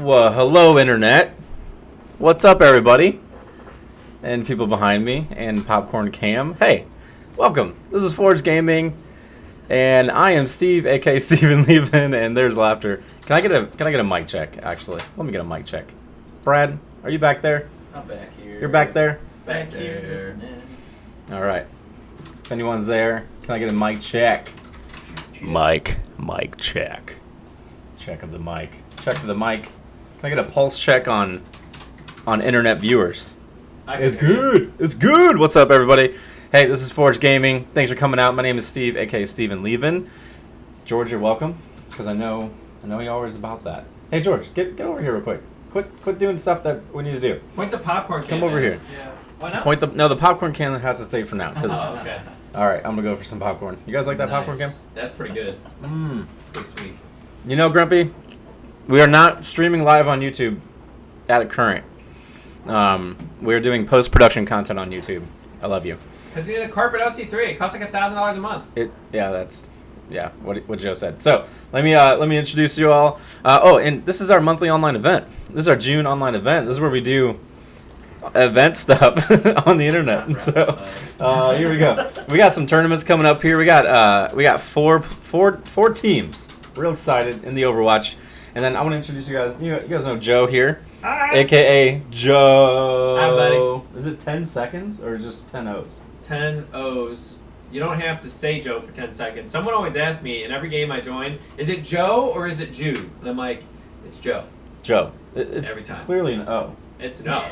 Well, hello, Internet. What's up, everybody? And people behind me, and Popcorn Cam. Hey, welcome. This is Forge Gaming, and I am Steve, aka Steven Levin, and there's laughter. Can I get a mic check? Actually, let me get a mic check. Brad, are you back there? I'm back here. You're back there. Back here. Listening. All right. If anyone's there, can I get a mic check? Mic check. Check of the mic. Check of the mic. Can I get a pulse check on internet viewers? It's good. It's good. What's up, everybody? Hey, this is Forge Gaming. Thanks for coming out. My name is Steve, aka Steven Levin. George, you're welcome. Because I know you're always about that. Hey, George, get over here real quick. Quit doing stuff that we need to do. Point the popcorn can. Come over here. Yeah. Why not? The popcorn can has to stay for now. Oh, okay. All right, I'm gonna go for some popcorn. You guys like that popcorn can? That's pretty good. It's pretty sweet. You know, Grumpy, we are not streaming live on YouTube at current. We're doing post-production content on YouTube. I love you. Because we need a carpet LC3. It costs like $1,000 a month. That's what Joe said. So let me introduce you all. And this is our monthly online event. This is our June online event. This is where we do event stuff on the internet. So here we go. We got some tournaments coming up here. We got four teams. Real excited in the Overwatch. And then I want to introduce you guys. You guys know Joe here, aka Joe. Hi, buddy. Is it 10 seconds or just 10 O's? 10 O's. You don't have to say Joe for 10 seconds. Someone always asks me in every game I join, is it Joe or is it Jude? And I'm like, it's Joe. Joe. It's every time. Clearly an O. It's an O.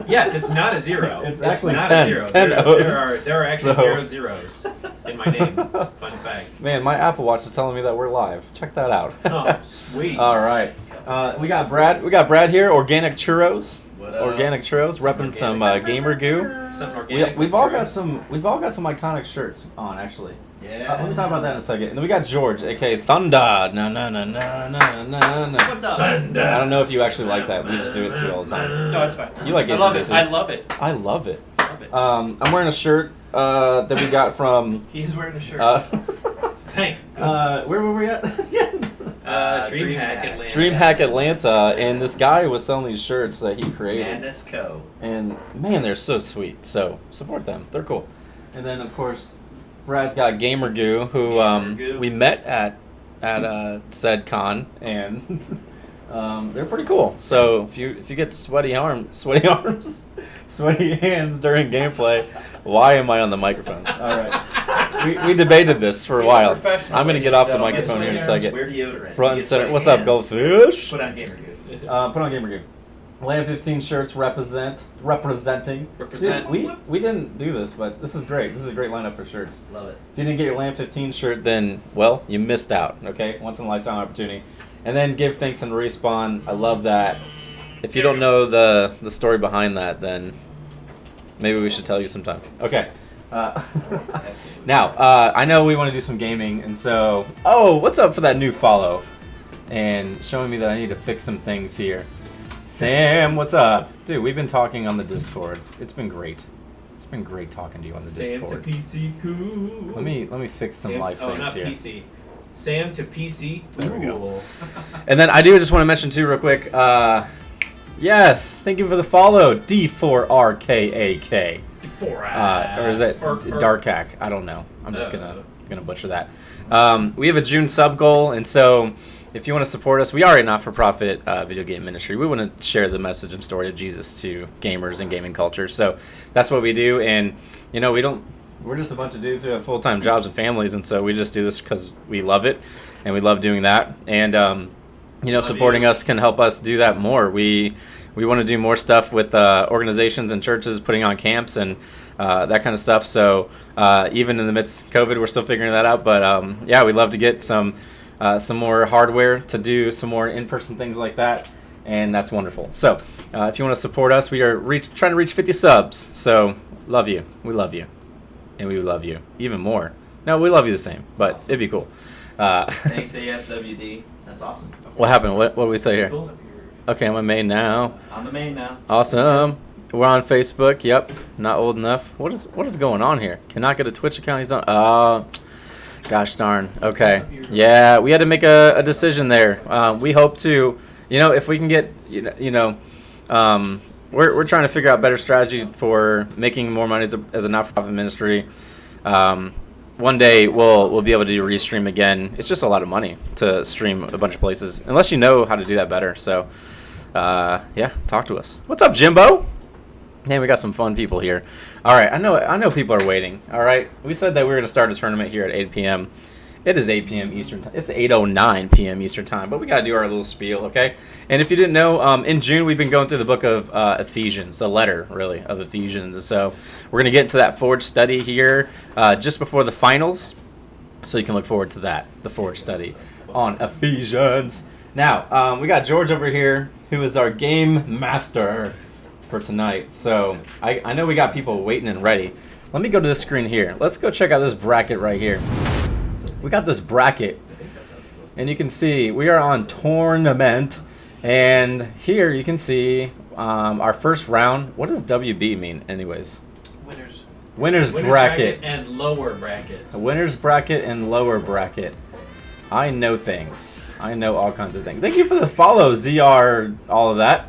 Yes, it's not a zero. It's actually not 10. A zero. 10 O's. There are actually 0 zeros in my name. Fun fact. Man, my Apple Watch is telling me that we're live. Check that out. Oh, sweet. All right. We got Brad. We got Brad here. Organic churros. What up? Organic churros, repping some gamer goo. Something organic. We've all got some iconic shirts on, actually. Yeah. Let me talk about that in a second. And then we got George, aka Thunder. No. What's up? Thunder. I don't know if you actually like that. We just do it to you all the time. No, it's fine. You like I love it. AC/DC. I love it. I love it. Love it. I'm wearing a shirt that we got from. He's wearing a shirt. Thank Where were we at? DreamHack Atlanta. DreamHack Atlanta, and this guy was selling these shirts that he created. Madness Co. And man, they're so sweet. So support them; they're cool. And then of course, Brad's got Gamer Goo, who we met at said con, and they're pretty cool. So if you get sweaty hands during gameplay, why am I on the microphone? All right, we debated this for a while. I'm gonna get off the microphone here in a second. Wear deodorant. Front and center. What's up, Goldfish? Put on Gamer Goo. Put on Gamer Goo. Land 15 shirts representing. Represent. Dude, we didn't do this, but this is great. This is a great lineup for shirts. Love it. If you didn't get your Land 15 shirt, then, well, you missed out, okay? Once in a lifetime opportunity. And then give thanks and respawn. I love that. If you don't know the story behind that, then maybe we should tell you sometime. Okay. Now, I know we want to do some gaming, and so... Oh, what's up for that new follow? And showing me that I need to fix some things here. Sam, what's up? Dude, we've been talking on the Discord. It's been great. It's been great talking to you on the Discord. Sam to PC cool. Let me fix some live things not here. PC. Sam to PC cool. There we go. And then I do just want to mention too real quick, yes, thank you for the follow, D4RKAK. Or is it Darkhack? I don't know. I'm just gonna butcher that. We have a June sub goal, and so if you want to support us, we are a not-for-profit video game ministry. We want to share the message and story of Jesus to gamers and gaming culture. So that's what we do. And, you know, we're just a bunch of dudes who have full-time jobs and families. And so we just do this because we love it. And we love doing that. And, you know, supporting us can help us do that more. We want to do more stuff with organizations and churches putting on camps and that kind of stuff. So even in the midst of COVID, we're still figuring that out. But, yeah, we'd love to get some more hardware to do some more in-person things like that, and that's wonderful. So if you want to support us, we are trying to reach 50 subs. So love you. We love you. And we love you even more. No, we love you the same, but awesome. It'd be cool. Thanks, ASWD. That's awesome. What happened? What do we say here? Cool. Okay, I'm a main now. I'm the main now. Awesome. We're on Facebook. Yep. Not old enough. What is going on here? Cannot get a Twitch account. He's on. Gosh darn. Okay. Yeah, we had to make a decision there. We hope to if we can get, we're trying to figure out better strategy for making more money as a not-for-profit ministry. One day we'll be able to do restream again. It's just a lot of money to stream a bunch of places, unless you know how to do that better. So, yeah, talk to us. What's up, Jimbo? Hey, we got some fun people here. All right, I know people are waiting. All right, we said that we were going to start a tournament here at 8 p.m. It is 8 p.m. Eastern time. It's 8:09 p.m. Eastern time, but we got to do our little spiel, okay? And if you didn't know, in June we've been going through the book of Ephesians, the letter, really, of Ephesians. So we're going to get into that Forge study here just before the finals, so you can look forward to that, the Forge study on Ephesians. Now, we got George over here, who is our game master for tonight. So I know we got people waiting and ready. Let me go to this screen here. Let's go check out this bracket right here. We got this bracket, and you can see we are on tournament, and here you can see our first round. What does WB mean anyways? Winners bracket and lower bracket. A winners bracket and lower bracket. I know things. I know all kinds of things. Thank you for the follow, ZR, all of that.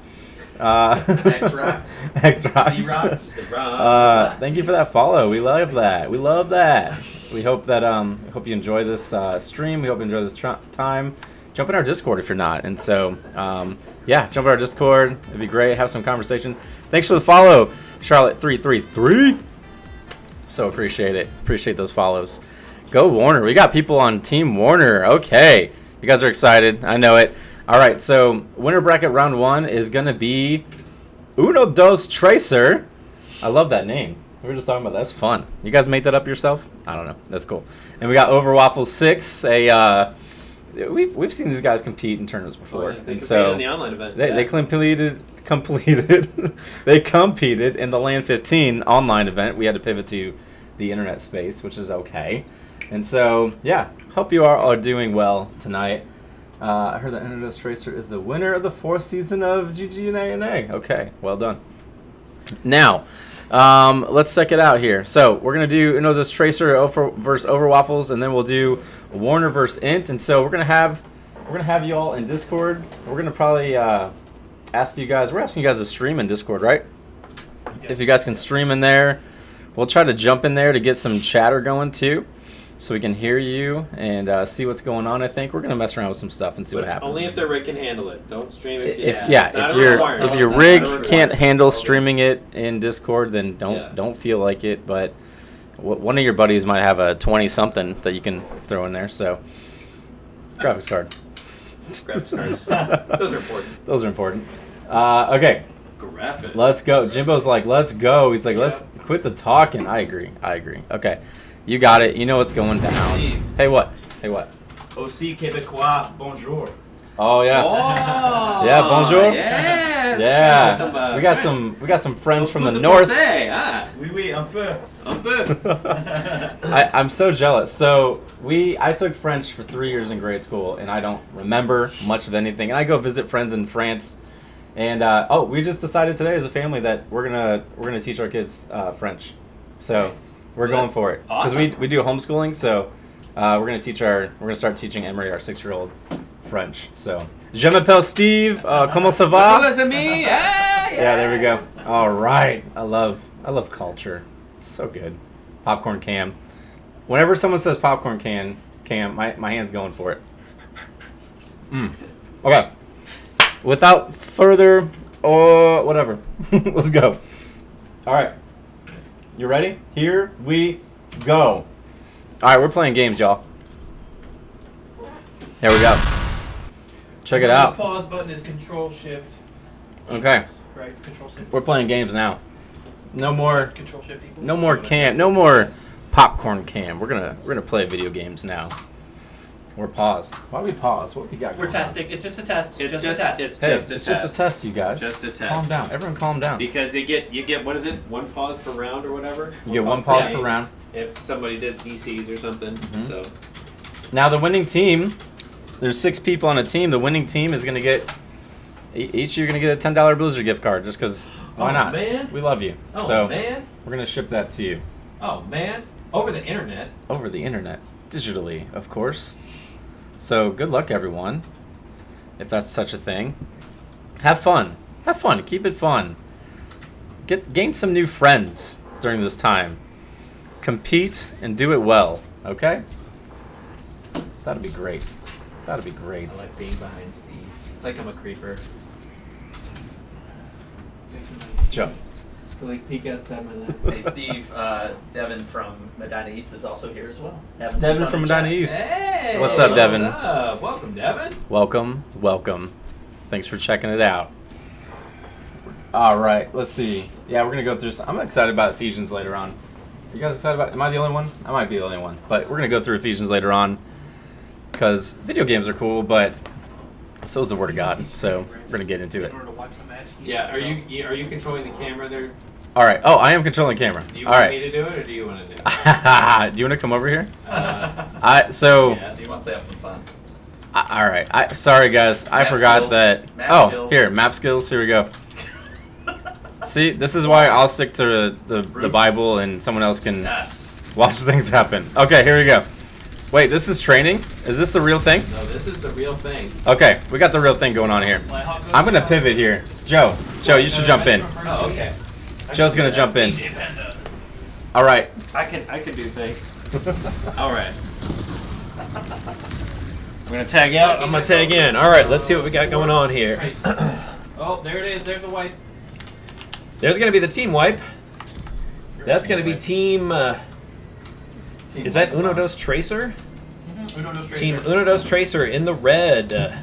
X-Rocks. X-Rocks. Z-Rocks. Thank you for that follow. We love that. We love that. We hope that hope you enjoy this stream. We hope you enjoy this time. Jump in our Discord if you're not. And so, yeah, jump in our Discord. It'd be great. Have some conversation. Thanks for the follow, Charlotte333. So appreciate it. Appreciate those follows. Go Warner. We got people on Team Warner. Okay. You guys are excited. I know it. All right, so winner bracket round 1 is going to be Uno Dos Tracer. I love that name. We were just talking about that. That's fun. You guys made that up yourself? I don't know. That's cool. And we got Overwaffle 6. We've seen these guys compete in tournaments before. They and so in the online event. they completed they competed in the LAN 15 online event. We had to pivot to the internet space, which is okay. And so, yeah, hope you are doing well tonight. I heard that Uno Dos Tracer is the winner of the 4th season of GGNA. Okay, well done. Now, let's check it out here. So we're gonna do Uno Dos Tracer versus Overwaffles, and then we'll do Warner versus Int. And so we're gonna have you all in Discord. We're gonna probably ask you guys. We're asking you guys to stream in Discord, right? Yes. If you guys can stream in there, we'll try to jump in there to get some chatter going too, so we can hear you and see what's going on. I think we're gonna mess around with some stuff and see what happens. Only if their rig can handle it. Don't stream if your rig can't handle streaming it in Discord, then don't feel like it. But one of your buddies might have a 20-something that you can throw in there. So graphics card. Graphics cards. Those are important. Those are important. Okay. Graphics. Let's go. Jimbo's like, let's go. He's like, let's quit the talking. I agree. Okay. You got it. You know what's going down. Steve. Hey, what? Aussi Québécois, bonjour. Oh yeah. Oh, yeah, bonjour. Yeah. We got some friends from the north. Oui, un peu. I'm so jealous. So I took French for 3 years in grade school, and I don't remember much of anything. And I go visit friends in France, and we just decided today as a family that we're gonna teach our kids French. So. Nice. We're going for it because we do homeschooling, so we're gonna start teaching Emery, our 6-year-old, French. So, je m'appelle Steve. Comment ça va? Yeah, there we go. All right, I love culture. It's so good. Popcorn Cam. Whenever someone says popcorn Cam, my hand's going for it. Okay. Without further, whatever, let's go. All right. You ready? Here we go. All right, we're playing games, y'all. There we go. Check it out. The pause button is Control-Shift. Okay. Right, Control-Shift. We're playing games now. No more. Control-Shift equals. No more cam. No more popcorn cam. We're gonna play video games now. We're paused. Why we pause? What we got? We're testing. It's just a test. It's just a test. It's just a test, you guys. Just a test. Calm down. Everyone, calm down. Because you get what is it? 1 pause per round or whatever. You get one pause per round. If somebody did DCs or something. Mm-hmm. So. Now the winning team. There's 6 people on a team. The winning team is gonna get. Each you're gonna get a $10 Blizzard gift card just because. Why not? Man. We love you. Oh so man. We're gonna ship that to you. Oh man. Over the internet. Over the internet, digitally, of course. So good luck, everyone. if that's such a thing. Have fun. Have fun. Keep it fun. Gain some new friends during this time. Compete and do it well. Okay? That'd be great. That'd be great. I like being behind Steve. It's like I'm a creeper. Joe. I like peek outside my lap. Hey, Steve, Devin from Medina East is also here as well. Having some Devin fun from in chat. Medina East. Hey! What's up, Devin? What's up? Welcome, Devin. Welcome. Welcome. Thanks for checking it out. All right. Let's see. Yeah, we're going to go through I'm excited about Ephesians later on. You guys excited about Am I the only one? I might be the only one. But we're going to go through Ephesians later on because video games are cool, but so is the Word of God. So we're going to get into it. In order to watch the match. Yeah, are you controlling the camera there? All right. Oh, I am controlling the camera. Do you All want right. me to do it, or do you want to do it? Do you want to come over here? He wants to have some fun. All right. Sorry, guys. I Map forgot skills. that. Map skills. Here, map skills. Here we go. See, this is why I'll stick to the Bible, and someone else can Yes. watch things happen. Okay, here we go. Wait, this is training? Is this the real thing? No, this is the real thing. Okay, we got the real thing going on here. I'm gonna pivot here. Joe, you should jump in. Oh, okay. Joe's gonna jump in. DJ Panda. All right. I can do things. All right. I'm gonna tag out. I'm gonna tag in. All right, let's see what we got going on here. Right. Oh, there it is. There's a wipe. There's gonna be the team wipe. That's gonna be team. Is that Uno Dos Tracer? Uno Dos Tracer. Team Uno Dos Tracer in the red.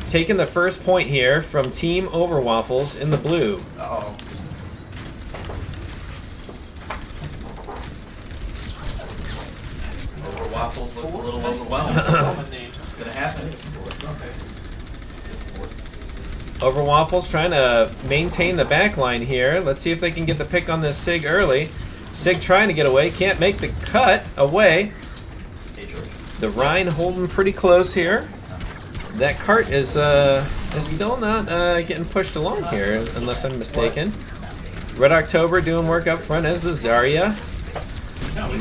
Taking the first point here from Team Overwaffles in the blue. Uh-oh. Waffles looks a little overwhelmed. What's going to happen? Overwaffles trying to maintain the back line here. Let's see if they can get the pick on this Sig early. Sig trying to get away. Can't make the cut away. The Rhine holding pretty close here. That cart is still not getting pushed along here, unless I'm mistaken. Red October doing work up front as the Zarya.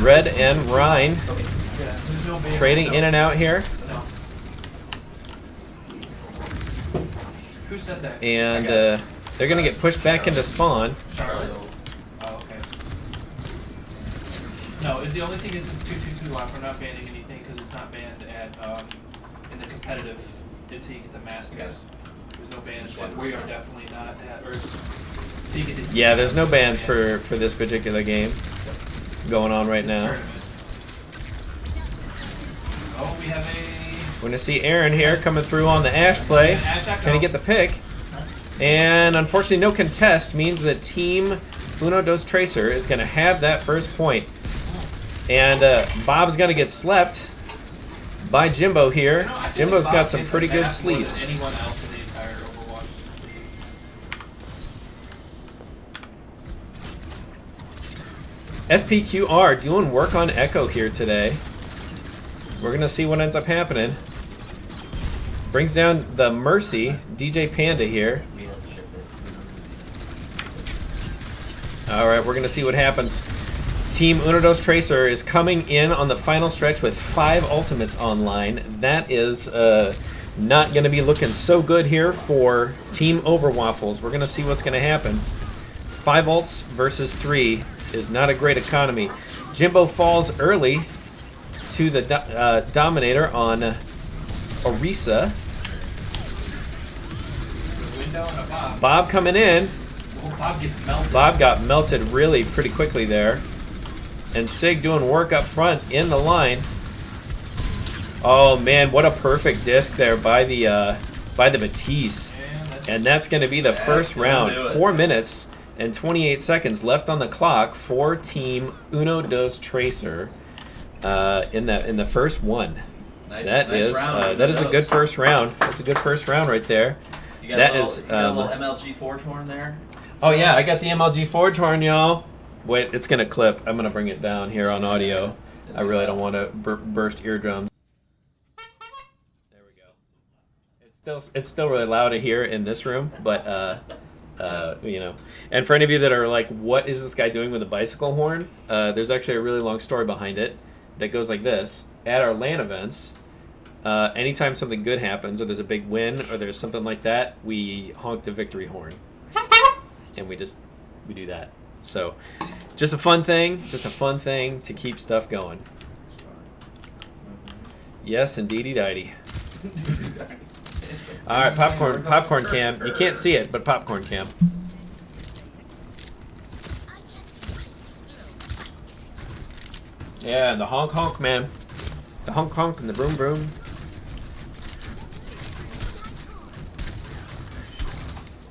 Red and Rhine trading in and out here. Who said that? And they're going to get pushed back into spawn. Charlotte. Oh, okay. No, the only thing is it's 2-2-2 lock. We're not banning anything because it's not banned at in the competitive until you get to Masters. There's no bans, and we are definitely not at. Or until you get to Yeah, there's no bans for this particular game going on right this now. tournament. Oh, we have a. We're going to see Aaron here coming through on the Ash play. Can he get the pick? And unfortunately, no contest means that Team Uno Dos Tracer is going to have that first point. And Bob's going to get slept by Jimbo here. You know, I feel Jimbo's like got Bob some takes pretty a good bath more than sleeves. anyone else in the entire Overwatch. SPQR doing work on Echo here today. We're going to see what ends up happening. Brings down the Mercy, DJ Panda here. All right, we're going to see what happens. Team Uno Dos Tracer is coming in on the final stretch with 5 ultimates online. That is not going to be looking so good here for Team Overwaffles. We're going to see what's going to happen. 5 ults versus 3 is not a great economy. Jimbo falls early to the Dominator on Orisa. Window and a Bob. Bob coming in. Oh, Bob gets melted. Bob got melted really pretty quickly there. And Sig doing work up front in the line. Oh man, what a perfect disc there by the Matisse. And that's going to be the first round. 4 minutes and 28 seconds left on the clock for Team Uno Dos Tracer in the first one. Nice, That nice is round. that is a good first round. That's a good first round right there. You got That a little, is, you got a little MLG Forge horn there. Oh yeah, I got the MLG Forge horn, y'all. Wait, it's gonna clip. I'm gonna bring it down here on audio. I really don't want to burst eardrums. There we go. It's still really loud to hear in this room, but you know. And for any of you that are like, what is this guy doing with a bicycle horn? There's actually a really long story behind it that goes like this. At our LAN events, anytime something good happens, or there's a big win, or there's something like that, we honk the victory horn. And we do that. So, just a fun thing to keep stuff going. Yes, indeedy-didy. All right, popcorn cam. You can't see it, but popcorn cam. Yeah, and the honk, man. The honk and the broom.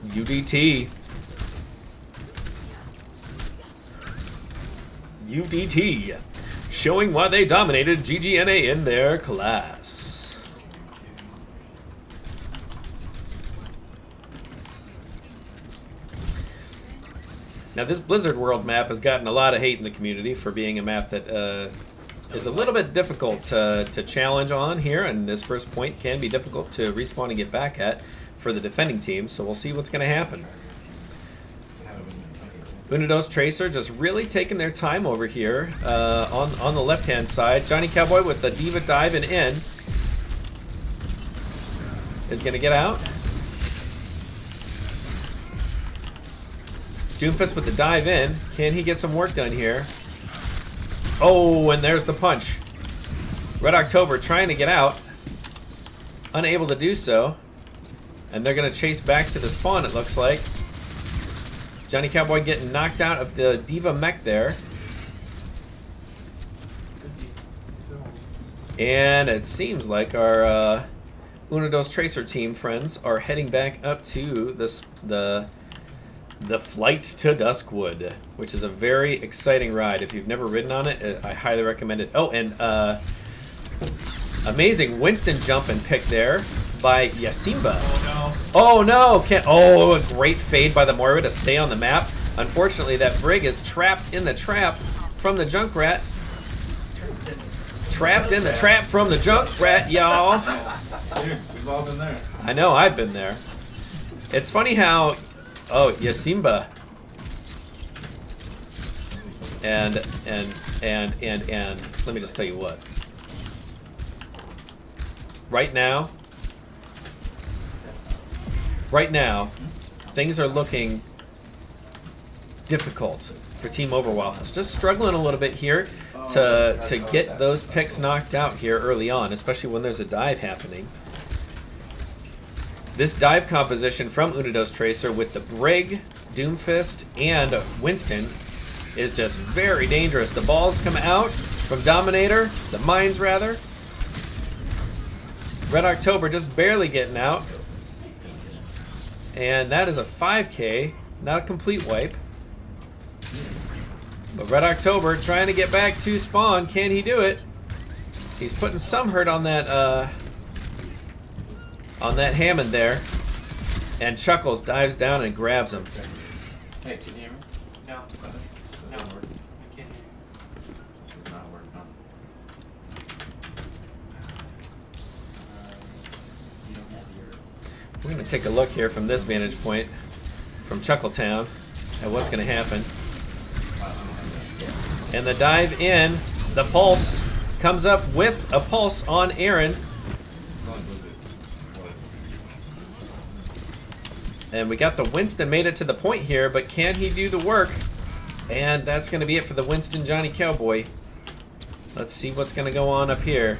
UDT. Showing why they dominated GGNA in their class. Now this Blizzard World map has gotten a lot of hate in the community for being a map that is a little bit difficult to challenge on here, and this first point can be difficult to respawn and get back at for the defending team, so we'll see what's going to happen. Unidos Tracer just really taking their time over here on the left-hand side. Johnny Cowboy with the Diva dive and in is going to get out. Doomfist with the dive in. Can he get some work done here? Oh, and there's the punch. Red October trying to get out. Unable to do so. And they're going to chase back to the spawn, it looks like. Johnny Cowboy getting knocked out of the Diva mech there. And it seems like our Unidos Tracer team friends are heading back up to the Flight to Duskwood, which is a very exciting ride. If you've never ridden on it, I highly recommend it. Oh, and amazing Winston jump and pick there by Yasimba. Oh no! Oh, a great fade by the Moira to stay on the map. Unfortunately, that Brig is trapped in the trap from the Junkrat. Trapped in the trap from the Junkrat, y'all. Dude, we've all been there. I know, I've been there. It's funny how, oh, Yasimba. And let me just tell you what. Right now, things are looking difficult for Team Overwaffles. Just struggling a little bit here to get those picks knocked out here early on, especially when there's a dive happening. This dive composition from Unidos Tracer with the Brig, Doomfist, and Winston is just very dangerous. The balls come out from Dominator, the mines rather. Red October just barely getting out. And that is a 5K, not a complete wipe. But Red October trying to get back to spawn. Can he do it? He's putting some hurt on that Hammond there. And Chuckles dives down and grabs him. Hey, can you hear me? No. This No. doesn't work. I can't hear you. This does not work, no. You don't have your... We're going to take a look here from this vantage point from Chuckletown at what's going to happen. And the dive in, the pulse comes up with a pulse on Aaron. And we got the Winston made it to the point here, but can he do the work? And that's going to be it for the Winston Johnny Cowboy. Let's see what's going to go on up here.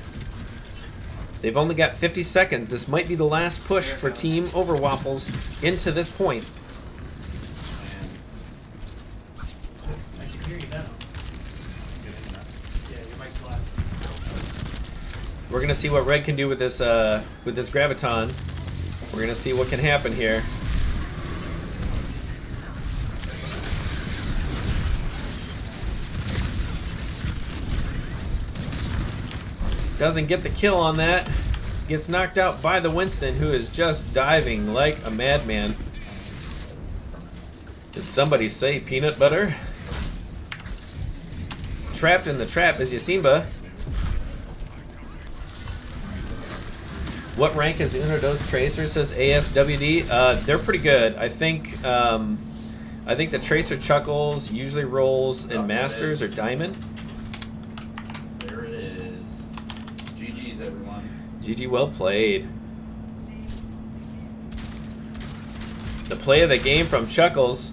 They've only got 50 seconds. This might be the last push for Team Overwaffles into this point. I can hear you now. Yeah, your mic's live. We're going to see what Red can do with this Graviton. We're going to see what can happen here. Doesn't get the kill on that. Gets knocked out by the Winston, who is just diving like a madman. Did somebody say peanut butter? Trapped in the trap is Yasimba. What rank is Unidos Tracer? Says ASWD. They're pretty good. I think the Tracer Chuckles usually rolls in Masters or Diamond. There it is. GG's, everyone. GG, well played. The play of the game from Chuckles.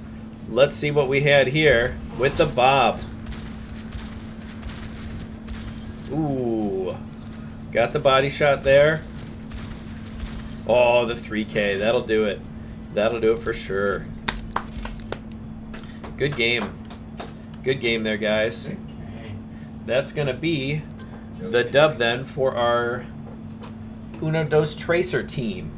Let's see what we had here with the Bob. Ooh. Got the body shot there. Oh, the 3K. That'll do it. That'll do it for sure. Good game. Good game there, guys. Okay. That's going to be the dub then for our Uno Dos Tracer team.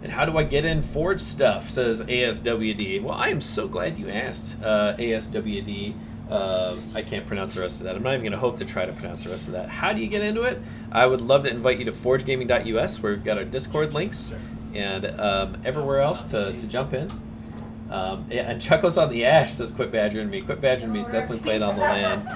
And how do I get in Forge stuff, says ASWD. Well, I am so glad you asked, ASWD. I can't pronounce the rest of that. I'm not even going to hope to try to pronounce the rest of that. How do you get into it? I would love to invite you to forgegaming.us, where we've got our Discord links and everywhere else to jump in. Yeah, and Chuckles on the Ash, says Quit Badgering Me. Quit Badgering Me is definitely played on the land.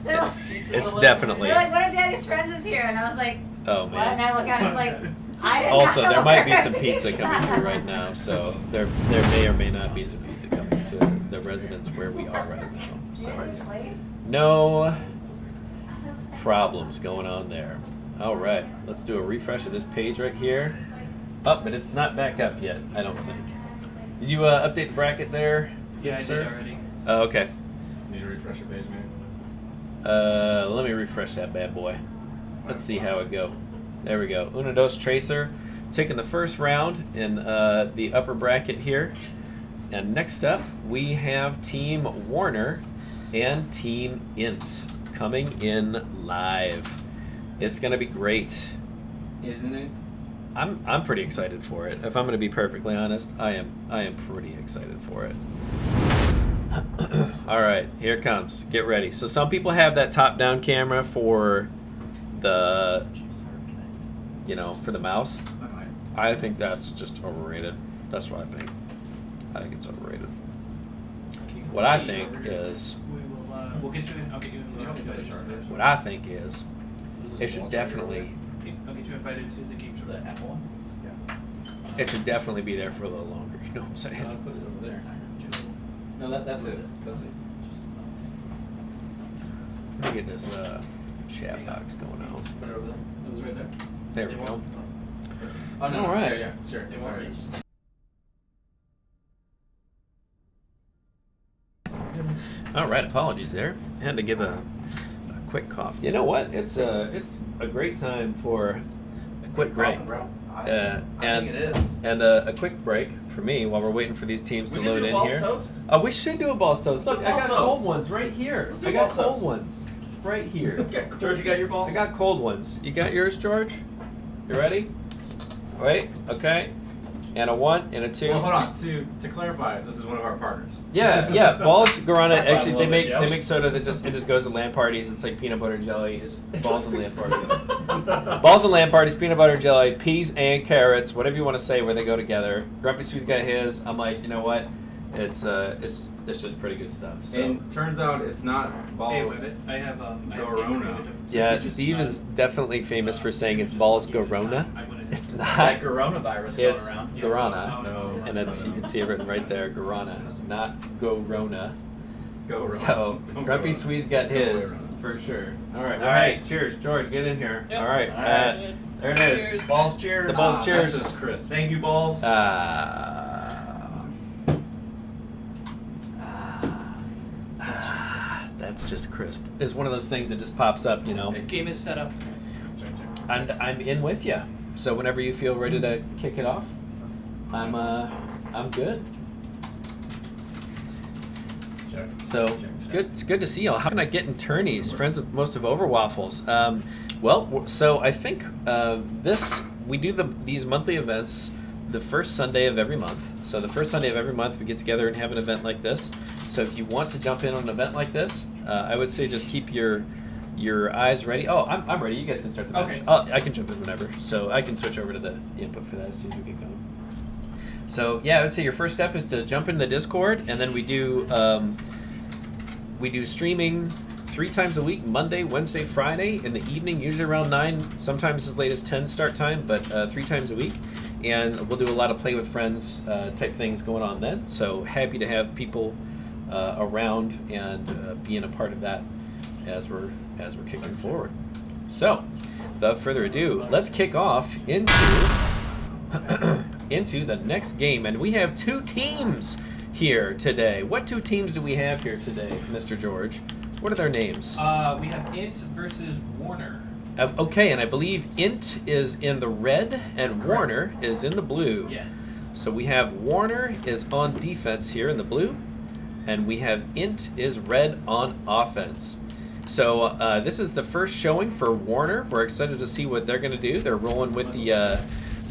It's definitely. They're like, one of Daddy's friends is here, and I was like, oh what? man. And I look at it like, I didn't Also, know there might be where some pizza coming through right now, so there may or may not be some pizza coming to the residence where we are right now. So no problems going on there. All right, let's do a refresh of this page right here. Oh, but it's not back up yet, I don't think. Did you update the bracket there? Yeah, I sir? did already. Oh, okay. Need to refresh your page, maybe? Let me refresh that bad boy. Let's see how it go. There we go. Uno Dos Tracer taking the first round in the upper bracket here. And next up, we have Team Warner and Team Int coming in live. It's going to be great. Isn't it? I'm pretty excited for it. If I'm going to be perfectly honest, I am pretty excited for it. All right, here it comes. Get ready. So some people have that top-down camera for the, for the mouse. I think that's just overrated. That's what I think. I think it's overrated. What I think is, We'll get you in. I'll get you in. what I think is, it should definitely, I'll get you invited to the game show. The Apple one? it should definitely be there for a little longer. You know what I'm saying? I'll put it over there. No, that's his. That's his. Look at this chat box going on. Put it over there. It was right there. There we go. Oh, no. All right. Yeah, sure. They Sorry. won't All right, apologies there. Had to give a quick cough. You know what? It's a great time for a quick break. I and think it is. and a quick break for me while we're waiting for these teams to We can load do in balls here. toast. Oh, we should do a balls toast. Let's Look, do I balls got toast. cold ones right here. Let's do I got balls cold toast. ones right here. George, you got your balls? I got cold ones. You got yours, George? You ready? Wait. Okay. And a 1 and a 2. Well, hold on. To clarify, this is one of our partners. Yeah. Balls Guarana. That's Actually, why I they love it, make soda that just goes to LAN parties. It's like peanut butter jelly. It's balls and LAN parties. Balls and LAN parties, peanut butter jelly, peas and carrots, whatever you want to say, where they go together. Grumpy Sweet's got his. I'm like, you know what? It's just pretty good stuff. So. And turns out it's not Hey, balls. wait a minute. I have Corona. Yeah, Steve is definitely famous for saying it's balls Guarana. It's That not. coronavirus It's going around. Guarana, No. and it's you can see it written right there, Guarana, not Go-Rona. Go wrong. So Don't Grumpy go Swede's got Don't go his around. for sure. All right, All right. Cheers, George. Get in here. Yep. All right, All right. there it is. Balls, cheers. The balls, cheers. That's just crisp. Thank you, balls. That's just crisp. It's one of those things that just pops up, you know. Game is set up. And I'm in with you. So whenever you feel ready to kick it off, I'm good. So it's good. It's good to see y'all. How can I get in tourneys? Friends with most of Overwaffles. So I think we do these monthly events the first Sunday of every month. So the first Sunday of every month we get together and have an event like this. So if you want to jump in on an event like this, I would say just keep your eyes ready. Oh, I'm ready. You guys can start the match. Okay. I can jump in whenever. So I can switch over to the input for that as soon as we get going. So yeah, I would say your first step is to jump into the Discord, and then we do streaming 3 times a week, Monday, Wednesday, Friday, in the evening, usually around 9, sometimes as late as 10 start time, but 3 times a week. And we'll do a lot of play with friends type things going on then. So happy to have people around and being a part of that as we're kicking forward. So without further ado, let's kick off into into the next game, and we have 2 teams here today. What 2 teams do we have here today, Mr. George? What are their names? We have Int versus Warner. Okay, and I believe Int is in the red and Warner is in the blue. Yes. So we have Warner is on defense here in the blue, and we have Int is red on offense. So this is the first showing for Warner. We're excited to see what they're going to do. They're rolling with the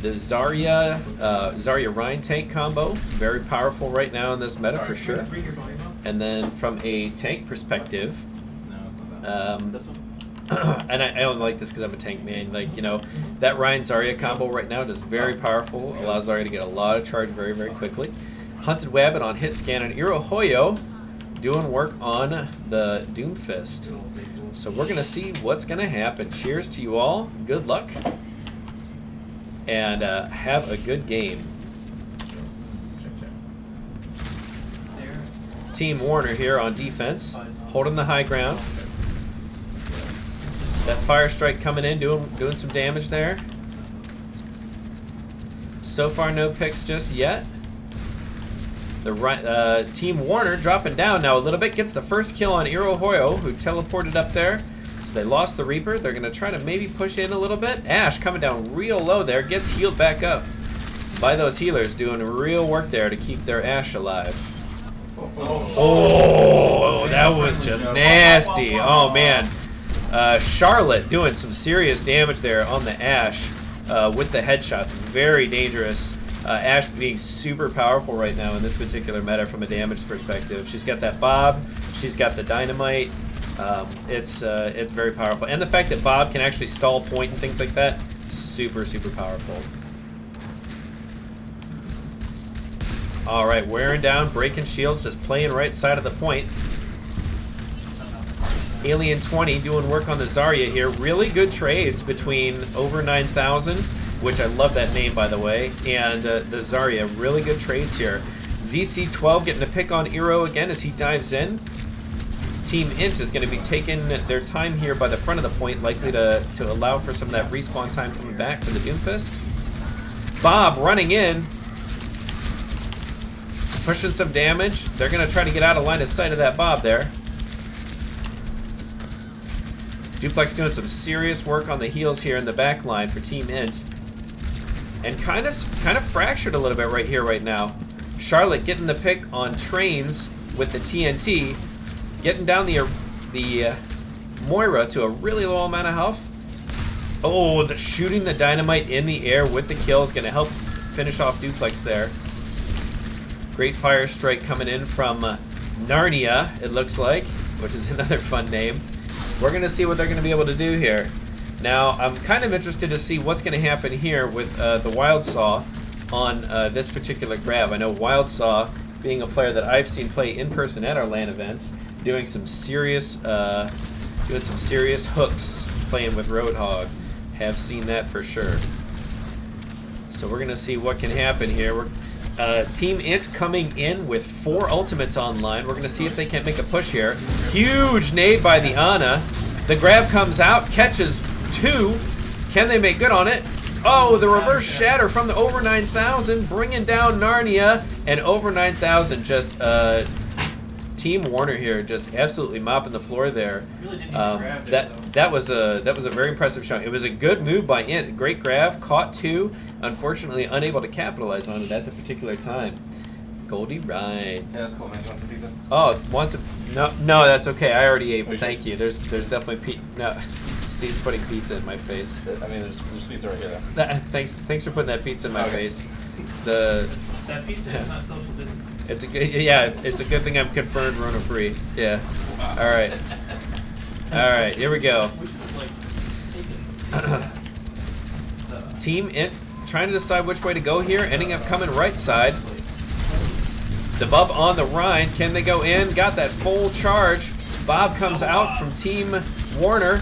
Zarya Rhine tank combo. Very powerful right now in this meta for sure. And then from a tank perspective, This one? and I only like this because I'm a tank man. Like, you know, that Ryan Zarya combo right now is very powerful. Allows Zarya to get a lot of charge very, very quickly. Hunted Wabbit on hit scan, and Irohoyo doing work on the Doomfist. So we're gonna see what's gonna happen. Cheers to you all. Good luck, and have a good game. Team Warner here on defense, holding the high ground. That fire strike coming in, doing some damage there. So far, no picks just yet. The Team Warner dropping down now a little bit, gets the first kill on Irohoyo, who teleported up there. So they lost the Reaper. They're gonna try to maybe push in a little bit. Ash coming down real low there, gets healed back up by those healers, doing real work there to keep their Ash alive. Oh, that was just nasty. Oh man. Charlotte doing some serious damage there on the Ash with the headshots. Very dangerous. Ash being super powerful right now in this particular meta from a damage perspective. She's got that Bob. She's got the dynamite. It's very powerful. And the fact that Bob can actually stall point and things like that, super, super powerful. All right, wearing down, breaking shields, just playing right side of the point. Alien 20 doing work on the Zarya here. Really good trades between Over 9000, which I love that name by the way, and the Zarya. Really good trades here. ZC12 getting a pick on Iro again as he dives in. Team Int is going to be taking their time here by the front of the point, likely to allow for some of that respawn time coming back for the Doomfist. Bob running in, pushing some damage. They're going to try to get out of line of sight of that Bob there. Duplex doing some serious work on the heals here in the back line for Team Int. And kind of fractured a little bit right here, right now. Charlotte getting the pick on Trains with the TNT. Getting down the Moira to a really low amount of health. Oh, shooting the dynamite in the air with the kill is going to help finish off Duplex there. Great fire strike coming in from Narnia, it looks like, which is another fun name. We're going to see what they're going to be able to do here. Now, I'm kind of interested to see what's going to happen here with the Wild Saw on this particular grab. I know Wild Saw, being a player that I've seen play in person at our LAN events, doing some serious hooks playing with Roadhog. Have seen that for sure. So we're going to see what can happen here. Team Int coming in with 4 ultimates online. We're going to see if they can make a push here. Huge nade by the Ana. The grab comes out, catches 2. Can they make good on it? Oh, the reverse shatter from the Over 9000, bringing down Narnia. And Over 9000 just, Team Warner here just absolutely mopping the floor there. Really didn't even grab it, that was a very impressive shot. It was a good move by Int. Great grab, caught 2. Unfortunately, unable to capitalize on it at the particular time. Goldie Ride. Yeah, that's cool, man. You want some pizza? Oh, wants a no, that's okay. I already ate, but Are you thank sure? you. There's definitely no. Steve's putting pizza in my face. I mean, there's pizza right here, though. Thanks for putting that pizza in my Okay. face. That pizza is not social distancing. It's a good it's a good thing I'm confirmed Rona free. Yeah. All right, here we go. We should have like taken Team Int trying to decide which way to go here, ending up coming right side. The Bub on the Rhine. Can they go in? Got that full charge. Bob comes out from Team Warner.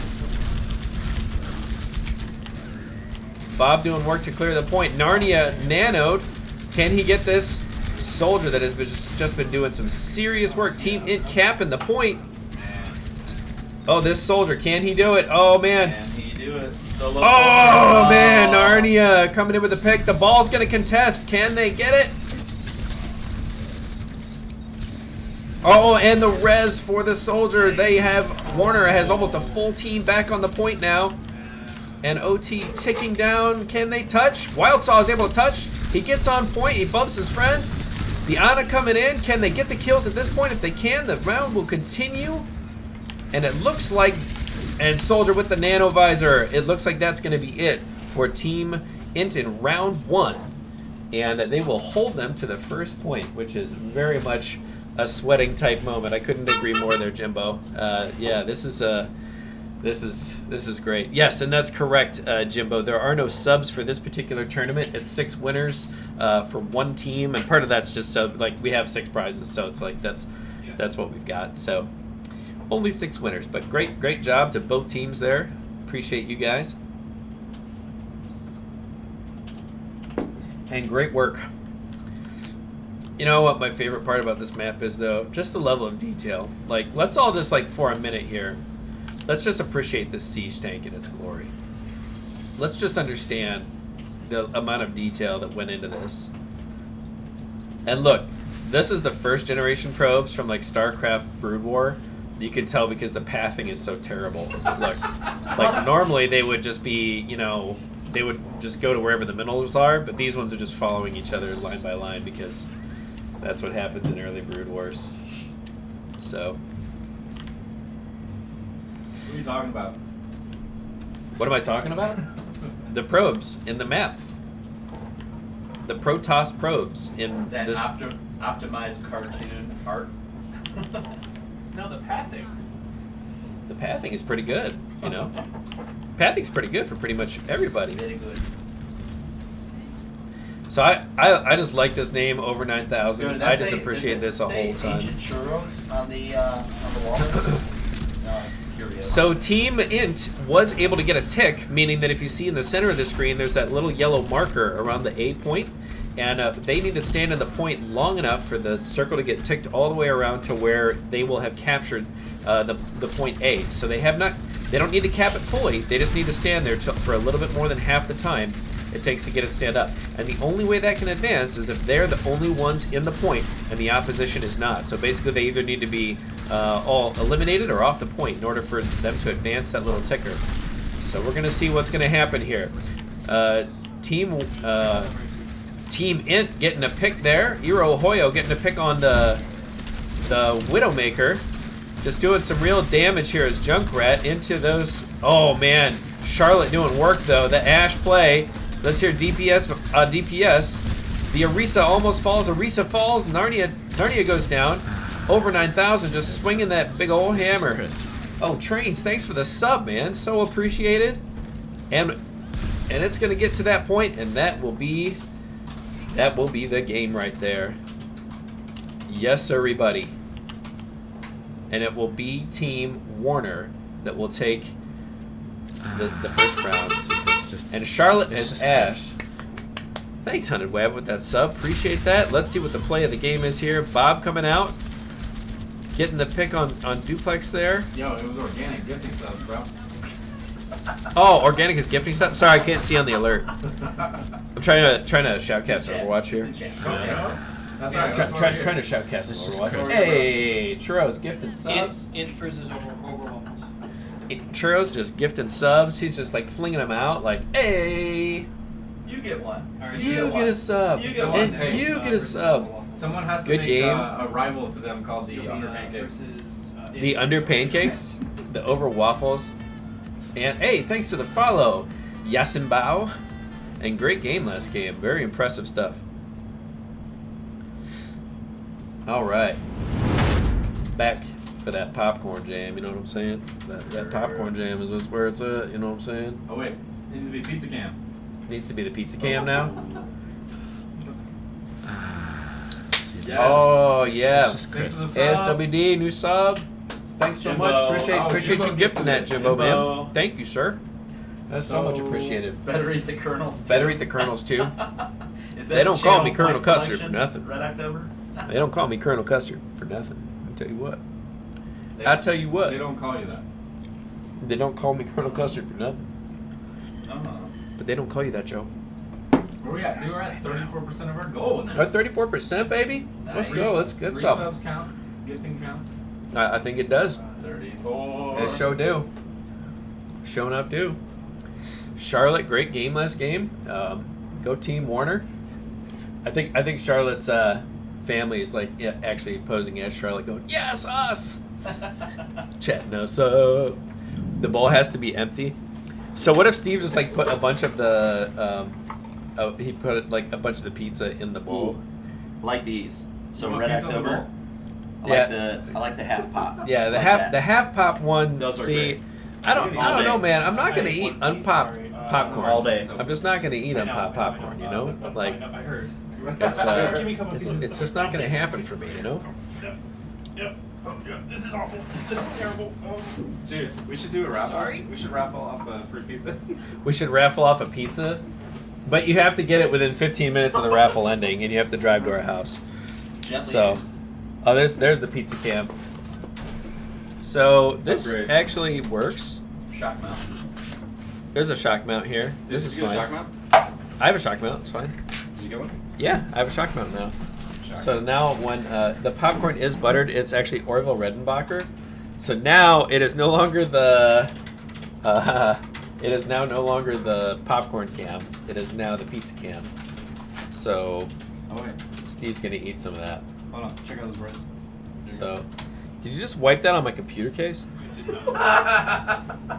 Bob doing work to clear the point. Narnia nanoed. Can he get this? Soldier that has just been doing some serious work. Team Int capping the point. Oh, this soldier, can he do it? Oh, man. Can he do it? Solo. Oh, man, Narnia coming in with the pick. The ball's going to contest. Can they get it? Oh, and the res for the soldier. They have, Warner has almost a full team back on the point now. And OT ticking down. Can they touch? Wildsaw is able to touch. He gets on point. He bumps his friend. The Ana coming in. Can they get the kills at this point? If they can, the round will continue. And it looks like, and Soldier with the nano visor, it looks like that's going to be it for Team Int in round 1. And they will hold them to the first point, which is very much a sweating type moment. I couldn't agree more there, Jimbo. Yeah, this is great. Yes, and that's correct, Jimbo. There are no subs for this particular tournament. It's 6 winners for 1 team, and part of that's just so like we have 6 prizes, so it's like that's what we've got. So only 6 winners, but great job to both teams there. Appreciate you guys, and great work. You know what my favorite part about this map is, though? Just the level of detail. Like, let's all just, like, for a minute here, let's just appreciate this siege tank in its glory. Let's just understand the amount of detail that went into this. And look, this is the first generation probes from, like, StarCraft Brood War. You can tell because the pathing is so terrible. Look, like, normally they would just be, you know, they would just go to wherever the minerals are, but these ones are just following each other line by line because that's what happens in early Brood Wars. So. What are you talking about? What am I talking about? The probes in the map. The Protoss probes in That this. optimized cartoon art. No, the pathing. The pathing is pretty good, you know. Pathing's pretty good for pretty much everybody. Very good. So I just like this name, Over 9,000. Good, I just appreciate this a whole ton. Ancient churros on the wall. No, I'm curious. So Team Int was able to get a tick, meaning that if you see in the center of the screen, there's that little yellow marker around the A point, and they need to stand in the point long enough for the circle to get ticked all the way around to where they will have captured the point A. So they don't need to cap it fully. They just need to stand there for a little bit more than half the time it takes to get it stand up. And the only way that can advance is if they're the only ones in the point and the opposition is not. So basically they either need to be all eliminated or off the point in order for them to advance that little ticker. So we're going to see what's going to happen here. Team Int getting a pick there. Iro Hoyo getting a pick on the Widowmaker. Just doing some real damage here as Junkrat into those. Oh man, Charlotte doing work though. The Ash play. Let's hear DPS. The Orisa almost falls. Orisa falls. Narnia goes down. Over 9,000, just swinging that big old hammer. Oh, Trains, thanks for the sub, man. So appreciated. And it's gonna get to that point, and that will be the game right there. Yes, everybody. And it will be Team Warner that will take the first round. And Charlotte has Ash. Thanks, Hunted Web, with that sub. Appreciate that. Let's see what the play of the game is here. Bob coming out. Getting the pick on Duplex there. Yo, it was organic gifting subs, bro. Oh, organic is gifting stuff. Sorry, I can't see on the alert. I'm trying to shoutcast Overwatch here. That's right. Trying to shoutcast Overwatch. Hey, Churros gifting subs. Int versus Overwatch. Churros just gifting subs. He's just like flinging them out like, hey. You get one. Right. You get a sub. You get one. And Hey, you get a sub. Someone has to Good make game. A rival to them called the Under Pancakes. The Under Pancakes, the Over Waffles. And hey, thanks to the follow, Yasin Bao. And great game last game. Very impressive stuff. All right. Back for that popcorn jam, you know what I'm saying? That popcorn jam is where it's at, you know what I'm saying? Oh wait, it needs to be Pizza Cam. Needs to be the pizza cam now. Yes. Oh yeah. Thanks for the sub. ASWD, new sub. Thanks so Jimbo. much. Appreciate Jimbo you gifting that, Jimbo, Jimbo. man. Thank you, sir. That's so much appreciated. Better eat the kernels too. Better eat the kernels too. Is They don't call me channel Colonel point Custard for selection, nothing. Red October? They don't call me Colonel Custard for nothing. I'll tell you what. They I'll tell you what. They don't call you that. They don't call me Colonel Custard for nothing. But they don't call you that, Joe. Where we at? Dude, we're at 34% of our goal now. At 34%, baby. Let's go. Let's get some. Resubs count. Gifting counts. I think it does. 34. It show do. Showing up do. Charlotte, great game last game. Go Team Warner. I think Charlotte's family is like actually posing as Charlotte, going, "Yes, us." Chatting us up. The bowl has to be empty. So what if Steve just like put a bunch of the he put like a bunch of the pizza in the bowl? Ooh, like these. So You want Red pizza on the October. bowl? I like the half pop. Yeah, the Like half that. the half pop one. Those are See, great. I don't know, man. I'm not gonna eat unpopped popcorn All day. I'm just not gonna eat unpopped popcorn. You know, like I heard. it's Give me a couple pieces. it's just not gonna happen for me. You know. Yep. Oh, yeah. This is awful. This is terrible. Oh. Dude, we should do a raffle. Sorry? We should raffle off a free pizza. We should raffle off a pizza, but you have to get it within 15 minutes of the raffle ending, and you have to drive to our house. Gently So, used. oh, there's the pizza cam. So this Upgrade. actually works. Shock mount. There's a shock mount here. This Did is you get a fine. shock mount? I have a shock mount. It's fine. Did you get one? Yeah, I have a shock mount now. Shock So mount. now when the popcorn is buttered, it's actually Orville Redenbacher. So now it is no longer the it is now no longer the popcorn cam. It is now the pizza cam. So Oh wait, Steve's gonna eat some of that. hold on. Check out those bracelets. So did you just wipe that on my computer case?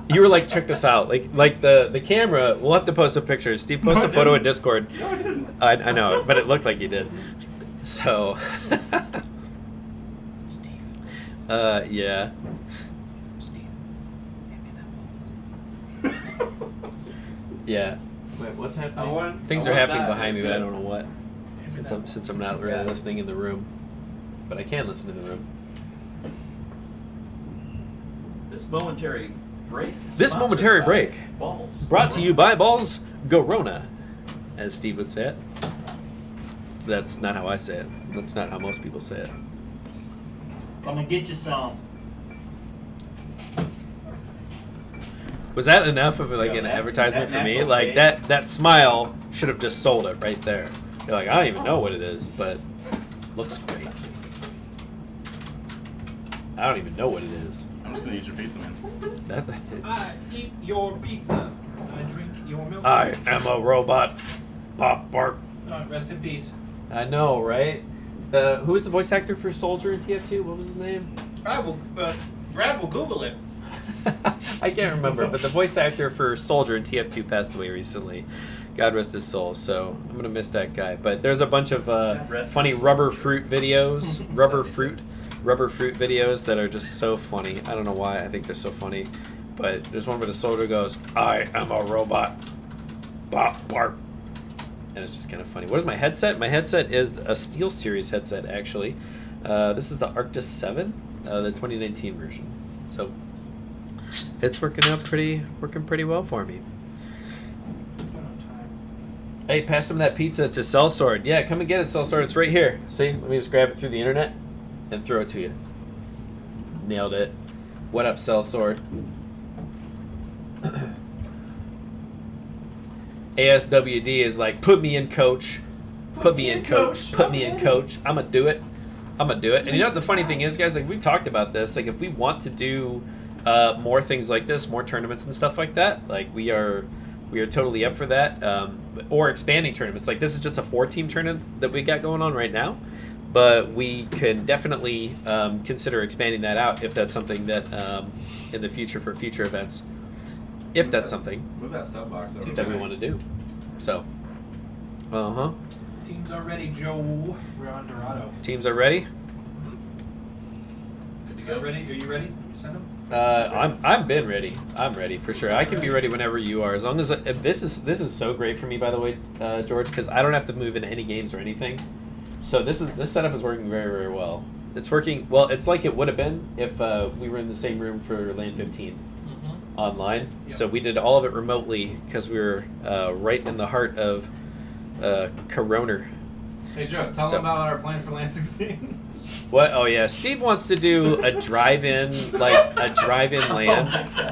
You were like, check this out. Like the camera. We'll have to post a picture. Steve posted a photo in Discord. No, I didn't. I know, but it looked like you did. So, yeah. Steve, hand me that ball. Yeah. Wait, what's happening? Things I are want happening that. behind me, but I Good. don't know what. Since I'm not really Yeah. listening in the room, but I can listen in the room. This momentary break. This sponsored momentary by break. Balls. Brought to you by Balls Gorona, as Steve would say it. That's not how I say it. That's not how most people say it. I'm gonna get you some. Was that enough of like Yeah, an that- advertisement that for me? natural Like fade. that smile should have just sold it right there. You're like, I don't even know what it is, but looks great. I don't even know what it is. I'm just gonna eat your pizza, man. I eat your pizza. I drink your milk. I am a robot. Pop bark. Rest in peace. I know, right? Who was the voice actor for Soldier in TF2? What was his name? I will. Brad will Google it. I can't remember, but the voice actor for Soldier in TF2 passed away recently. God rest his soul. So I'm gonna miss that guy. But there's a bunch of rest funny his soul. rubber fruit videos, rubber 76. fruit videos that are just so funny. I don't know why I think they're so funny, but there's one where the soldier goes, "I am a robot." Bop bark. And it's just kind of funny. What is my headset? My headset is a SteelSeries headset, actually. This is the Arctis 7, the 2019 version. So it's working pretty well for me. Hey, pass some of that pizza to Sellsword. Yeah, come and get it, Sellsword. It's right here. See? Let me just grab it through the internet and throw it to you. Nailed it. What up, Sellsword? ASWD is like, put me in, coach. Put me in, coach. Put me in, coach. I'm going to do it. I'm going to do it. And you know what the funny thing is, guys? Like, we talked about this. Like, if we want to do more things like this, more tournaments and stuff like that, like, we are totally up for that. Or expanding tournaments. Like, this is just a 4-team tournament that we got going on right now. But we can definitely consider expanding that out if that's something that in the future for future events. If that's something Move that sub box over. that we want to do. So, Teams are ready, Joe. We're on Dorado. teams are ready. Good to go. Ready? Are you ready? You send them? I've been ready. I'm ready for sure. I can be ready whenever you are. As long as this is so great for me, by the way, George, because I don't have to move into any games or anything. So this setup is working very, very well. It's working well. It's like it would have been if we were in the same room for Lane 15 online. Yep. So we did all of it remotely because we were right in the heart of Corona. Hey Joe, tell So- them about our plans for Land 16. What? Oh yeah, Steve wants to do a drive-in, like a drive-in LAN.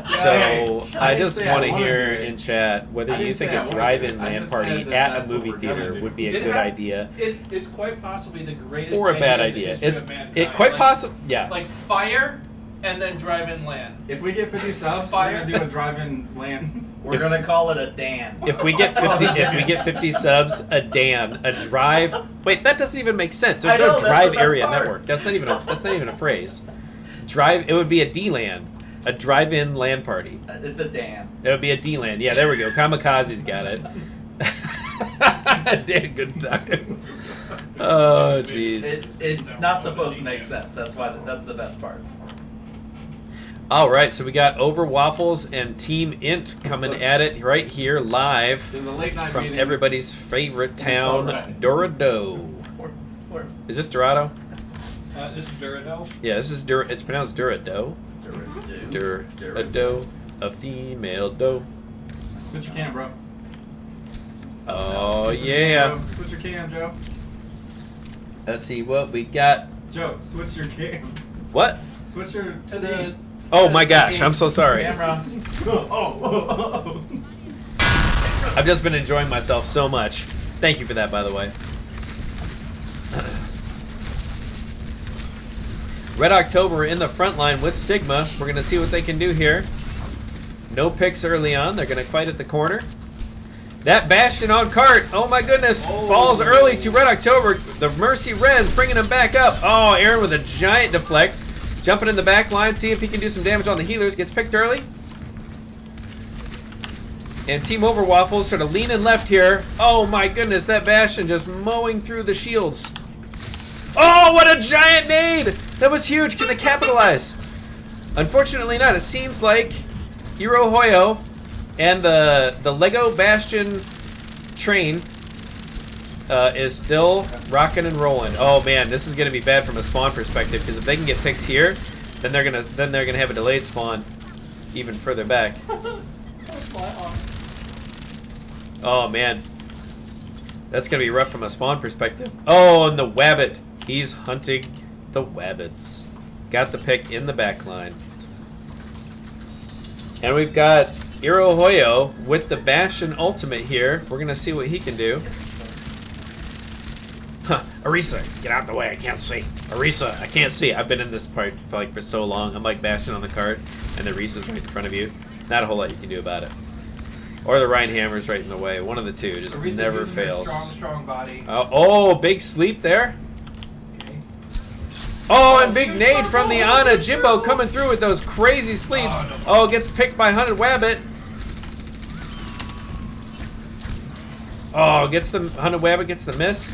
So I just want to hear in chat whether you think a drive-in LAN party at a movie theater would be a good idea It's quite possibly the greatest or a bad idea in the idea. history It's of mankind. it quite Like- possible. Yes. Like fire and then drive-in LAN. If we get 50 subs, Fire. we're gonna do a drive-in LAN. We're gonna call it a Dan. If we get 50 subs, a Dan, a drive. Wait, that doesn't even make sense. There's I know, no that's the drive best area part. network. That's not even a phrase. Drive. It would be a D-LAN, a drive-in LAN party. It's a Dan. It would be a D-LAN. Yeah, there we go. Kamikaze's got it. Dan, good time. Oh, jeez. It's not supposed to make sense. That's why. That's the best part. All right, so we got Over Waffles and Team Int coming at it right here live There's a late night from meeting. everybody's favorite town, Alright. Dorado. Or Is this Dorado? This is Durado. Yeah, this is it's pronounced Dorado. Dorado, a female doe. Switch your cam, bro. Oh Switch your cam, yeah. bro. Switch your cam, Joe. Let's see what we got. Joe, switch your cam. What? Switch your To the Oh my gosh, I'm so sorry. camera. Oh. I've just been enjoying myself so much. Thank you for that, by the way. Red October in the front line with Sigma. We're going to see what they can do here. No picks early on. They're going to fight at the corner. That Bastion on cart. Oh my goodness. Falls early to Red October. The Mercy Res bringing him back up. Oh, Aaron with a giant deflect. Jumping in the back line. See if he can do some damage on the healers. Gets picked early. And Team Overwaffles sort of leaning left here. Oh my goodness. That Bastion just mowing through the shields. Oh, what a giant nade! That was huge. Can they capitalize? Unfortunately not. It seems like Hiro Hoyo and the Lego Bastion train is still rocking and rolling. Oh man, this is gonna be bad from a spawn perspective because if they can get picks here, then they're gonna have a delayed spawn even further back. Oh man, that's gonna be rough from a spawn perspective. Oh, and the Wabbit, he's hunting the Wabbits. Got the pick in the back line. And we've got Irohoyo with the Bastion ultimate here. We're gonna see what he can do. Huh, Arisa, get out of the way, I can't see. Arisa, I can't see. I've been in this part for so long. I'm like Bastion on the cart, and the Arisa's right in front of you. Not a whole lot you can do about it. Or the Rhine Hammer's right in the way. One of the two, just Arisa's never using her fails. strong body. Oh, big sleep there. Okay. Oh, and big nade from the Ana. Jimbo coming through with those crazy sleeps. Oh, gets picked by Hunted Wabbit. Oh, gets the Hunted Wabbit, gets the miss.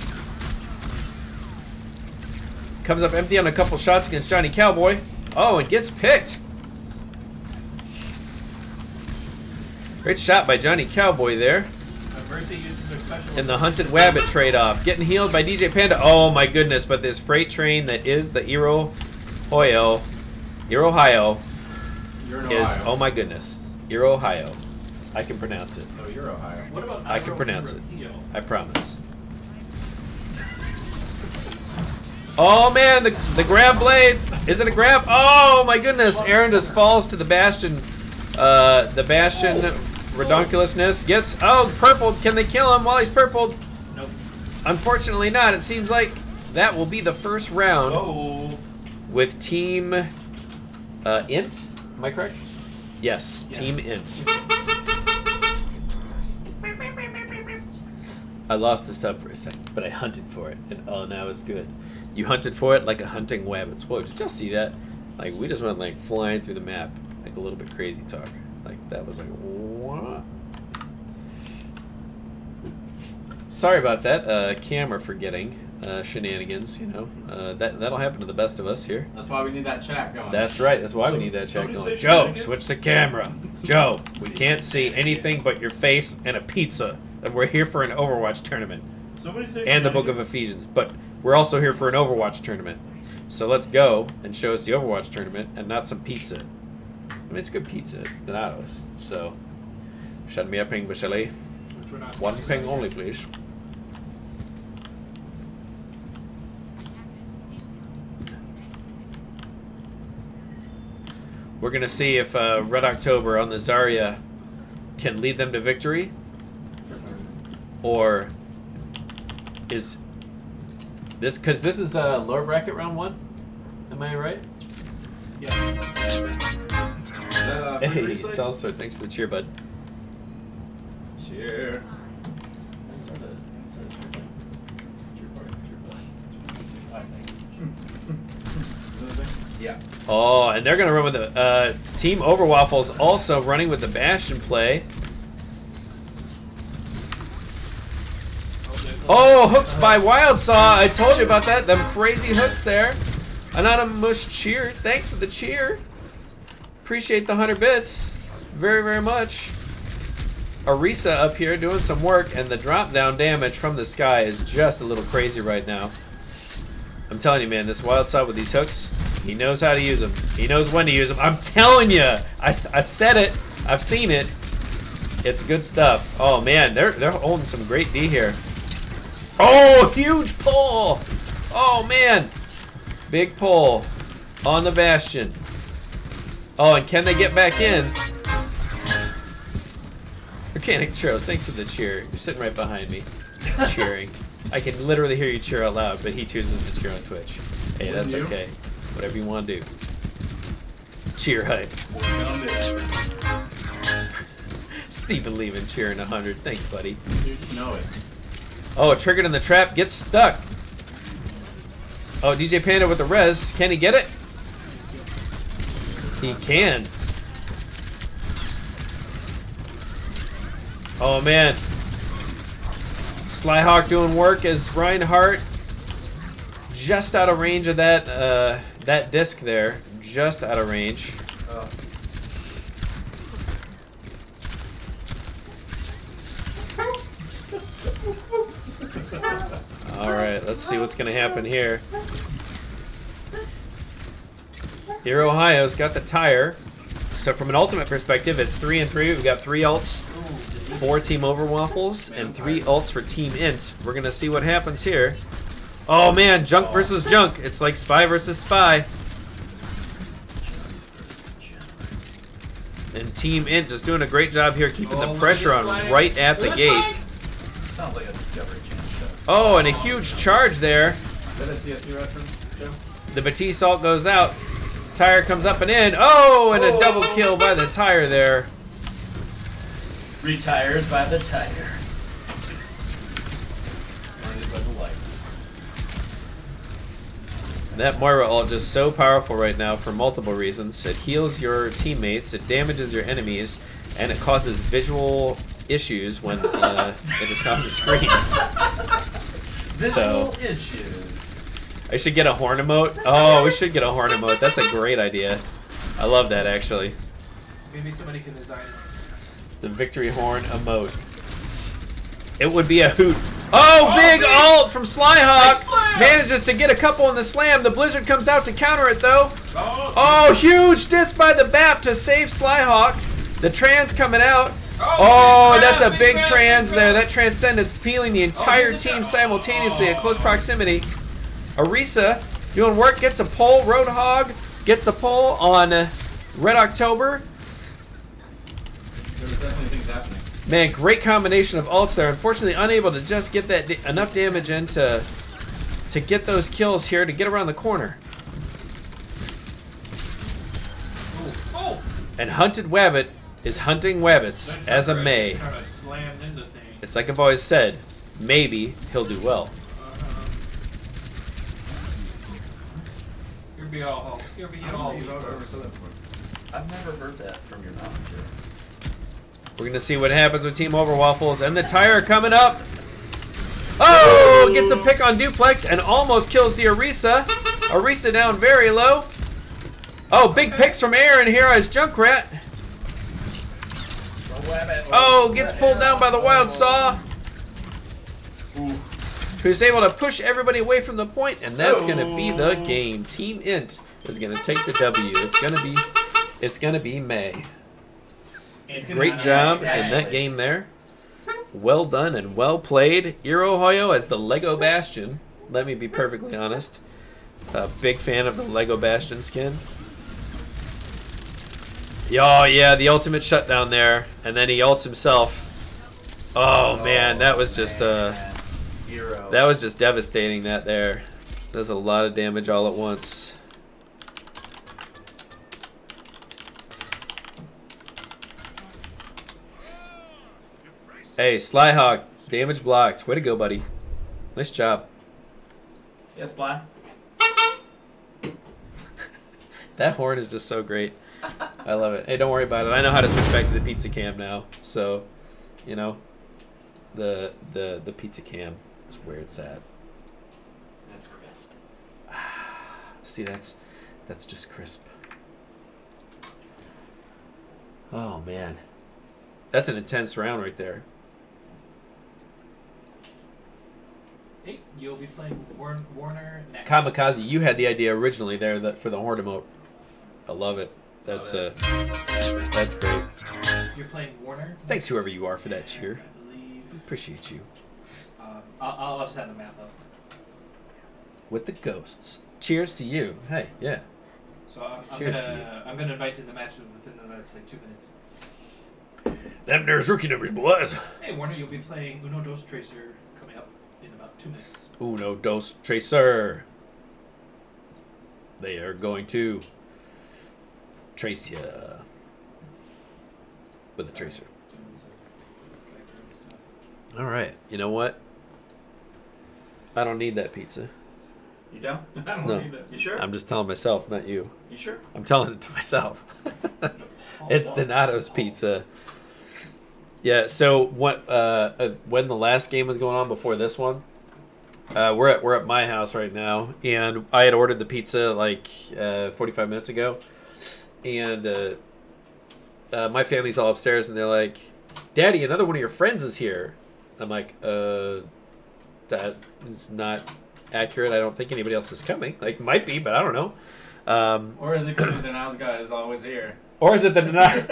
Comes up empty on a couple shots against Johnny Cowboy. Oh, and gets picked. Great shot by Johnny Cowboy there. Mercy uses her special. In the Hunted Wabbit trade-off. Getting healed by DJ Panda. Oh my goodness, but this freight train that is the Irohoyo is, oh my goodness, Irohoyo. I can pronounce it. Oh, you're Ohio. What about I can pronounce it. I promise. Oh man, the grab blade. Is it a grab? Oh my goodness, Aaron just falls to the Bastion. The Bastion redonkulousness gets, oh, purpled. Can they kill him while he's purpled? Nope. Unfortunately not. It seems like that will be the first round Oh. with Team Int. Am I correct? Yes, Team Int. I lost the sub for a second, but I hunted for it, and oh, now it's good. You hunted for it like a hunting wabbits. Whoa, did y'all see that? Like, we just went like flying through the map, like a little bit crazy talk. Like, that was like, what? Sorry about that, camera forgetting shenanigans, you know. That'll happen to the best of us here. That's why we need that chat going. That's right, that's why we need that chat somebody going. say Joe, shenanigans? switch the camera. Joe, we can't see anything but your face and a pizza. And we're here for an Overwatch tournament. Somebody say And the Book of Ephesians. But we're also here for an Overwatch tournament. So let's go and show us the Overwatch tournament and not some pizza. I mean, it's good pizza. It's Donatos. So, shut me a ping, Michele. Which we're not One ping only, please. We're going to see if Red October on the Zarya can lead them to victory. Or is this... Because this is lower bracket round 1? Am I right? Yeah. Hey, Salsor, thanks for the cheer, bud. Cheer. Yeah. Oh, and they're going to run with the... Team Overwaffles also running with the Bastion play. Oh, hooked by Wild Saw. I told you about that. Them crazy hooks there. Anonymous cheer. Thanks for the cheer. Appreciate the 100 bits. Very, very much. Arisa up here doing some work, and the drop down damage from the sky is just a little crazy right now. I'm telling you, man, this Wild Saw with these hooks, he knows how to use them. He knows when to use them. I'm telling you. I said it. I've seen it. It's good stuff. Oh, man, they're holding some great D here. Oh, huge pull. Oh, man. Big pull on the Bastion. Oh, and can they get back in? Mechanic Churros, thanks for the cheer. You're sitting right behind me, cheering. I can literally hear you cheer out loud, but he chooses to cheer on Twitch. Hey, that's okay. Whatever you want to do. Cheer hype. Stephen Levin cheering 100. Thanks, buddy. You know it. Oh, triggered in the trap, gets stuck. Oh, DJ Panda with the res. Can he get it? He can. Oh, man. Slyhawk doing work as Reinhardt just out of range of that that disc there. Just out of range. Oh. All right, let's see what's going to happen here. Here, Ohio's got the tire. So from an ultimate perspective, it's 3 and 3. We've got 3 ults for Team Overwaffles and 3 ults for Team Int. We're going to see what happens here. Oh, man, junk versus junk. It's like spy versus spy. And Team Int just doing a great job here, keeping the pressure on right at the gate. Sounds like a Discovery Channel show. Oh, and a huge charge there. Is that a TF2 reference, Joe? The Batiste ult goes out. Tire comes up and in. Oh, and a double kill by the tire there. Retired by the tire. Blinded by the light. That Moira ult just so powerful right now for multiple reasons. It heals your teammates, it damages your enemies, and it causes visual issues when it is on the screen. Visual issues. I should get a horn emote. Oh, we should get a horn emote. That's a great idea. I love that, actually. Maybe somebody can design it. The victory horn emote. It would be a hoot. Oh, big ult from Slyhawk. Manages to get a couple in the slam. The Blizzard comes out to counter it, though. Oh, huge disc by the BAP to save Slyhawk. The trans coming out. Oh, that's a big trans there. That Transcendence peeling the entire team simultaneously at close proximity. Arisa doing work, gets a pull. Roadhog gets the pull on Red October. There were definitely things happening. Man, great combination of ults there. Unfortunately, unable to just get that enough damage in to get those kills here to get around the corner. And Hunted Wabbit is hunting wabbits as a May. It's like I've always said, maybe he'll do well. You'll be all. You'll be all. I've never heard that from your mouth, Joe. We're going to see what happens with Team Overwaffles. And the tire coming up. Oh, gets a pick on Duplex and almost kills the Arisa. Arisa down very low. Oh, big picks from Aaron here as Junkrat. Oh, gets pulled down by the Wild Saw. Who's able to push everybody away from the point, and that's going to be the game. Team Int is going to take the W. It's going to be May. Great job in that game there. Well done and well played. Irohoyo as the Lego Bastion. Let me be perfectly honest. A big fan of the Lego Bastion skin. Oh, yeah, the ultimate shutdown there. And then he ults himself. Oh, man, that was just Hero. that was just devastating that there. There's a lot of damage all at once. Hey, Slyhawk, damage blocked. Way to go, buddy. Nice job. Yes, Sly. That horn is just so great. I love it. Hey, don't worry about it. I know how to switch back to the pizza cam now. So, you know, the pizza cam is where it's at. That's crisp. See, that's just crisp. Oh man, that's an intense round right there. Hey, you'll be playing Warner next. Kamikaze, you had the idea originally there for the horn emote. I love it. That's that's great. You're playing Warner. Thanks whoever you are for that cheer. I believe. Appreciate you. I'll just have the map up. With the ghosts. Cheers to you. Hey, yeah. So I'm Cheers to gonna invite you to the match within the next like 2 minutes. Them there's rookie numbers, boys. Hey Warner, you'll be playing Uno Dos Tracer coming up in about 2 minutes. Uno, dos, tracer. They are going to trace ya with a tracer. All right. You know what? I don't need that pizza. You don't? I don't No. need that. You sure? I'm just telling myself, not you. You sure? I'm telling it to myself. It's Donato's pizza. Yeah. So what? When the last game was going on before this one, we're at my house right now, and I had ordered the pizza like 45 minutes ago, and my family's all upstairs, and they're like, "Daddy, another one of your friends is here." I'm like, that is not accurate. I don't think anybody else is coming. Like, might be, but I don't know. Or is it because the Denials guy is always here? Or is it the denial?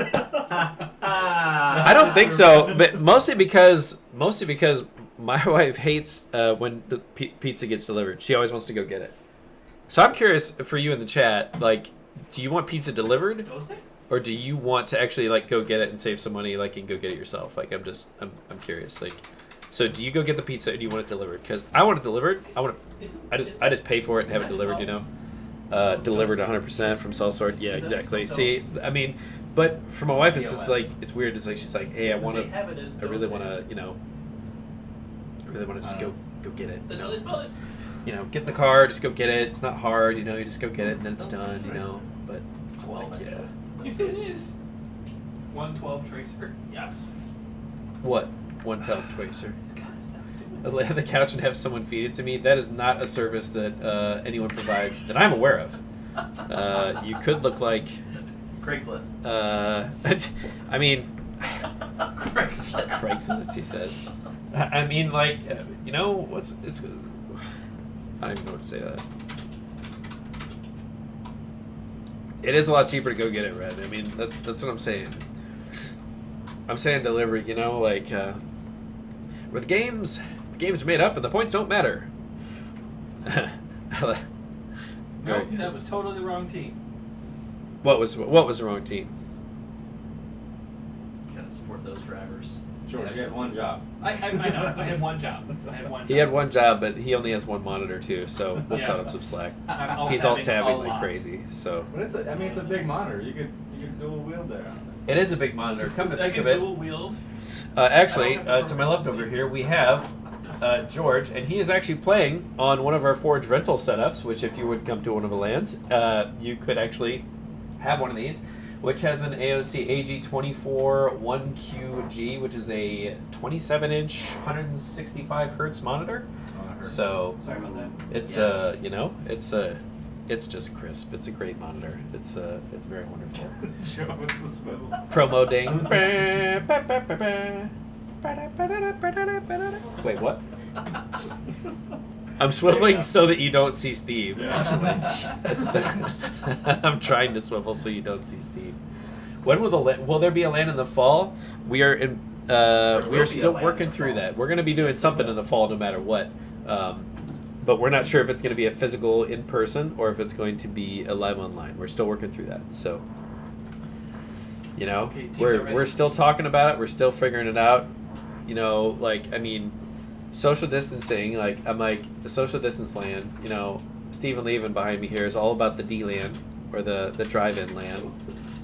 I don't think so, but mostly because my wife hates when the pizza gets delivered. She always wants to go get it. So I'm curious for you in the chat, like, do you want pizza delivered, or do you want to actually like go get it and save some money, like, and go get it yourself? Like, I'm curious, like. So do you go get the pizza or do you want it delivered? Because I want it delivered. I just pay for it and have it delivered, you know. Delivered 100% from cell sort. Yeah, exactly. See, I mean, but for my wife, it's just like, it's weird. It's like, she's like, hey, I really want to, you know, I really want to just go get it. That's how they spell it. You know, get in the car, just go get it. It's not hard, you know. You just go get it and then it's done, you know. But It's 12. like, yeah. It is. 112 Tracer. Yes. What? One tub tracer. It's gotta stop doing I lay on the couch and have someone feed it to me. That is not a service that anyone provides that I'm aware of. You could look like Craigslist. I mean, Craigslist. Craigslist. He says. I mean, like, you know, it's. I don't even know what to say to that. It is a lot cheaper to go get it, Red. I mean, that's what I'm saying. I'm saying delivery. You know, like. Where the game's made up and the points don't matter. Nope, that was totally the wrong team. What was the wrong team? Gotta support those drivers. Sure, you have one job. I know. I had one job. He had one job, but he only has one monitor too, so we'll Yeah. cut him some slack. I'm He's all alt-tabbing tabbing a like lot. crazy. So But it's a big monitor. You could dual wield there. it is a big monitor. Come to I think can of it, dual wield. actually, I don't have to my left over here we have George, and he is actually playing on one of our Forge rental setups. Which, if you would come to one of the lands, you could actually have one of these, which has an AOC AG24 1QG, which is a 27-inch, 165 hertz monitor. So Sorry about that. it's Yes. you know, it's just crisp. It's a great monitor. It's very wonderful. Joe with the swivel. Promo ding. Wait, what? I'm swiveling so that you don't see Steve. Actually, that's I'm trying to swivel so you don't see Steve. When will there be a land in the fall? We are in. We will are be still a land working in the through fall. that. We're going to be doing Yes, something we in will. the fall, no matter what. But we're not sure if it's going to be a physical in person or if it's going to be a live online. We're still working through that. So You know, Okay, teams are ready. we're still talking about it. We're still figuring it out. You know, like, I mean, social distancing. Like, I'm like, the social distance land. You know, Stephen Levin behind me here is all about the D land or the drive-in land.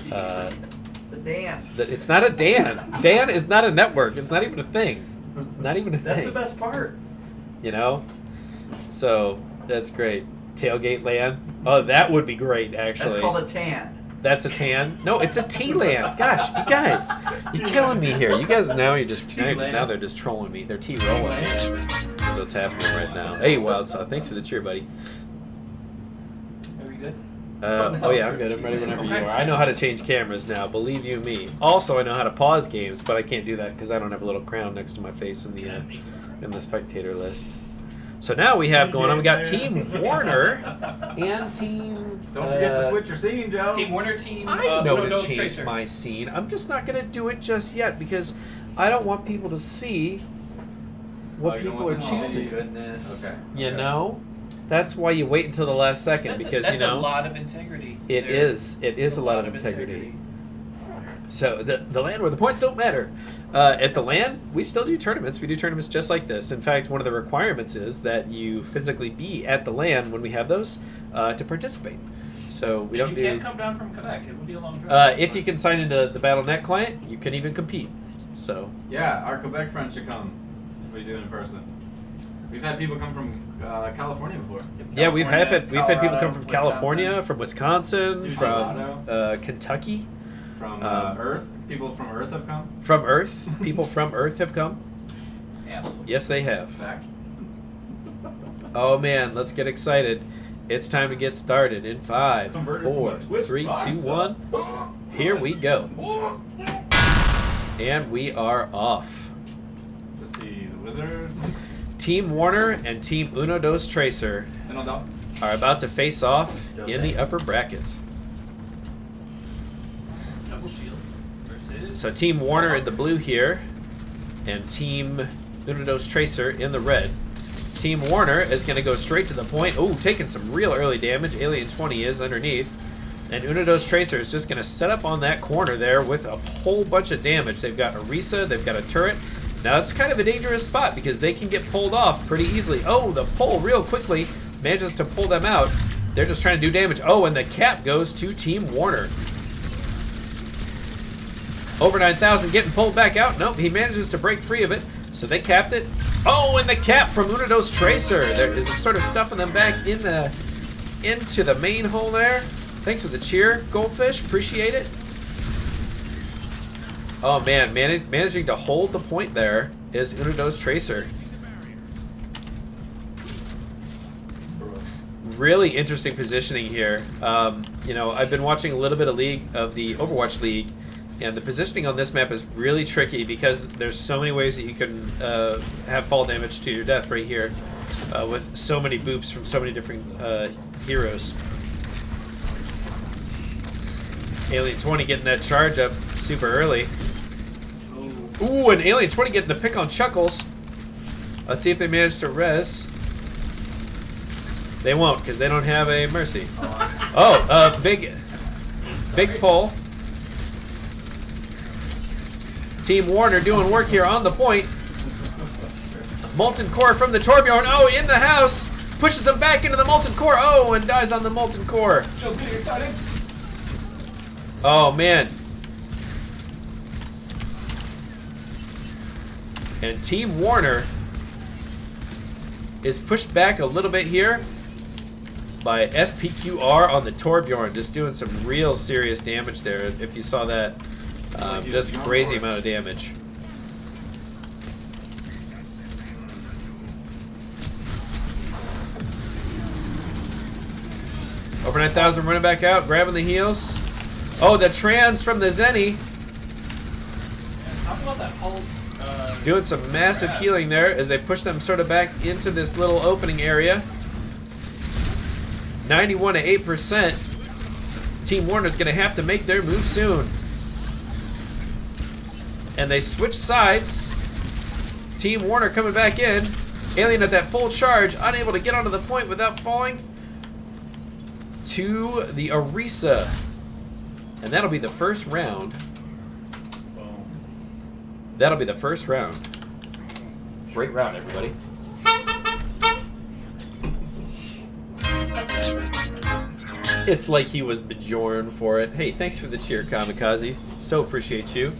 The Dan. It's not a Dan. Dan is not a network. It's not even a thing. It's not even a thing. That's the best part. You know, so that's great. Tailgate land. Oh, that would be great. Actually, That's called a tan. That's a tan. No, it's a T-land. Gosh, you guys, you're killing me here. You guys now you're just now they're just trolling me. They're T-rolling. That's what's happening right now. Hey, Wild Saw, thanks for the cheer, buddy. Are we good? Oh yeah, I'm good. I'm ready whenever you are. I know how to change cameras now. Believe you me. Also, I know how to pause games, but I can't do that because I don't have a little crown next to my face in the spectator list. So now we have going on. We got Team Warner and Team. Don't forget to switch your scene, Joe. Team Warner, Team I know to Uno-Dos change Tracer. my scene. I'm just not going to do it just yet because I don't want people to see what you don't people are want them to see. choosing. Goodness. Okay. You know, that's why you wait until the last second because that's you know a lot of integrity. it is a lot of integrity. So the land where the points don't matter. At the land, we still do tournaments. We do tournaments just like this. In fact, one of the requirements is that you physically be at the land when we have those to participate. So we don't You do. can't come down from Quebec. It would be a long drive. If you can sign into the Battle.net client, you can even compete. So Yeah, our Quebec friends should come if we do it in person. We've had people come from California before. yeah, we've had people come Colorado, from California, Wisconsin. from Wisconsin, Dude, from Kentucky, From Um, Earth. People from Earth have come. from Earth. People from Earth have come. Absolutely. Yes, they have. Fact. Oh man, let's get excited. It's time to get started in 5, Converted from 4, a Twitch 3, 2, box, 1. Here we go. And we are off. To see the wizard. Team Warner and Team Uno-Dos Tracer And on top. are about to face off in Jose. the upper bracket. Double shield versus. So Team Warner in the blue here, and Team Uno-Dos Tracer in the red. Team Warner is going to go straight to the point. Oh, taking some real early damage. Alien 20 is underneath. And Uno-Dos Tracer is just going to set up on that corner there with a whole bunch of damage. They've got Orisa, they've got a turret. Now it's kind of a dangerous spot because they can get pulled off pretty easily. Oh, the pull real quickly manages to pull them out. They're just trying to do damage. Oh, and the cap goes to Team Warner. Over 9,000 getting pulled back out. Nope, he manages to break free of it. So they capped it. Oh, and the cap from Uno-Dos Tracer. There is sort of stuffing them back into the main hole there. Thanks for the cheer, Goldfish. Appreciate it. Oh man, managing to hold the point there is Uno-Dos Tracer. Really interesting positioning here. You know, I've been watching a little bit of the Overwatch League, and the positioning on this map is really tricky because there's so many ways that you can have fall damage to your death right here with so many boops from so many different heroes. Alien 20 getting that charge up super early. Ooh, and Alien 20 getting the pick on Chuckles. Let's see if they manage to res. They won't, because they don't have a Mercy. Oh, big pull. Team Warner doing work here on the point. Molten Core from the Torbjorn. Oh, in the house. Pushes him back into the Molten Core. Oh, and dies on the Molten Core. Joe's getting excited. Oh, man. And Team Warner is pushed back a little bit here by SPQR on the Torbjorn, just doing some real serious damage there. If you saw that, just crazy amount of damage. Over 9,000 running back out, grabbing the heals. Oh, the trans from the Zenny. Yeah, talk about that whole. Doing some massive healing there as they push them sort of back into this little opening area. 91 to 8%. Team Warner's going to have to make their move soon. And they switch sides. Team Warner coming back in. Alien at that full charge, unable to get onto the point without falling to the Orisa. And that'll be the first round That'll be the first round. Great round, everybody. It's like he was Bjorn for it. Hey, thanks for the cheer, Kamikaze. So appreciate you.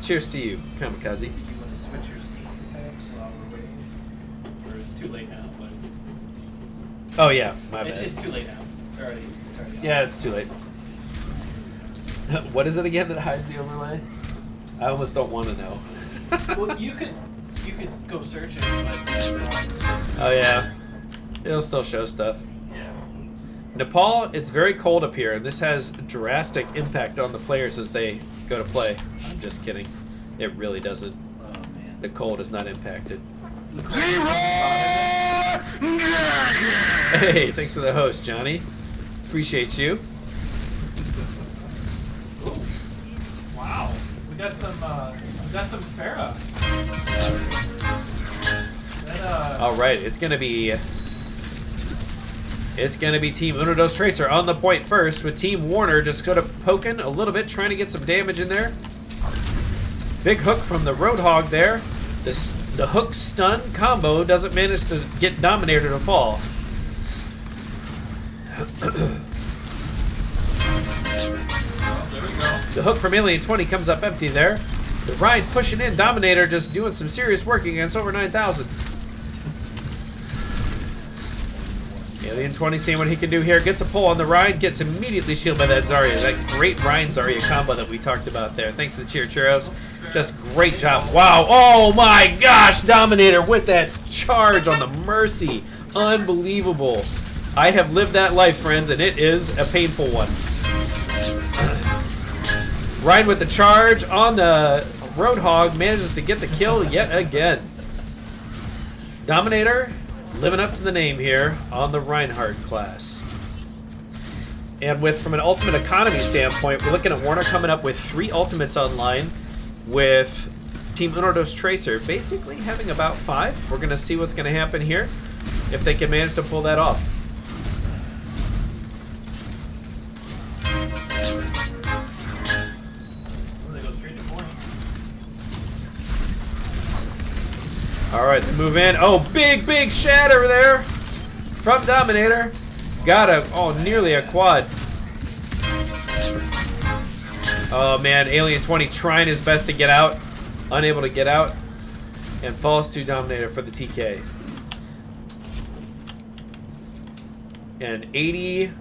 Cheers to you, Kamikaze. Did you want to switch your seat packs while we're waiting? Or it's too late now, but Oh yeah, my bad. it's too late now. It's already on. Yeah, it's too late. What is it again that hides the overlay? I almost don't want to know. Well, you could go search it. But, Oh yeah, it'll still show stuff. yeah. Nepal, it's very cold up here, and this has drastic impact on the players as they go to play. I'm just kidding. It really doesn't. Oh man. The cold is not impacted. Hey, thanks for the host, Johnny. Appreciate you. Ooh. Wow. We got some Farah. All right, it's gonna be Team Uno Dos Tracer on the point first, with Team Warner just sort of poking a little bit, trying to get some damage in there. Big hook from the Roadhog there. The hook stun combo doesn't manage to get Dominator to fall. The hook from Alien 20 comes up empty there. The Ride pushing in, Dominator just doing some serious work against over 9,000. Alien 20 seeing what he can do here. Gets a pull on the Ride, gets immediately shielded by that Zarya. That great Ryan Zarya combo that we talked about there. Thanks for the cheer, Churros. Just great job. Wow. Oh my gosh, Dominator with that charge on the Mercy. Unbelievable. I have lived that life, friends, and it is a painful one. Ryan with the charge on the Roadhog manages to get the kill yet again. Dominator living up to the name here on the Reinhardt class. And from an ultimate economy standpoint, we're looking at Warner coming up with 3 ultimates online, with Team Uno Dos Tracer basically having about 5. We're going to see what's going to happen here, if they can manage to pull that off. All right, they move in. Oh, big shatter there from Dominator. Got nearly a quad. Oh man, Alien 20 trying his best to get out, unable to get out, and falls to Dominator for the TK. And 83%.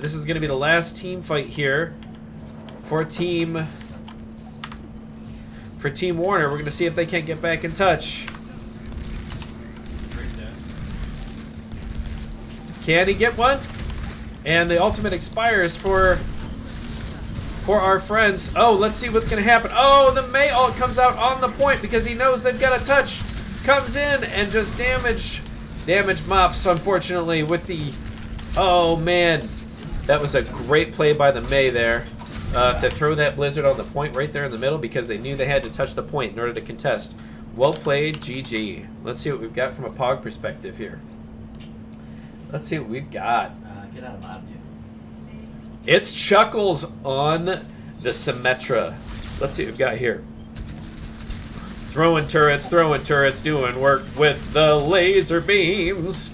This is gonna be the last team fight here for Team Warner. We're going to see if they can't get back in touch. Can he get one? And the ultimate expires for our friends. Oh, let's see what's going to happen. Oh, the May ult comes out on the point because he knows they've got a touch. Comes in and just damage mops, unfortunately, with the... Oh, man. That was a great play by the May there. To throw that Blizzard on the point right there in the middle because they knew they had to touch the point in order to contest. Well played, GG. Let's see what we've got from a POG perspective here. Let's see what we've got. Get out of mod view. It's Chuckles on the Symmetra. Let's see what we've got here. Throwing turrets, doing work with the laser beams.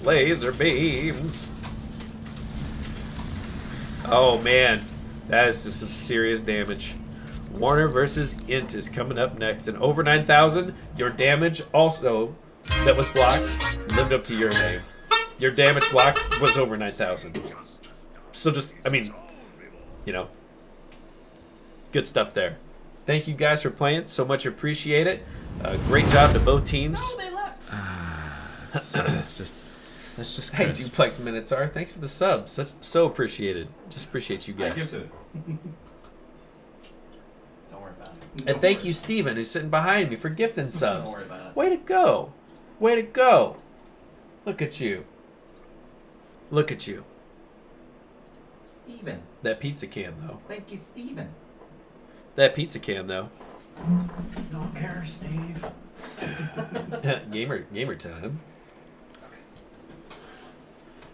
Oh, man. That is just some serious damage. Warner versus Int is coming up next. And over 9,000, your damage also, that was blocked, lived up to your name. Your damage block was over 9,000. So just, I mean, you know, good stuff there. Thank you guys for playing. So much appreciate it. Great job to both teams. Oh, they left. That's just Hey, crisp. Duplex Minotaur, thanks for the sub. So appreciated. Just appreciate you I guys. gift it. Don't worry about it. And thank you, Steven, who's sitting behind me for gifting subs. Don't worry about it. Way to go. Way to go. Look at you. Look at you. Steven. That pizza can, though. Thank you, Steven. That pizza can, though. Don't care, Steve. Gamer time.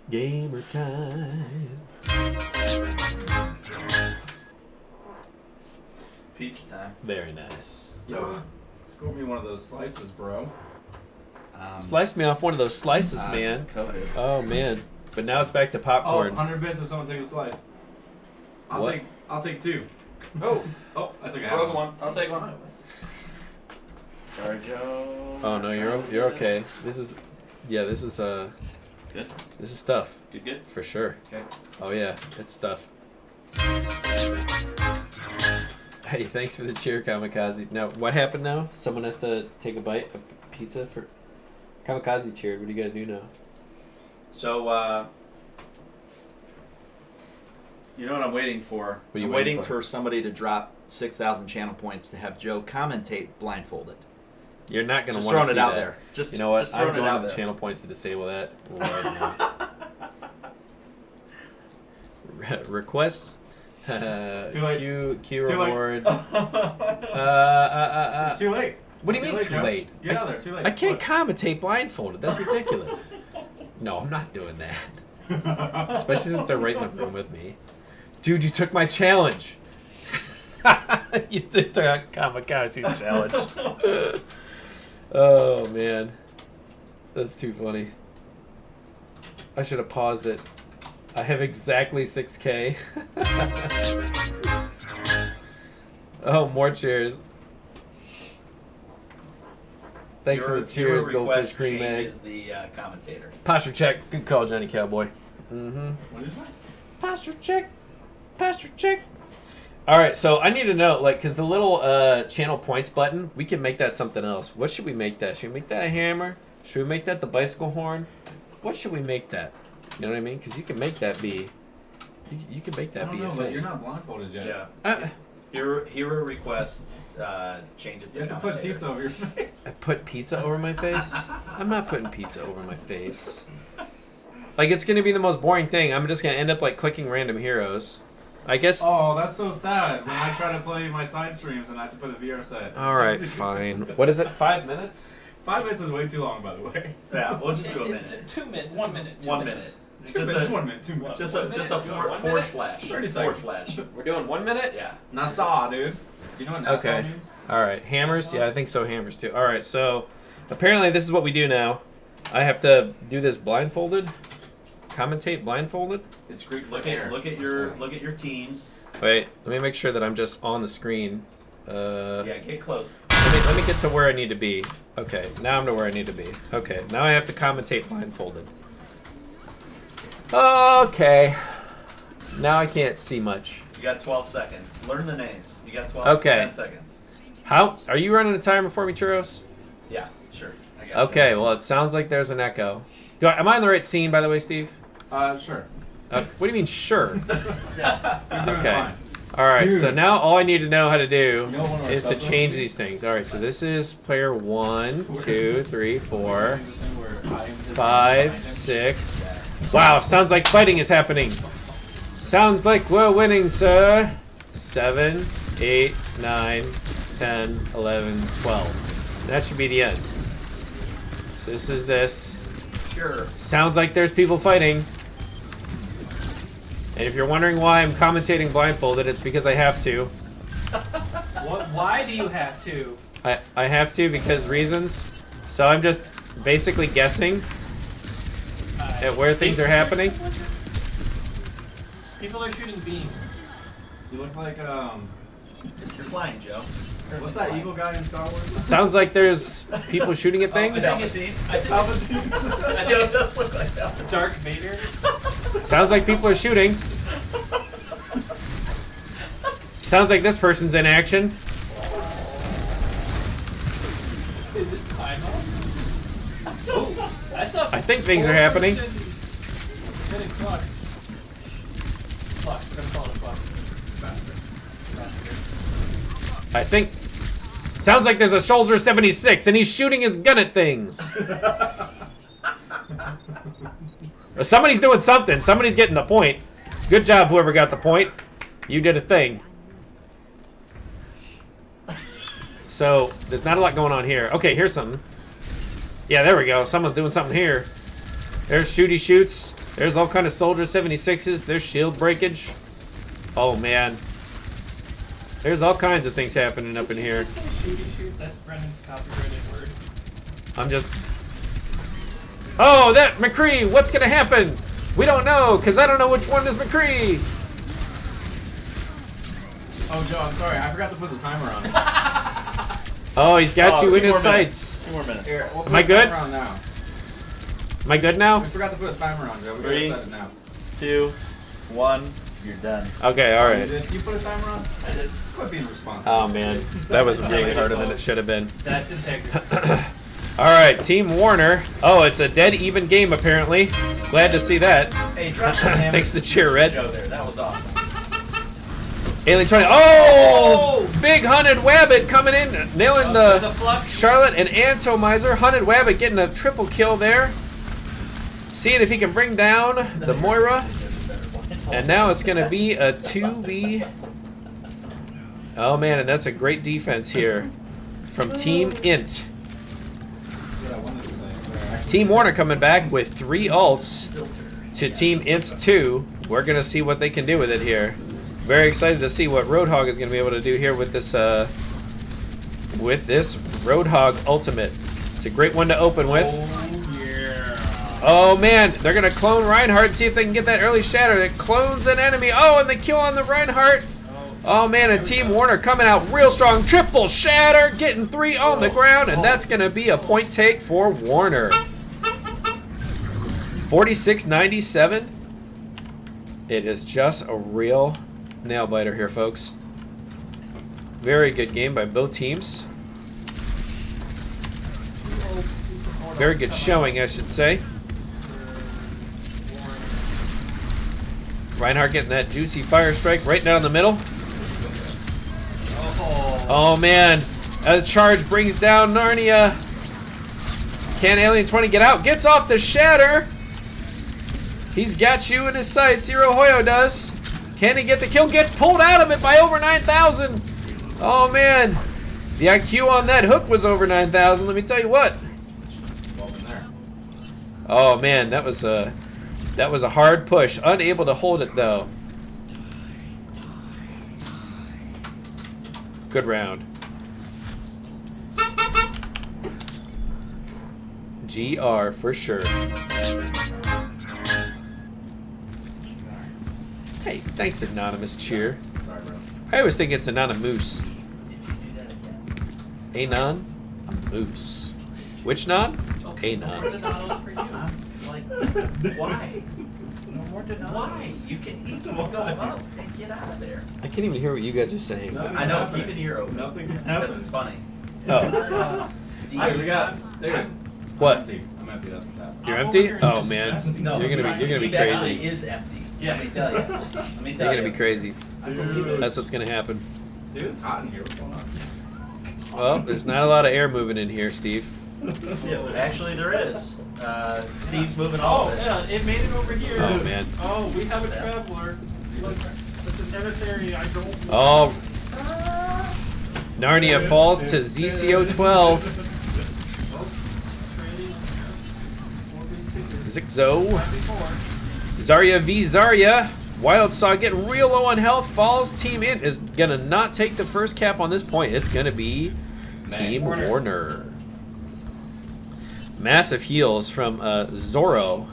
Gamer time. Pizza time. Very nice. Yo, score me one of those slices, bro. Sliced me off one of those slices, man. COVID. Oh man. But now it's back to Oh, popcorn. 100 bits if someone takes a slice. What? I'll take 2. Oh, I took a half. Rogue one. I'll take one. Sorry, Joe. Oh no, you're okay. This is Good. this is stuff Good. for sure. Okay. Oh yeah, it's stuff. Hey, thanks for the cheer, Kamikaze. Now, what happened now? Someone has to take a bite of pizza for Kamikaze cheered. What do you gotta do now? So, you know what I'm waiting for? What are you I'm waiting waiting for somebody to drop 6,000 channel points to have Joe commentate blindfolded. You're not gonna Just want to throwing see it out that. there. Just You know what? Just I'm throwing it going out to the there. channel points to disable that right now. Request. late. Q Too late. reward. It's too late. What do you mean It's too Joe. late? Get out there, too late. I can't commentate blindfolded. That's ridiculous. No, I'm not doing that. Especially since they're right in the room with me. Dude, you took my challenge. You took Kamikaze's challenge. Oh, man. That's too funny. I should have paused it. I have exactly 6K. Oh, more cheers. Thanks for the cheers, your Goldfish request Cream Egg. changes the commentator. Posture check. Good call, Johnny Cowboy. Mm-hmm. What did you say? Posture check. Posture check. All right, so I need to know, like, because the little channel points button, we can make that something else. What should we make that? Should we make that a hammer? Should we make that the bicycle horn? What should we make that? You know what I mean? Because you can make that be... You can make that I don't be know, a but thing. you're not blindfolded yet. Yeah. Hero request changes the You have to commentator. put pizza over your face. I put pizza over my face? I'm not putting pizza over my face. Like, it's going to be the most boring thing. I'm just going to end up, like, clicking random heroes. I guess... Oh, that's so sad. When I try to play my side streams and I have to put a VR set. All right, fine. What is it, 5 minutes? 5 minutes is way too long, by the way. Yeah, we'll just do a minute. 2 minutes. 1 minute. 1 minute. 2 Just minutes, a- 1 minute, 2 minutes. Just a forge flash. 30 Forge seconds. flash. We're doing 1 minute? Yeah. Nassau, dude. You know what Nassau Okay. means? All right, hammers? Yeah, I think so, hammers too. All right, so apparently this is what we do now. I have to do this blindfolded. Commentate blindfolded. It's Greek for Look hair. at your teams. Wait, let me make sure that I'm just on the screen. Yeah, get close. Let me get to where I need to be. Okay, now I'm to where I need to be. Okay, now I have to commentate blindfolded. Okay. Now I can't see much. You got 12 seconds. Learn the names. You got 10 seconds. How are you running a timer for me, Churros? Yeah, sure. I got Okay, well it sounds like there's an echo. Am I in the right scene, by the way, Steve? Sure. What do you mean, sure? Yes. You're doing Okay. fine. All right, Dude. so now all I need to know how to do You know one of our is to subs change up? these things. All right, so this is player 1, 2, 3, 4, 5, 6. Wow, sounds like fighting is happening. Sounds like we're winning, sir. 7, 8, 9, 10, 11, 12. That should be the end. So this is this. Sure. Sounds like there's people fighting. And if you're wondering why I'm commentating blindfolded, it's because I have to. Why do you have to? I have to because reasons. So I'm just basically guessing at where things are happening. People are shooting beams. You look like You're flying, Joe. what's that evil guy in Star Wars? Sounds like there's people shooting at things. Palpatine. Palpatine. Joe does look like Palpatine. Dark Vader. Sounds like people are shooting. Sounds like this person's in action. Is this time up? Oh, that's a. I think things are happening. Hitting flux. Flux. We're gonna call it a flux. I think. Sounds like there's a soldier 76 and he's shooting his gun at things. Or somebody's doing something. Somebody's getting the point. Good job, whoever got the point. You did a thing. So, there's not a lot going on here. Okay, here's something. Yeah, there we go. Someone's doing something here. There's shooty shoots. There's all kind of soldier 76s. There's shield breakage. Oh, man. There's all kinds of things happening up in here. Did you just say shooty shoots? That's Brendan's copyrighted word. I'm just... Oh, that McCree! What's gonna happen? We don't know, because I don't know which one is McCree. Oh, Joe, I'm sorry. I forgot to put the timer on. Oh, he's got you in 2 his more minutes. sights. 2 more minutes. Here, we'll put Am I the good? timer on now. Am I good now? We forgot to put a timer on, Joe. We 3, gotta set it now. 2, 1. You're done. Okay, all right. Did you put a timer on? I did. Quit being responsible. Oh man, that was really harder than it should have been. That's integrity. All right, Team Warner. Oh, it's a dead even game apparently. Glad to see that. Hey, drop that hammer. Thanks to the cheer, Red. Joe there. That was awesome. Alien 20. Oh! Big Hunted Wabbit coming in, nailing The the fluff. Charlotte and Antomizer. Hunted Wabbit getting a triple kill there. Seeing if he can bring down the Moira. And now it's going to be a 2v. Oh man, and that's a great defense here from Team Int. What I wanted to say. Where I Team Warner coming back with 3 ults to Team Int's 2. We're going to see what they can do with it here. Very excited to see what Roadhog is going to be able to do here with this Roadhog Ultimate. It's a great one to open with. Oh, yeah. Oh man, they're going to clone Reinhardt and see if they can get that early shatter. That clones an enemy. Oh, and the kill on the Reinhardt. Oh man, and Team Warner coming out real strong. Triple shatter, getting 3 on the ground, and that's going to be a point take for Warner. 46-97. It is just a real nail biter here, folks. Very good game by both teams. Very good showing, I should say. Reinhardt getting that juicy fire strike right down the middle. Oh man, a charge brings down Narnia. Can Alien 20 get out? Gets off the shatter. He's got you in his sights. Zero Hoyo does. Can he get the kill? Gets pulled out of it by over 9,000. Oh man, the IQ on that hook was over 9,000. Let me tell you what. Oh man, that was a hard push. Unable to hold it though. Good round. GR for sure. Hey, thanks Anonymous Cheer. Sorry, bro. I always think it's Anonymous. If you do that again. Anon? A moose. Which non? Okay, Anon. more Donatos for you. I'm like, why? No more Donatos. Why? You can easily go up and get out of there. I can't even hear what you guys are saying. No. I know, keep an ear open. Nothing's Because happening. it's funny. Oh, Steve. Hey, we got. Dude. What? I'm empty. That's what's happening. you're I'm empty? over here Oh just man, stressing. No, you're gonna be Steve actually crazy. is empty. Yeah. Let me tell you. Let me tell You're you. gonna be crazy. I believe it. That's what's gonna happen. Dude, it's hot in here. What's going on? Well, there's not a lot of air moving in here, Steve. Actually, there is. Steve's moving all Oh, of it. yeah, it made it over here. Oh man. Oh, we have a traveler. Look, it's an emissary. I don't. Oh, Narnia falls to ZCO12. Zixzo. Zarya v Zarya. Wild Saw getting real low on health. Falls. Team Int is gonna not take the first cap on this point. It's gonna be Team Warner. Massive heals from Zorro.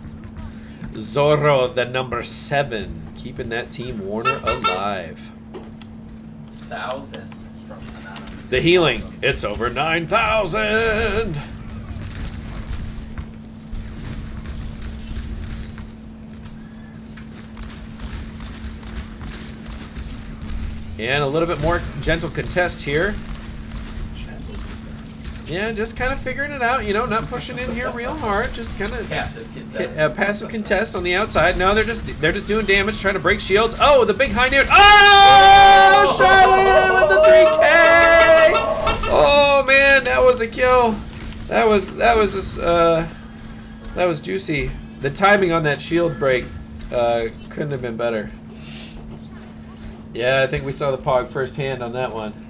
Zorro, the number 7, keeping that Team Warner alive. 1,000 from Anonymous. The healing, Awesome. it's over 9,000. And a little bit more gentle contest here. Yeah, just kind of figuring it out, you know, not pushing in here real hard, just kind of Passive contest. passive contest on the outside. No, they're just doing damage, trying to break shields. Oh, the big high noon. Oh, Charlotte with the 3K. Oh man, that was a kill. That was juicy. The timing on that shield break couldn't have been better. Yeah, I think we saw the Pog firsthand on that one.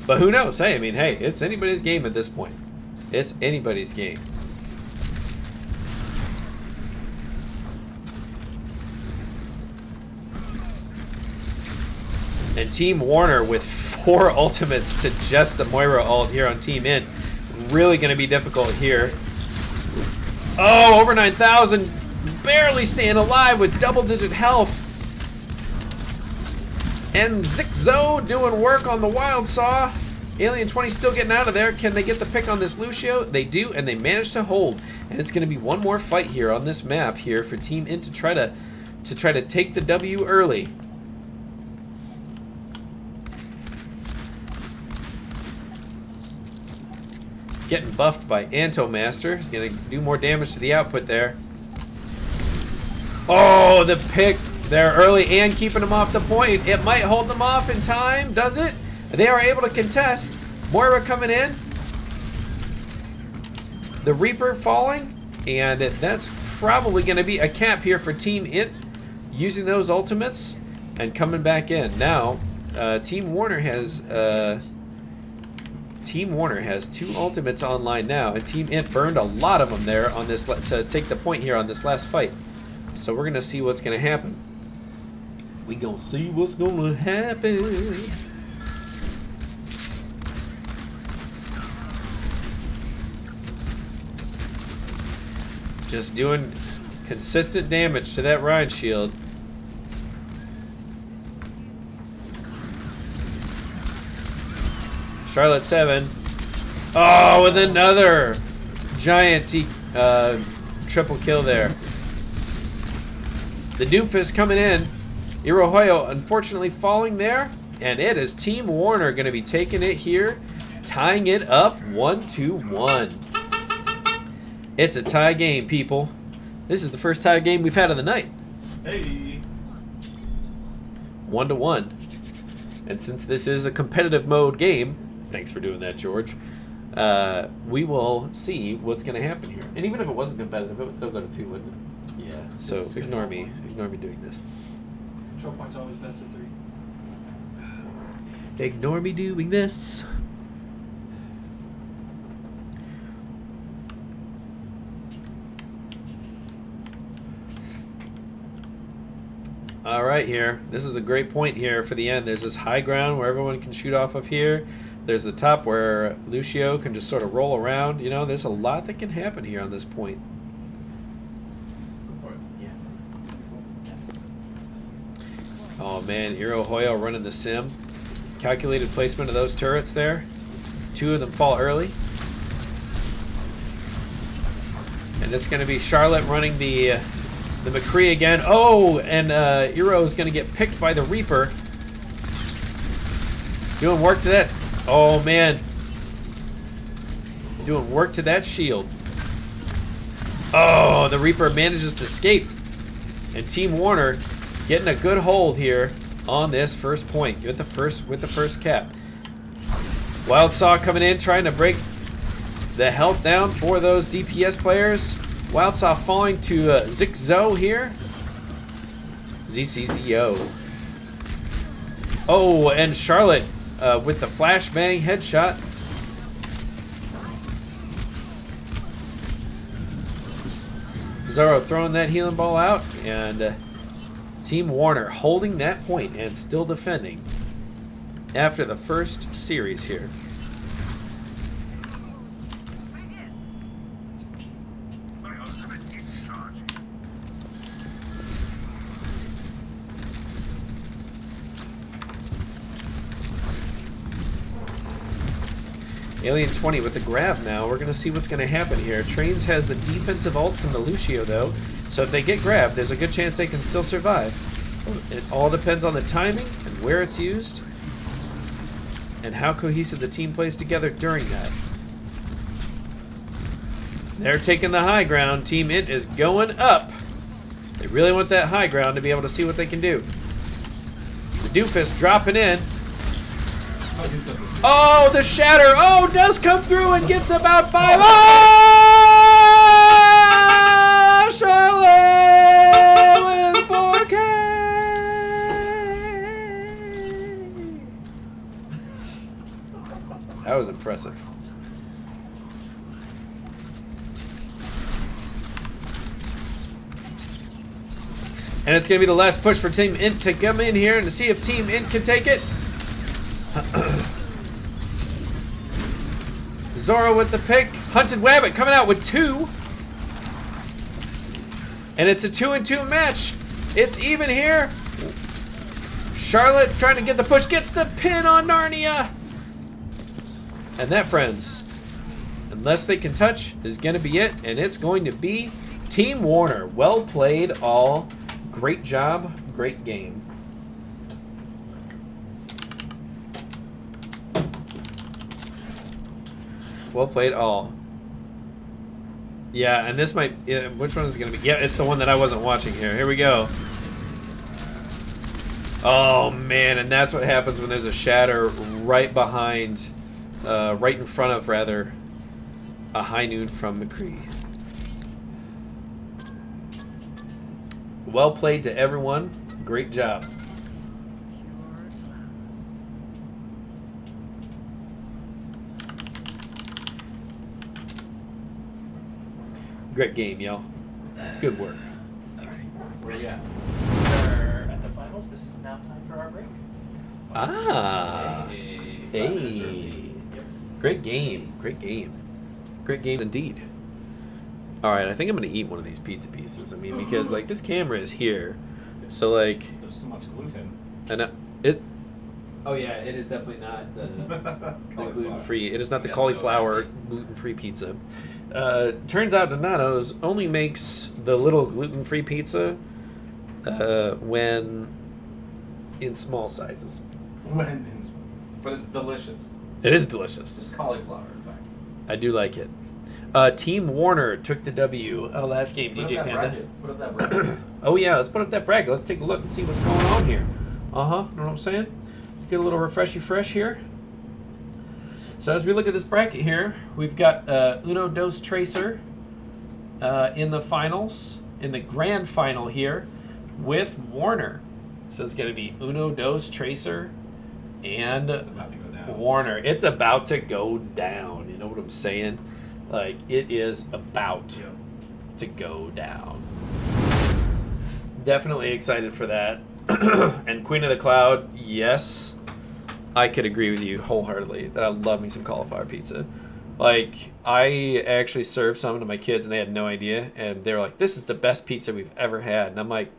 But who knows? Hey, I mean, hey, it's anybody's game at this point. It's anybody's game. And Team Warner with 4 ultimates to just the Moira ult here on Team Int. Really going to be difficult here. Oh, over 9,000. Barely staying alive with double-digit health. And Zixzo doing work on the Wild Saw. Alien 20 still getting out of there. Can they get the pick on this Lucio? They do, and they manage to hold. And it's going to be one more fight here on this map here for Team Int to try to take the W early. Getting buffed by Antomaster. He's going to do more damage to the output there. Oh, the pick there early and keeping them off the point. It might hold them off in time, does it? They are able to contest. Moira coming in. The Reaper falling. And that's probably going to be a cap here for Team Int. Using those ultimates and coming back in. Now, Team Warner has 2 ultimates online now. And Team Int burned a lot of them there on this to take the point here on this last fight. So we're going to see what's going to happen. We going to see what's going to happen. Just doing consistent damage to that Ride Shield. Charlotte 7. Oh, with another giant triple kill there. The Doomfist coming in. Irohoyo unfortunately falling there. And it is Team Warner going to be taking it here. Tying it up 1-1. It's a tie game, people. This is the first tie game we've had of the night. Hey. 1-1. And since this is a competitive mode game, thanks for doing that, George, we will see what's going to happen here. And even if it wasn't competitive, it would still go to 2, wouldn't it? Yeah. So ignore me. Ignore me doing this. Control point's always best at 3. Ignore me doing this. All right, here. This is a great point here for the end. There's this high ground where everyone can shoot off of here. There's the top where Lucio can just sort of roll around. You know, there's a lot that can happen here on this point. Go for it. Yeah. Oh, man. Irohoyo running the sim. Calculated placement of those turrets there. 2 of them fall early. And it's going to be Charlotte running the McCree again. Oh, and Iro is going to get picked by the Reaper. Doing work to that. Oh, man. Doing work to that shield. Oh, the Reaper manages to escape. And Team Warner getting a good hold here on this first point with the first cap. Wild Saw coming in, trying to break the health down for those DPS players. Wild Saw falling to Zixzo here. ZCZO. Oh, and Charlotte with the flashbang headshot. Zoro throwing that healing ball out, and Team Warner holding that point and still defending after the first series here. Alien 20 with the grab now. We're going to see what's going to happen here. Trains has the defensive ult from the Lucio, though. So if they get grabbed, there's a good chance they can still survive. It all depends on the timing and where it's used and how cohesive the team plays together during that. They're taking the high ground. Team Int is going up. They really want that high ground to be able to see what they can do. The Doofus dropping in. Oh, the Shatter. Oh, does come through and gets about 5. Oh, Charlotte with 4K. That was impressive. And it's going to be the last push for Team Int to come in here and to see if Team Int can take it. Zoro with the pick. Hunted Wabbit coming out with 2. And it's a 2-2 match. It's even here. Charlotte trying to get the push. Gets the pin on Narnia. And that, friends, unless they can touch, is going to be it. And it's going to be Team Warner. Well played, all. Great job. Great game. Well played, all. Yeah, and this might... Yeah, which one is it going to be? Yeah, it's the one that I wasn't watching here. Here we go. Oh, man, and that's what happens when there's a shatter right behind... right in front of, rather, a high noon from McCree. Well played to everyone. Great job. Great game, y'all. Good work. Where you at? We're at the finals. This is now time for our break. Ah. Hey. Hey. Great game. Great game. Great game indeed. All right, I think I'm going to eat one of these pizza pieces. I mean, because, like, this camera is here. So, like... There's so much gluten. And it... Oh, yeah, it is definitely not the gluten-free. It is not the cauliflower gluten-free pizza. Turns out Donato's only makes the little gluten-free pizza when in small sizes. But it's delicious. It is delicious. It's cauliflower, in fact. I do like it. Team Warner took the W last game. Put DJ up that Panda. bracket. Put up that bracket. Oh yeah, let's put up that bracket. Let's take a look and see what's going on here. Know what I'm saying? Let's get a little refreshy fresh here. So as we look at this bracket here, we've got Uno Dos Tracer in the finals, in the grand final here, with Warner. So it's going to be Uno Dos Tracer and It's about to go down. Warner. It's about to go down. You know what I'm saying? Like, it is about to go down. Definitely excited for that. And Queen of the Cloud, yes, I could agree with you wholeheartedly that I love me some cauliflower pizza. Like, I actually served some to my kids and they had no idea. And they were like, this is the best pizza we've ever had. And I'm like,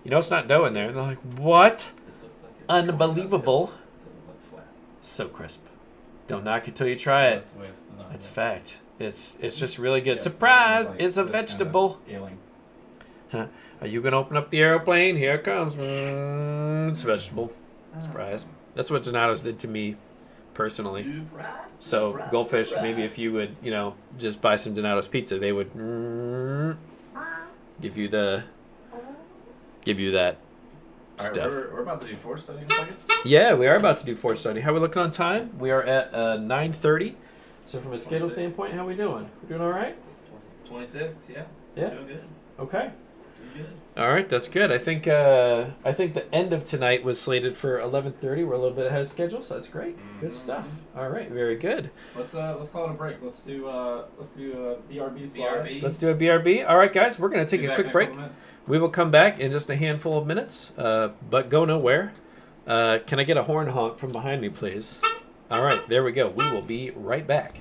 you know, it's not dough in there. And they're like, what? This looks like it's Unbelievable. going uphill. It doesn't look flat. So crisp. Don't knock it till you try it. That's the way it's designed. That's a fact. It's just really good. Yes, Surprise! like It's a this kind of vegetable. scaling. Huh. Are you gonna open up the airplane? Here it comes. It's a vegetable. Surprise. That's what Donato's did to me personally. Surprise, So surprise, Goldfish, surprise. maybe if you would, you know, just buy some Donato's pizza, they would give you that All right, stuff. we're about to do force study in a second. Yeah, we are about to do Forge Study. How are we looking on time? We are at 9:30. So from a schedule 26. standpoint, how are we doing? We doing all right? 26, yeah. Yeah. Doing good. Okay. Doing good. All right, that's good. I think the end of tonight was slated for 11:30. We're a little bit ahead of schedule, so that's great. Good stuff. All right, very good. Let's call it a break. Let's do a BRB slide. BRB. Let's do a BRB. All right, guys, we're gonna take Be a back quick in break. couple minutes. We will come back in just a handful of minutes, but go nowhere. Can I get a horn honk from behind me, please? All right, there we go. We will be right back.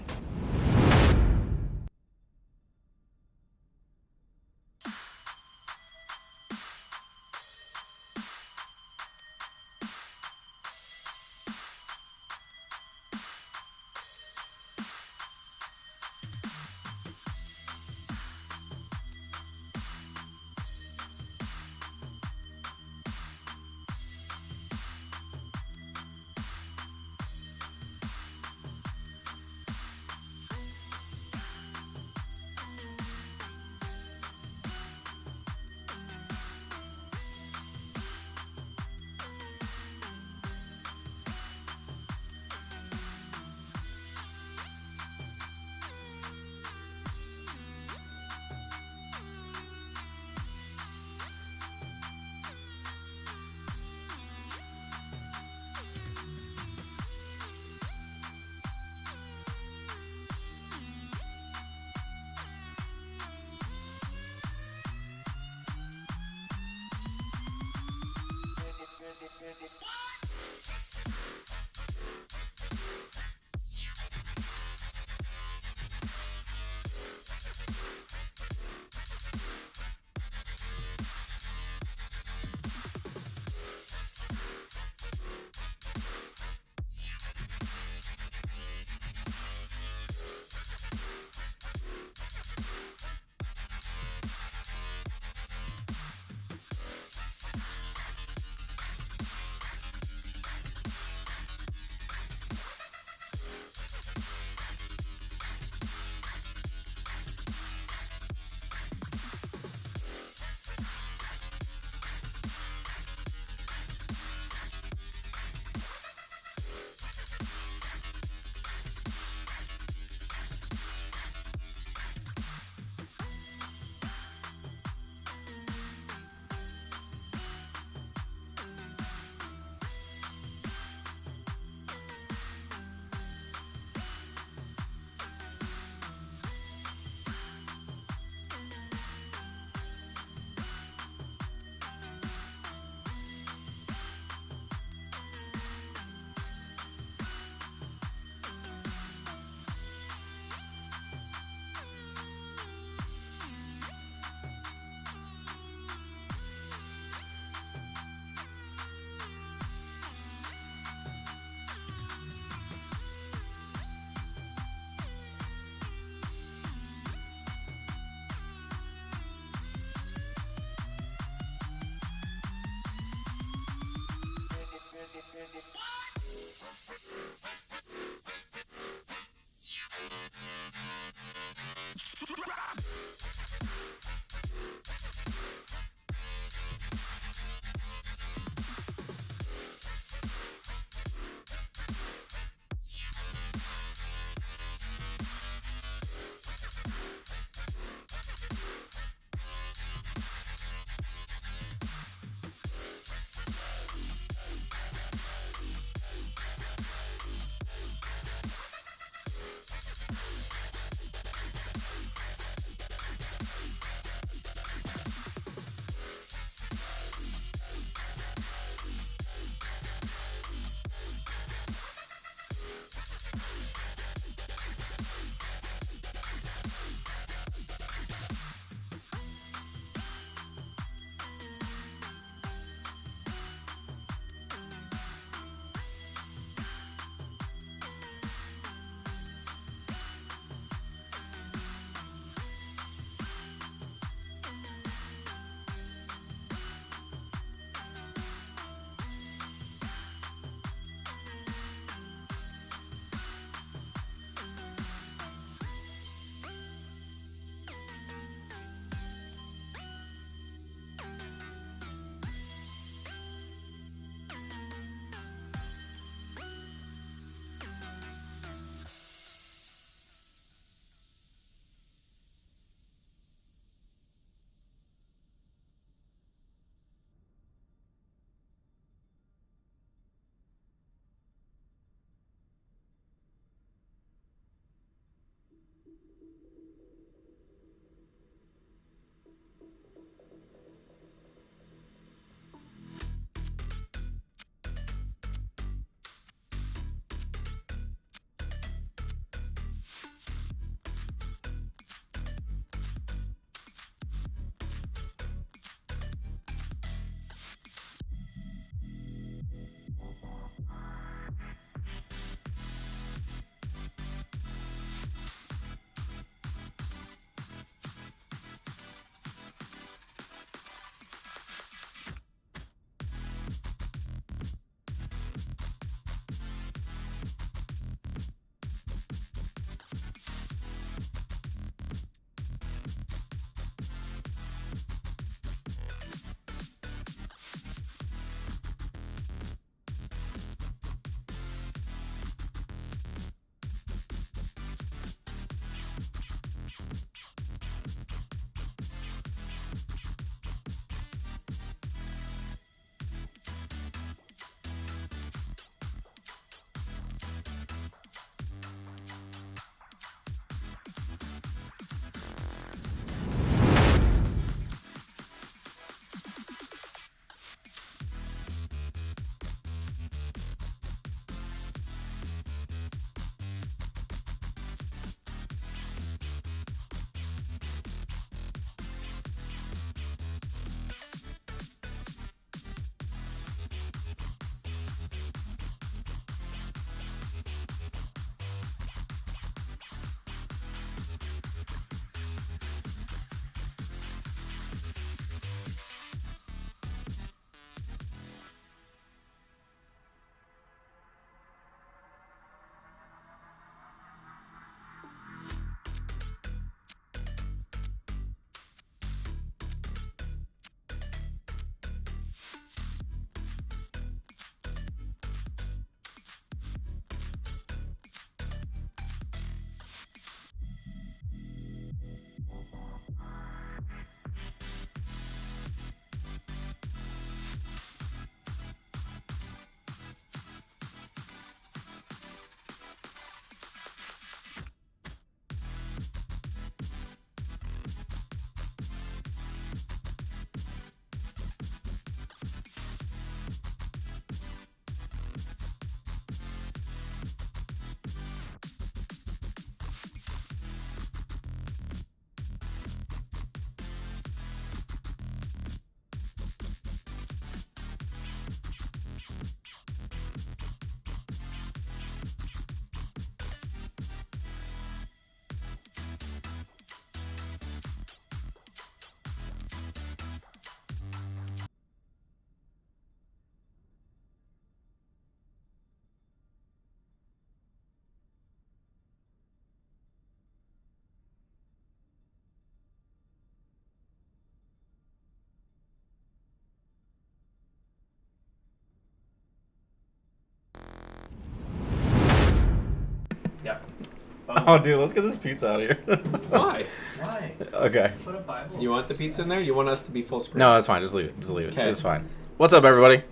Oh, dude, let's get this pizza out of here. Why? Why? Okay. Put a Bible. You want the pizza in there? You want us to be full screen? No, that's fine. Just leave it. Just leave it. Okay. It's fine. What's up, everybody?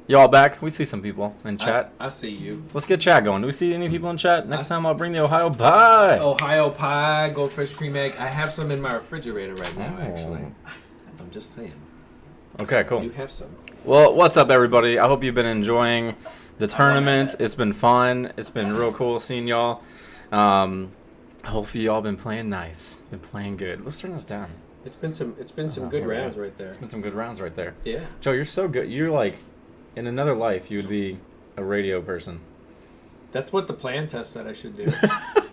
Y'all back? We see some people in chat. I see you. Let's get chat going. Do we see any people in chat? Next time I'll bring the Ohio pie. Ohio pie, goldfish cream egg. I have some in my refrigerator right now, Oh. actually. I'm just saying. Okay, cool. You have some. Well, what's up, everybody? I hope you've been enjoying the tournament. It's been fun. It's been real cool seeing y'all. Hopefully, y'all been playing nice. Been playing good. Let's turn this down. It's been some good here we go. rounds right there. It's been some good rounds right there. Yeah. Joe, you're so good. You're like, in another life, you would be a radio person. That's what the plan test said I should do.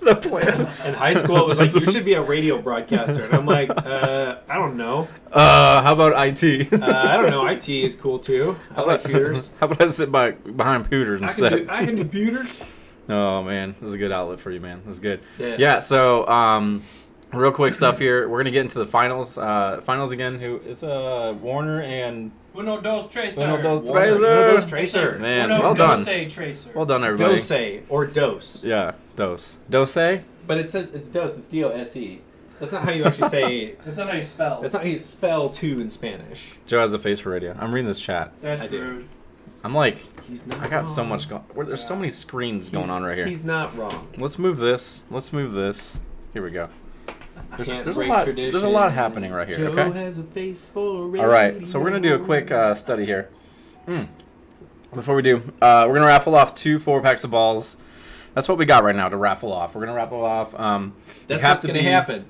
The plan. In high school, it was like, you should be a radio broadcaster. And I'm like, I don't know. How about IT? I don't know. IT is cool, too. I like computers. How about I sit behind computers instead? I can do computers. Oh, man. This is a good outlet for you, man. This is good. Yeah. So, real quick stuff here. We're going to get into the finals. Finals again. It's Warner and... Uno, dos, tracer. Uno, dos, Warner, tracer. Uno, dos, tracer. Man, Uno, well done. dos, tracer. Well done, everybody. Dose or dose. Yeah, dose. Dose? But it says it's dose. It's D-O-S-E. That's not how you actually say... That's not how you spell. That's not how you spell two in Spanish. Joe has a face for radio. I'm reading this chat. That's I do. rude. I'm like, He's not I got so wrong. much going. There's so many screens going on right here. He's not wrong. Let's move this. Let's move this. Here we go. Can't There's a break lot. tradition. There's a lot happening right here. Joe Okay. has a face for All right. So we're gonna do a quick study here. Before we do, we're gonna raffle off 2 4-packs of balls. That's what we got right now to raffle off. We're gonna raffle off. That's what's gonna happen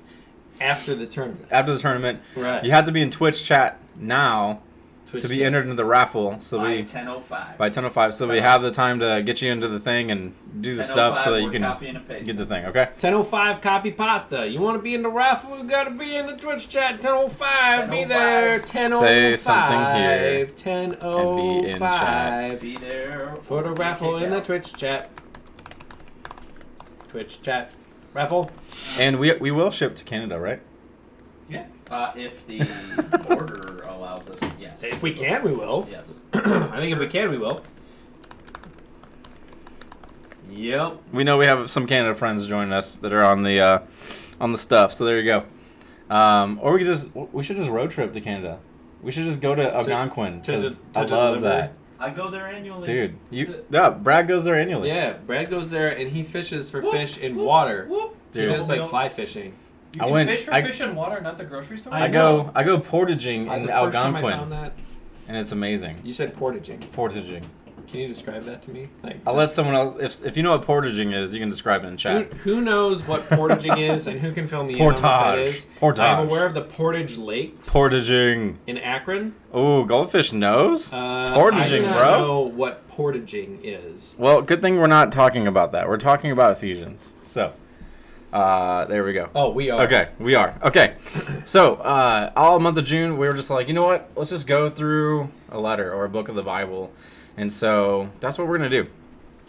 after the tournament. After the tournament, Right. you have to be in Twitch chat now Twitch to be chat. entered into the raffle. So By we 10:05. by 10:05, so we have the time to get you into the thing and do the stuff so that you we're can copying and pasting. get the thing. Okay. 10:05 copy pasta. You want to be in the raffle? You gotta be in the Twitch chat. 10:05. Be 10:05. there. 10:05. Say something here. 10:05. And be in chat. Be there For the or raffle kick in the out. Twitch chat. Twitch chat. Raffle. And we will ship to Canada, right? Yeah. If the order allows us, yes. If we can, we will. Yes. I think if we can, we will. Yep. We know we have some Canada friends joining us that are on the stuff. So there you go. Or we should just road trip to Canada. We should just go to Algonquin because I love that, I go there annually. dude. Brad goes there annually. Yeah, Brad goes there and he fishes for Whoop, fish in whoop, water. whoop. He Dude. does like fly fishing. You I can went- fish for I- fish and water, not the grocery store? I know. go portaging in The first time I found Algonquin, that, and it's amazing. you said portaging. Portaging. Can you describe that to me? Like, I'll let someone else. If you know what portaging is, you can describe it in chat. Who knows what portaging is and who can fill me in on what that Portage. is? Portage. I'm aware of the Portage Lakes Portaging. in Akron. Oh, Goldfish knows. I Portaging, do not bro. know what portaging is. Well, good thing we're not talking about that. We're talking about Ephesians. So, there we go. Oh, we are. Okay, we are. Okay. So, all month of June, we were just like, you know what? Let's just go through a letter or a book of the Bible. And so, that's what we're going to do.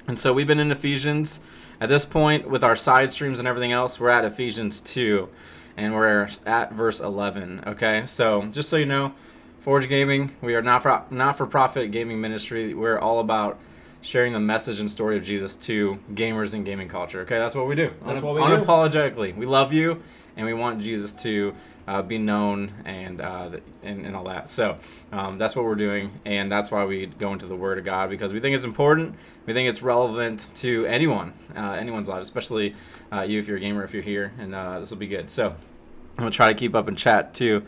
And so, we've been in Ephesians. At this point, with our side streams and everything else, we're at Ephesians 2. And we're at verse 11. Okay? So, just so you know, Forge Gaming, we are not-for-profit gaming ministry. We're all about sharing the message and story of Jesus to gamers and gaming culture. Okay, that's what we do. That's what we do. Unapologetically, we love you, and we want Jesus to be known and all that. So that's what we're doing, and that's why we go into the Word of God, because we think it's important. We think it's relevant to anyone's life, especially you if you're a gamer, if you're here, and this will be good. So I'm gonna try to keep up in chat too.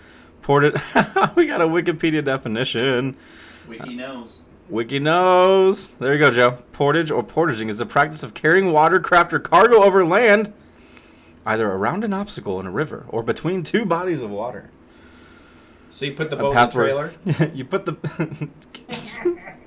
We got a Wikipedia definition. Wiki knows. Wiki knows. There you go, Joe. Portage or portaging is the practice of carrying watercraft or cargo over land, either around an obstacle in a river or between two bodies of water. So you put the A boat in the path where- trailer? You put the...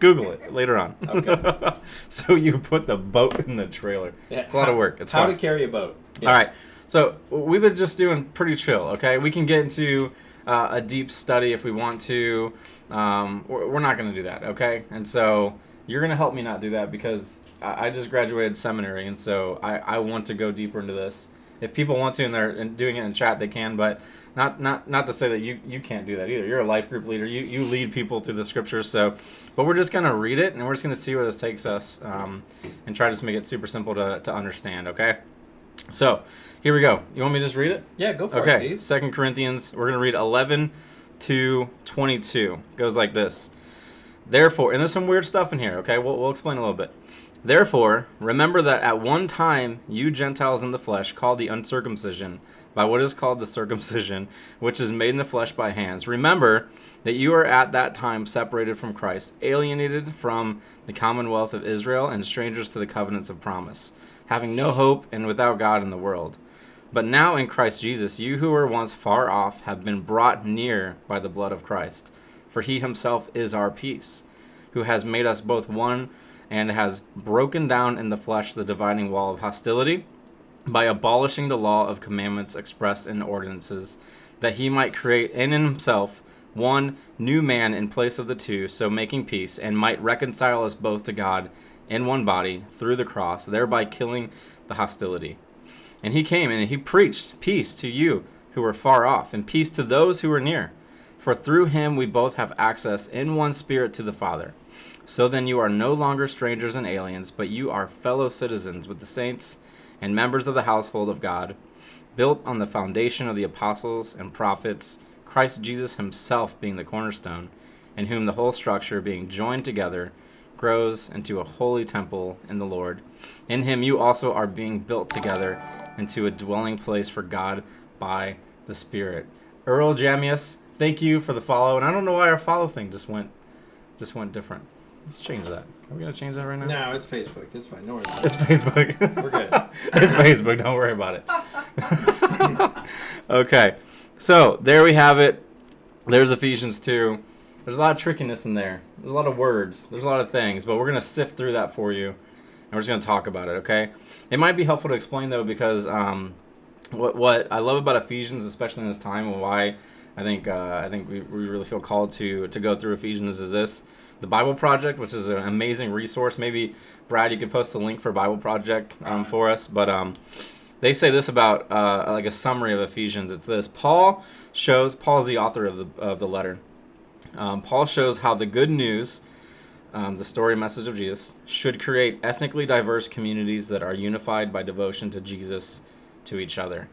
Google it later on. Okay. So you put the boat in the trailer. Yeah. It's a lot of work. It's How fun. to carry a boat. Yeah. All right. So we've been just doing pretty chill, okay? We can get into a deep study if we want to. We're not going to do that, okay? And so you're going to help me not do that because I just graduated seminary, and so I want to go deeper into this. If people want to and they're doing it in chat, they can, but not to say that you can't do that either. You're a life group leader. You lead people through the scriptures. So, but we're just going to read it, and we're just going to see where this takes us and try to just make it super simple to understand, okay? So, here we go. You want me to just read it? Yeah, go for it, Okay, Steve. 2 Corinthians, we're going to read 11 to 22. It goes like this. Therefore, and there's some weird stuff in here, okay? We'll explain a little bit. Therefore, remember that at one time you Gentiles in the flesh, called the uncircumcision, by what is called the circumcision, which is made in the flesh by hands. Remember that you are at that time separated from Christ, alienated from the commonwealth of Israel, and strangers to the covenants of promise, having no hope and without God in the world. But now in Christ Jesus, you who were once far off have been brought near by the blood of Christ. For he himself is our peace, who has made us both one and has broken down in the flesh the dividing wall of hostility by abolishing the law of commandments expressed in ordinances, that he might create in himself one new man in place of the two, so making peace, and might reconcile us both to God in one body through the cross, thereby killing the hostility. And he came and he preached peace to you who were far off, and peace to those who were near. For through him we both have access in one spirit to the Father. So then you are no longer strangers and aliens, but you are fellow citizens with the saints and members of the household of God, built on the foundation of the apostles and prophets, Christ Jesus himself being the cornerstone, in whom the whole structure, being joined together, grows into a holy temple in the Lord. In him you also are being built together into a dwelling place for God by the Spirit. Earl Jamius, thank you for the follow. And I don't know why our follow thing just went different. Let's change that. Are we going to change that right now? No, it's Facebook. It's fine. Don't worry about It's Facebook. We're good. It's Facebook. Don't worry about it. Okay. So, there we have it. There's Ephesians 2. There's a lot of trickiness in there. There's a lot of words. There's a lot of things. But we're going to sift through that for you. And we're just going to talk about it, okay? It might be helpful to explain, though, because what I love about Ephesians, especially in this time, and why I think we really feel called to go through Ephesians is this. The Bible Project, which is an amazing resource. Maybe, Brad, you could post a link for Bible Project for us. But they say this about like a summary of Ephesians. It's this. Paul's the author of the letter. Paul shows how the good news, the story message of Jesus, should create ethnically diverse communities that are unified by devotion to Jesus, to each other.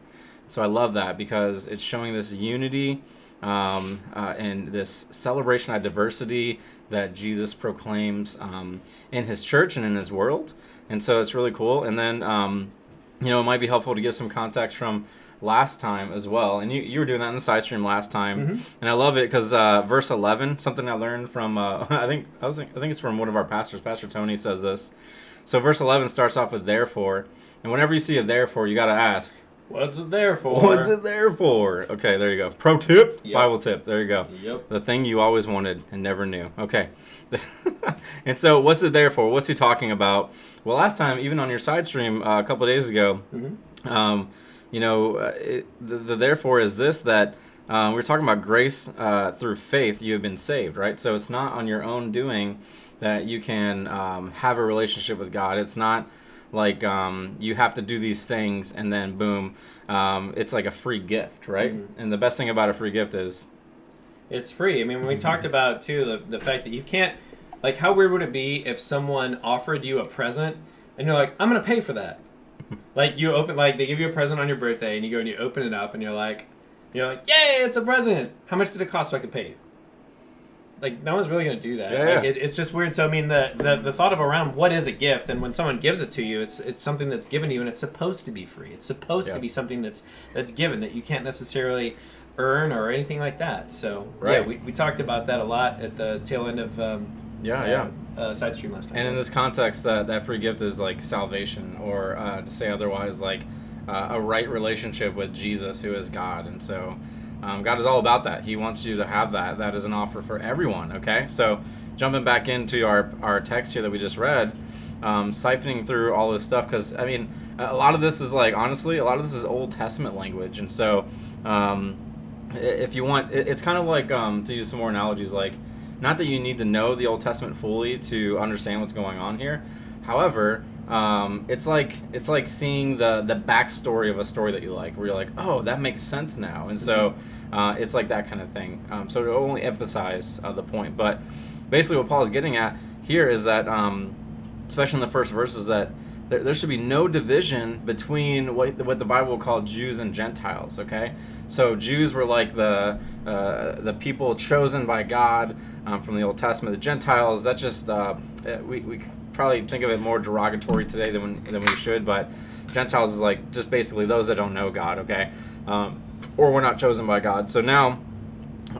So I love that because it's showing this unity and this celebration of diversity that Jesus proclaims in his church and in his world. And so it's really cool. And then, it might be helpful to give some context from last time as well. And you were doing that in the side stream last time. Mm-hmm. And I love it because verse 11, something I learned from, I think it's from one of our pastors. Pastor Tony says this. So verse 11 starts off with therefore. And whenever you see a therefore, you got to ask, what's it there for? What's it there for? Okay, there you go. Pro tip, yep. Bible tip. There you go. Yep. The thing you always wanted and never knew. Okay. And so what's it there for? What's he talking about? Well, last time, even on your side stream a couple of days ago, mm-hmm. The therefore is this, that we were talking about grace through faith. You have been saved, right? So it's not on your own doing that you can have a relationship with God. It's not like you have to do these things and then boom, it's like a free gift, right? Mm-hmm. And the best thing about a free gift is it's free. I mean, we talked about too the fact that you can't, like, how weird would it be if someone offered you a present and you're like, I'm gonna pay for that. Like they give you a present on your birthday and you go and you open it up and you're like, yay, it's a present. How much did it cost so I could pay you? Like, no one's really going to do that. Yeah. Like, it's just weird. So, I mean, the thought of around what is a gift, and when someone gives it to you, it's something that's given to you, and it's supposed to be free. It's supposed to be something that's given, that you can't necessarily earn or anything like that. So, right. Yeah, we talked about that a lot at the tail end of side stream last time. And in this context, that free gift is like salvation, or to say otherwise, like a right relationship with Jesus, who is God. And so God is all about that. He wants you to have that. That is an offer for everyone, okay? So jumping back into our text here that we just read, siphoning through all this stuff, because, I mean, a lot of this is like, honestly, a lot of this is Old Testament language. And so if you want, it's kind of like, to use some more analogies, like, not that you need to know the Old Testament fully to understand what's going on here. However, it's like seeing the backstory of a story that you like, where you're like, oh, that makes sense now. And so it's like that kind of thing. So to only emphasize the point. But basically what Paul is getting at here is that, especially in the first verses, that there should be no division between what the Bible will call Jews and Gentiles. Okay, so Jews were like the people chosen by God from the Old Testament. The Gentiles, that just we probably think of it more derogatory today than we should, but Gentiles is like just basically those that don't know God. Okay, or were not chosen by God. So now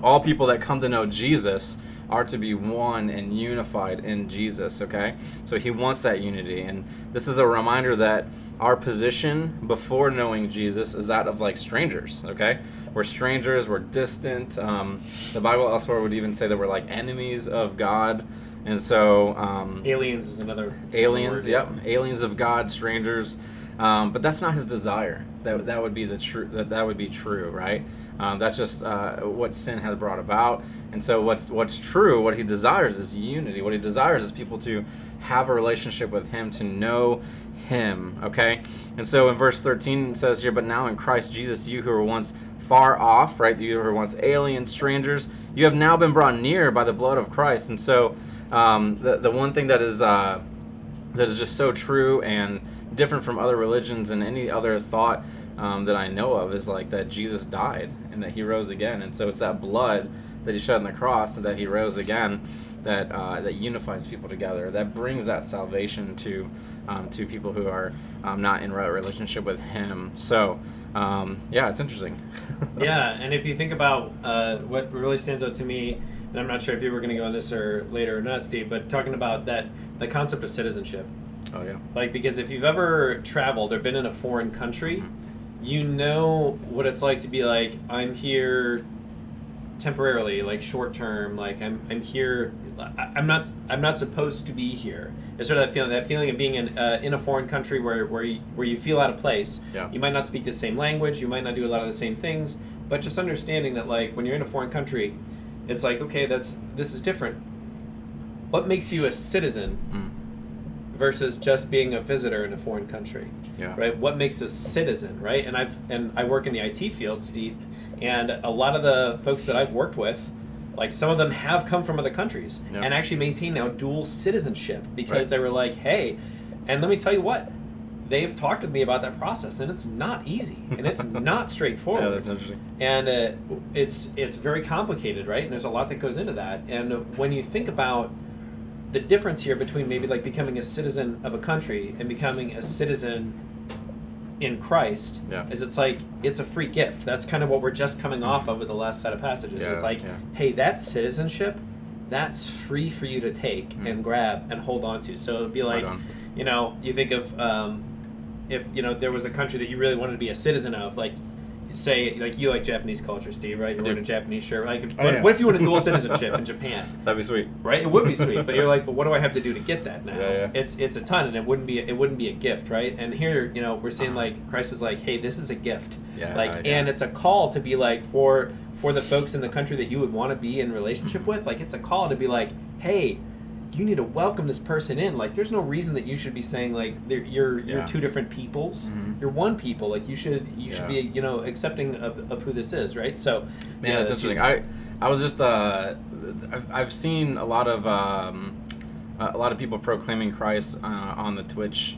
all people that come to know Jesus are to be one and unified in Jesus, okay? So he wants that unity, and this is a reminder that our position before knowing Jesus is that of like strangers, okay? We're strangers, we're distant. The Bible elsewhere would even say that we're like enemies of God, and so... aliens is another aliens, word. yep. Aliens of God, strangers. But that's not his desire. That would be that would be true, right? That's just what sin has brought about. And so what's true, what he desires is unity. What he desires is people to have a relationship with him, to know him, okay? And so in verse 13 it says here, but now in Christ Jesus, you who were once far off, right? You who were once aliens, strangers, you have now been brought near by the blood of Christ. And so the one thing that is just so true and different from other religions and any other thought that I know of is like that Jesus died and that he rose again. And so it's that blood that he shed on the cross and that he rose again that unifies people together, that brings that salvation to people who are not in right relationship with him. So yeah, it's interesting. Yeah, and if you think about what really stands out to me, and I'm not sure if you were going to go on this or later or not, Steve, but talking about the concept of citizenship. Oh yeah. Like, because if you've ever traveled or been in a foreign country, you know what it's like to be like, I'm here temporarily, like short term, like I'm here, I'm not supposed to be here. It's sort of that feeling of being in a foreign country where you feel out of place. Yeah. You might not speak the same language, you might not do a lot of the same things, but just understanding that like when you're in a foreign country, it's like, okay, this is different. What makes you a citizen versus just being a visitor in a foreign country? Yeah. Right? What makes a citizen, right? And I work in the IT field, Steve, and a lot of the folks that I've worked with, like some of them have come from other countries and actually maintain now dual citizenship because they were like, hey, and let me tell you what, they've talked with me about that process, and it's not easy, and it's not straightforward. Yeah, that's interesting. And it's very complicated, right? And there's a lot that goes into that. And when you think about the difference here between maybe like becoming a citizen of a country and becoming a citizen in Christ, is it's like it's a free gift. That's kind of what we're just coming off of with the last set of passages. It's like, hey, that citizenship, that's free for you to take and grab and hold on to. So it'd be like, you know, you think of if you know there was a country that you really wanted to be a citizen of, like say like you like Japanese culture, Steve, right? You're wearing a Japanese shirt. Like, what if you wanted dual citizenship in Japan? That'd be sweet, right? It would be sweet, but you're like, but what do I have to do to get that now? Yeah. It's a ton, and it wouldn't be a gift, right? And here, you know, we're seeing like Christ is like, hey, this is a gift, and it's a call to be like for the folks in the country that you would want to be in relationship with, like it's a call to be like, hey, you need to welcome this person in. Like, there's no reason that you should be saying like you're two different peoples. You're one people. Like you should be, you know, accepting of who this is, right? So man, that's interesting. I was just I've seen a lot of people proclaiming Christ on the Twitch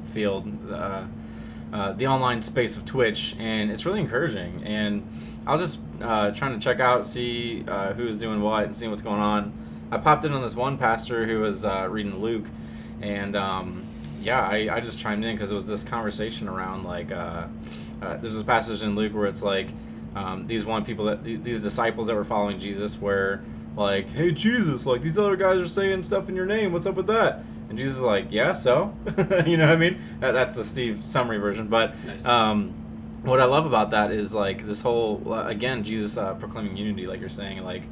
field, the online space of Twitch, and it's really encouraging. And I was just trying to check out, see who's doing what, and seeing what's going on. I popped in on this one pastor who was reading Luke, and I just chimed in because it was this conversation around like there's this passage in Luke where it's like these disciples that were following Jesus were like, hey Jesus, like these other guys are saying stuff in your name, what's up with that? And Jesus is like, yeah, so you know what I mean? That's the Steve summary version, but nice. What I love about that is like this whole again Jesus proclaiming unity, like you're saying, like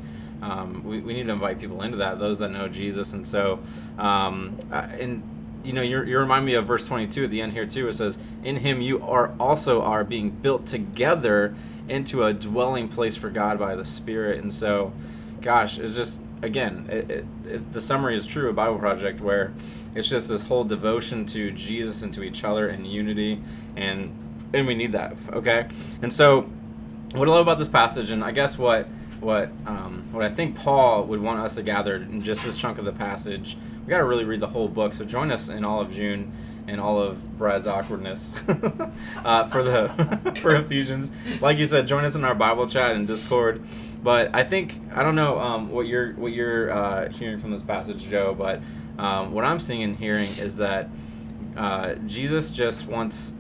we need to invite people into that, those that know Jesus. And so and you know, you remind me of verse 22 at the end here too. It says, in him you are being built together into a dwelling place for God by the Spirit. And so gosh, it's just, again, the summary is true of Bible Project, where it's just this whole devotion to Jesus and to each other in unity, and we need that, okay? And so what I love about this passage, and I guess what I think Paul would want us to gather in just this chunk of the passage, we got to really read the whole book. So join us in all of June and all of Brad's awkwardness for Ephesians. Like you said, join us in our Bible chat and Discord. But I don't know what you're hearing from this passage, Joe, but what I'm seeing and hearing is that Jesus just wants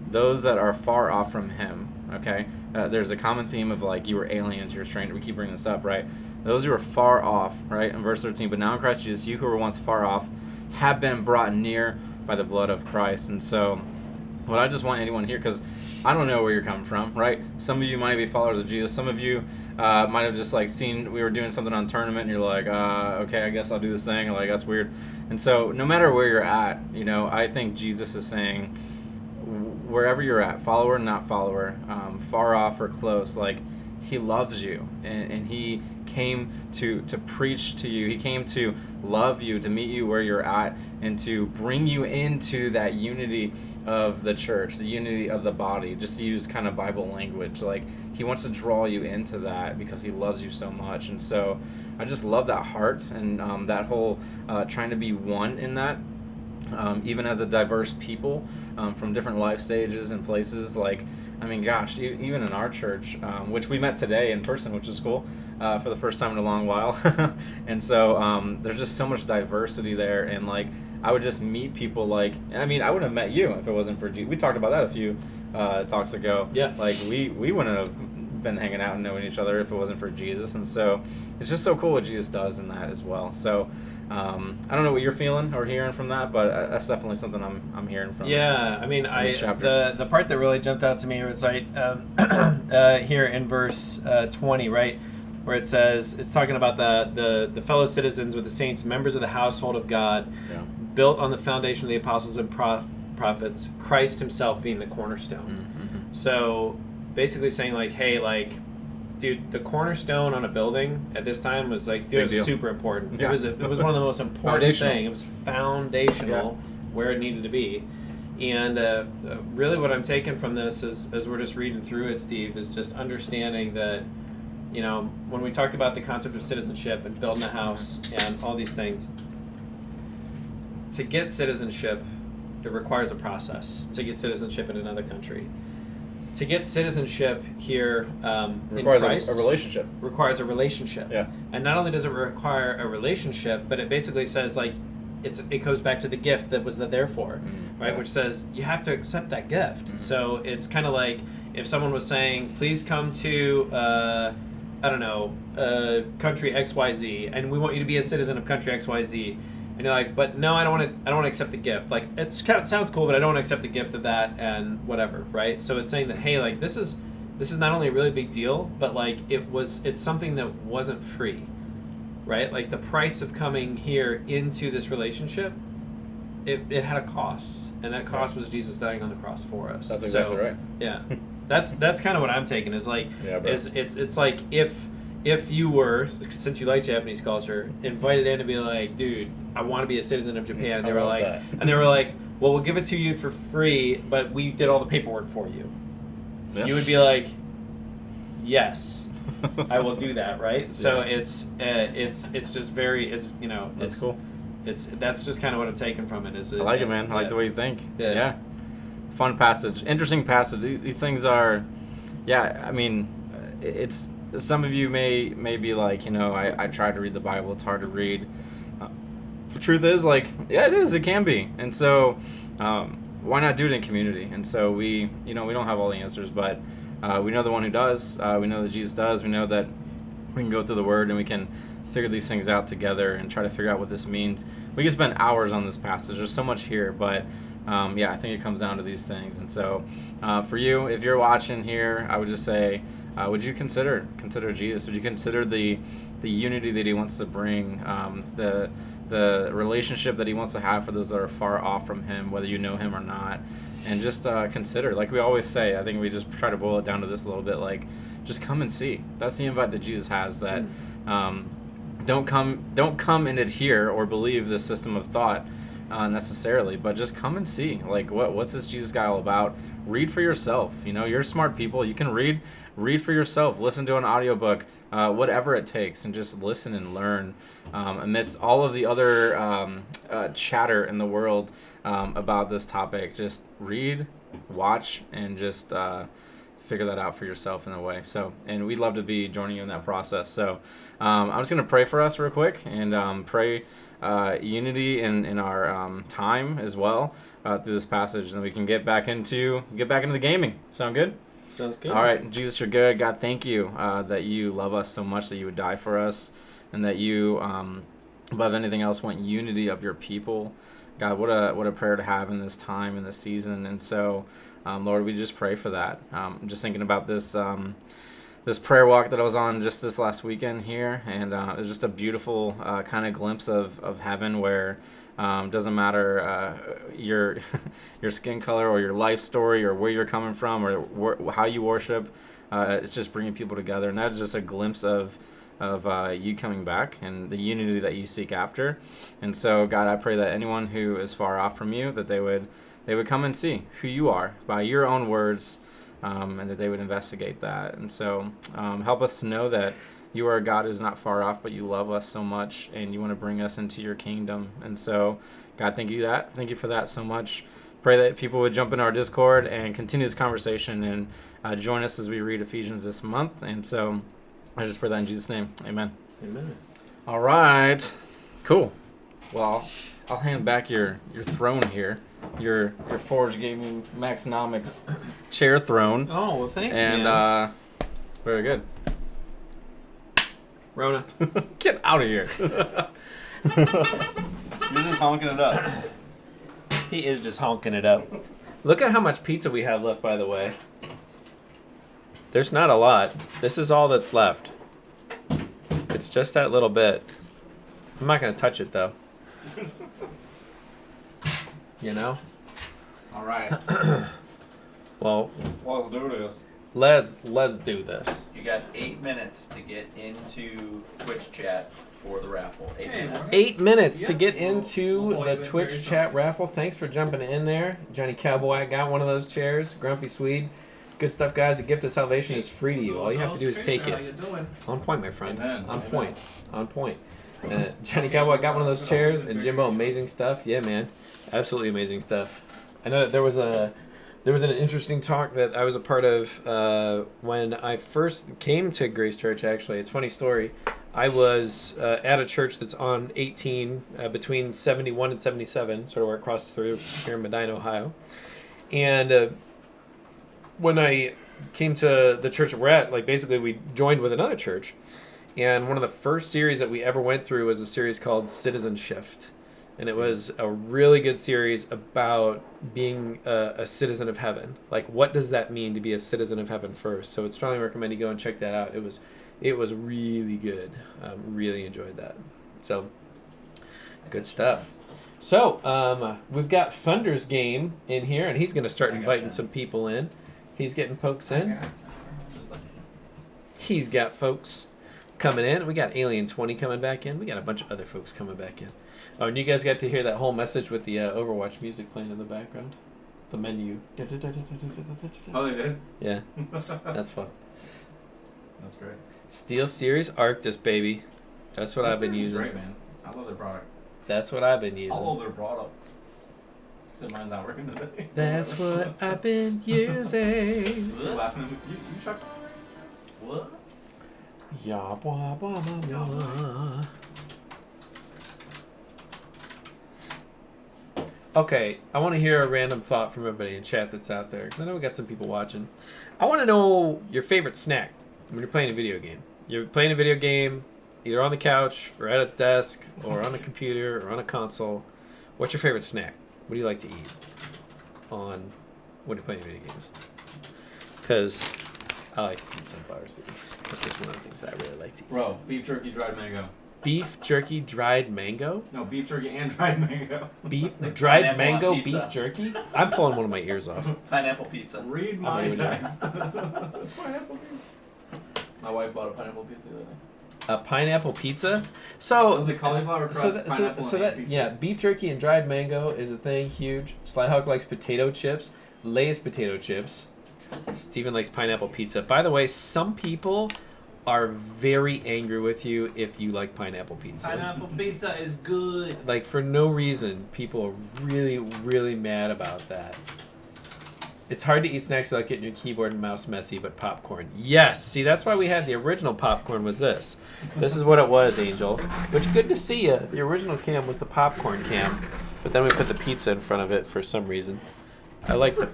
those that are far off from him, okay? There's a common theme of like, you were aliens, you're strangers. We keep bringing this up, right? Those who are far off, right? In verse 13, but now in Christ Jesus, you who were once far off have been brought near by the blood of Christ. And so what I just want anyone here, because I don't know where you're coming from, right? Some of you might be followers of Jesus. Some of you might have just like seen we were doing something on tournament and you're like, okay, I guess I'll do this thing. Or like, that's weird. And so no matter where you're at, I think Jesus is saying, wherever you're at, follower, not follower, far off or close, like, he loves you, and he came to preach to you. He came to love you, to meet you where you're at, and to bring you into that unity of the church, the unity of the body, just to use kind of Bible language. Like, he wants to draw you into that because he loves you so much. And so I just love that heart and that whole trying to be one in that. Even as a diverse people from different life stages and places, like, I mean, gosh, even in our church, which we met today in person, which is cool, for the first time in a long while. And so there's just so much diversity there, and like, I would just meet people like, I mean, I wouldn't have met you if it wasn't for Jesus. We talked about that a few talks ago. Yeah. Like, we wouldn't have been hanging out and knowing each other if it wasn't for Jesus. And so it's just so cool what Jesus does in that as well. So I don't know what you're feeling or hearing from that, but that's definitely something I'm hearing from. Yeah, I mean, the part that really jumped out to me was right here in verse 20, right, where it says, it's talking about the fellow citizens with the saints, members of the household of God, built on the foundation of the apostles and prophets, Christ himself being the cornerstone. Mm-hmm. So basically saying like, hey, like, dude, the cornerstone on a building at this time was like, dude, it was super important. Yeah. It was one of the most important things. It was foundational where it needed to be. And really what I'm taking from this is, as we're just reading through it, Steve, is just understanding that, when we talked about the concept of citizenship and building a house and all these things, to get citizenship, it requires a process to get citizenship in another country. To get citizenship here requires in Christ a relationship. Requires a relationship. Yeah. And not only does it require a relationship, but it basically says like it goes back to the gift that was there for, right? Yeah. Which says you have to accept that gift. Mm-hmm. So it's kind of like if someone was saying, "Please come to country XYZ, and we want you to be a citizen of country XYZ." And you're like, but no, I don't want to accept the gift. Like, it sounds cool, but I don't want to accept the gift of that and whatever, right? So it's saying that, hey, like, this is not only a really big deal, but like it's something that wasn't free, right? Like the price of coming here into this relationship, it had a cost, and that cost was Jesus dying on the cross for us. That's exactly right. Yeah, that's kind of what I'm taking is like, it's like if you were, since you like Japanese culture, invited in to be like, dude, I want to be a citizen of Japan, and they were like, well, we'll give it to you for free, but we did all the paperwork for you. Yeah. You would be like, yes, I will do that, right? So it's just very, that's cool. That's just kind of what I'm taking from it. I like it, man. I like the way you think. Yeah. Fun passage, interesting passage. These things are, I mean, it's. Some of you may be like, I tried to read the Bible, it's hard to read. The truth is, like, it is, it can be. And so, why not do it in community? And so we don't have all the answers, but we know the one who does. We know that Jesus does. We know that we can go through the Word and we can figure these things out together and try to figure out what this means. We can spend hours on this passage. There's so much here, but I think it comes down to these things. And so, for you, if you're watching here, I would just say, would you consider Jesus? Would you consider the unity that he wants to bring, the relationship that he wants to have for those that are far off from him, whether you know him or not, and just consider, like we always say, I think we just try to boil it down to this a little bit, like, just come and see. That's the invite that Jesus has, that don't come and adhere or believe this system of thought. necessarily, but just come and see. Like, what's this Jesus guy all about? Read for yourself. You know, you're smart people. You can read for yourself. Listen to an audiobook, whatever it takes, and just listen and learn amidst all of the other chatter in the world about this topic. Just read, watch, and just figure that out for yourself in a way. So, and we'd love to be joining you in that process. So I'm just going to pray for us real quick and pray unity in our time as well through this passage, and we can get back into the gaming. Sound good? Sounds good. All right. Jesus, you're good. God, thank you that you love us so much, that you would die for us, and that you above anything else want unity of your people. God, what a prayer to have in this time, in this season. And so Lord, we just pray for that. I'm just thinking about this this prayer walk that I was on just this last weekend here, and it was just a beautiful kind of glimpse of heaven where doesn't matter your your skin color or your life story or where you're coming from or how you worship. It's just bringing people together, and that's just a glimpse of you coming back and the unity that you seek after. And so, God, I pray that anyone who is far off from you, that they would come and see who you are by your own words, and that they would investigate that. And so help us to know that you are a God who's not far off, but you love us so much, and you want to bring us into your kingdom. And so, God, thank you for that so much. Pray that people would jump in our Discord and continue this conversation and join us as we read Ephesians this month. And so I just pray that in Jesus' name. Amen. Amen. All right. Cool. Well, I'll hand back your throne here. Your Forge Gaming Maxonomics chair throne. Oh, well, thanks, and man. Very good. Rona. Get out of here. You're just honking it up. He is just honking it up. Look at how much pizza we have left, by the way. There's not a lot. This is all that's left. It's just that little bit. I'm not going to touch it, though. You know? All right. Well, Let's do this. let's do this. You got 8 minutes to get into Twitch chat for the raffle. 8 minutes. 8 minutes to Yep. get into We'll the you in Twitch very chat shortly. raffle. Thanks for jumping in there. Johnny Cowboy got one of those chairs. Grumpy Swede. Good stuff, guys. The gift of salvation is free to you. All you have to do is take How it. you doing? On point, my friend. Amen. On Amen. point. On point. Johnny Cowboy got one of those chairs, and Jimbo, amazing stuff. Yeah, man, absolutely amazing stuff. I know that there was an interesting talk that I was a part of when I first came to Grace Church. Actually, it's a funny story. I was at a church that's on 18 between 71 and 77, sort of where it crosses through here in Medina, Ohio, and when I came to the church that we're at, like basically we joined with another church. And one of the first series that we ever went through was a series called Citizen Shift. And it was a really good series about being a citizen of heaven. Like, what does that mean to be a citizen of heaven first? So I'd strongly recommend you go and check that out. It was really good. Really enjoyed that. So, good stuff. So, we've got Thunder's game in here, and he's going to start inviting some people in. He's getting folks in. He's got folks coming in. We got Alien 20 coming back in. We got a bunch of other folks coming back in. Oh, and you guys got to hear that whole message with the Overwatch music playing in the background. The menu. Oh, they did? Yeah, that's fun. That's great. SteelSeries Arctis, baby. That's what I've been This is using. great, man. I love their product. That's what I've been using. All of their products. Except mine's not working today. That's what I've been using. Whoops. You shut that already? Whoops. Ya blah blah blah blah. Okay, I want to hear a random thought from everybody in chat that's out there, because I know we got some people watching. I want to know your favorite snack when you're playing a video game. You're playing a video game either on the couch, or at a desk, or on a computer, or on a console. What's your favorite snack? What do you like to eat when you're playing video games? Because I like to eat sunflower seeds. That's just one of the things that I really like to eat. Bro, beef jerky, dried mango. Beef jerky, dried mango? No, beef jerky and dried mango. Beef Like dried pineapple on mango pizza. beef jerky? I'm pulling one of my ears off. Pineapple pizza. Read my my text. text. Pineapple pizza. My wife bought a pineapple pizza the other day. A pineapple pizza. So Was it cauliflower crust, pineapple, and that pizza? yeah, beef jerky and dried mango is a thing. Huge. Slyhawk likes potato chips. Lay's potato chips. Steven likes pineapple pizza. By the way, some people are very angry with you if you like pineapple pizza. Pineapple pizza is good. Like, for no reason, people are really, really mad about that. It's hard to eat snacks without getting your keyboard and mouse messy, but popcorn. Yes! See, that's why we had the original popcorn was this. This is what it was, Angel. Which, good to see you. The original cam was the popcorn cam, but then we put the pizza in front of it for some reason. I like the...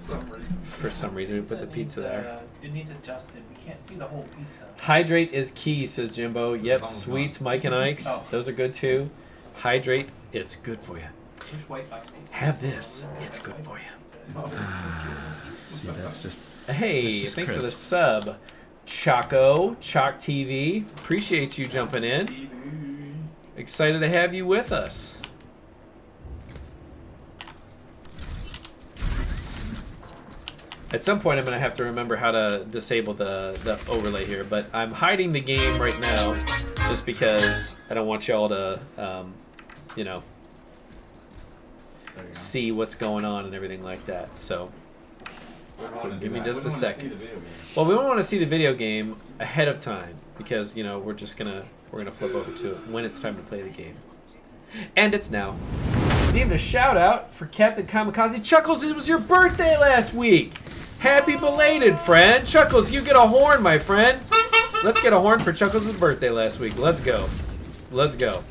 For some reason, we put the pizza there. It needs adjusted. We can't see the whole pizza. Hydrate is key, says Jimbo. Yep, almost sweets, Mike and Ike's. Oh. Those are good too. Hydrate, it's good for you. Which white box pizza? Have this, it's good for you. See, that's just. Hey, It's just thanks for the crisp. sub. Choco, Chalk TV. Appreciate you jumping in. Excited to have you with us. At some point, I'm going to have to remember how to disable the overlay here, but I'm hiding the game right now just because I don't want y'all to, you know, There you go. see what's going on and everything like that. So give me just a sec. Well, we don't want to see the video game ahead of time because, you know, we're gonna flip over to it when it's time to play the game. And it's now. Need a shout out for Captain Kamikaze. Chuckles, it was your birthday last week. Happy belated, friend. Chuckles, you get a horn, my friend. Let's get a horn for Chuckles' birthday last week. Let's go. Let's go.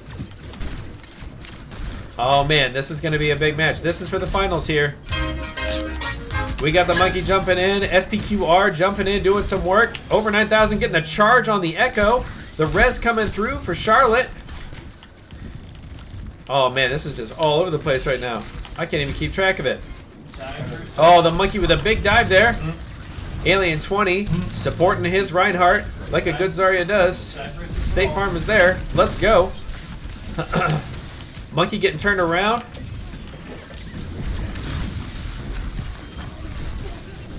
Oh man, this is gonna be a big match. This is for the finals here. We got the monkey jumping in, SPQR jumping in, doing some work. Over 9,000 getting a charge on the Echo. The res coming through for Charlotte. Oh man, this is just all over the place right now. I can't even keep track of it. Oh, the monkey with a big dive there. Alien 20 supporting his Reinhardt like a good Zarya does. State Farm is there. Let's go. Monkey getting turned around.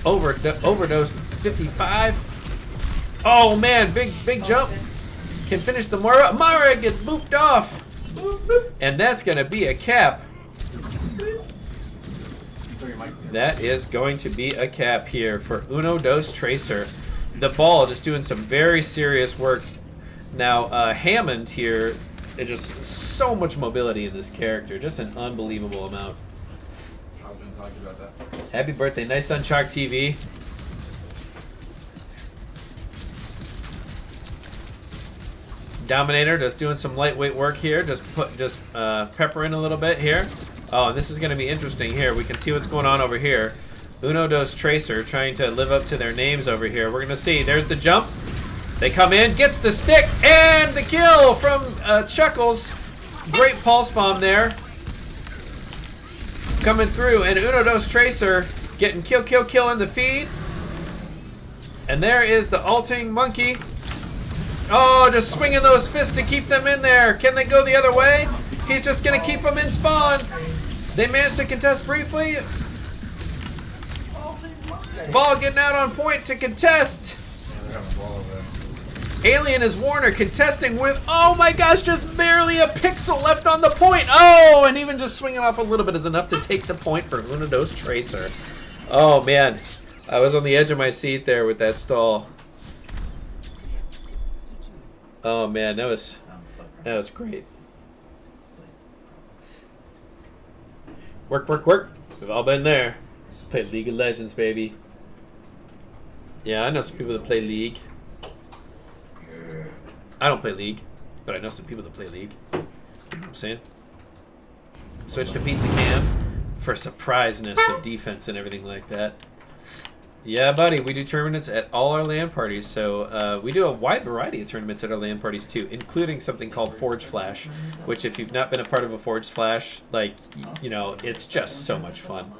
Overdose 55. Oh man, big jump. Can finish the Moira. Moira gets booped off. And that's going to be a cap. That is going to be a cap here for Uno Dos Tracer. The ball just doing some very serious work. Now, Hammond here, there's just so much mobility in this character. Just an unbelievable amount. I was going to talk to you about that. Happy birthday. Nice done, Chalk TV. Dominator just doing some lightweight work here. Just pepper in a little bit here. Oh, this is going to be interesting here. We can see what's going on over here. Uno Dos Tracer trying to live up to their names over here. We're going to see. There's the jump. They come in, gets the stick, and the kill from Chuckles. Great pulse bomb there. Coming through, and Uno Dos Tracer getting kill in the feed. And there is the ulting monkey. Oh, just swinging those fists to keep them in there. Can they go the other way? He's just going to keep them in spawn. They managed to contest briefly. Ball getting out on point to contest. Alien is Warner contesting with, oh my gosh, just barely a pixel left on the point. Oh, and even just swinging off a little bit is enough to take the point for Uno Dos Tracer. Oh man, I was on the edge of my seat there with that stall. Oh man, that was great. Work. We've all been there. Played League of Legends, baby. Yeah, I know some people that play League. I don't play League, but I know some people that play League. You know what I'm saying? Switch to Pizza Cam for surpriseness of defense and everything like that. Yeah, buddy, we do tournaments at all our LAN parties, so we do a wide variety of tournaments at our LAN parties too, including something called Forge Flash, which if you've not been a part of a Forge Flash, like, you know, it's just so much fun.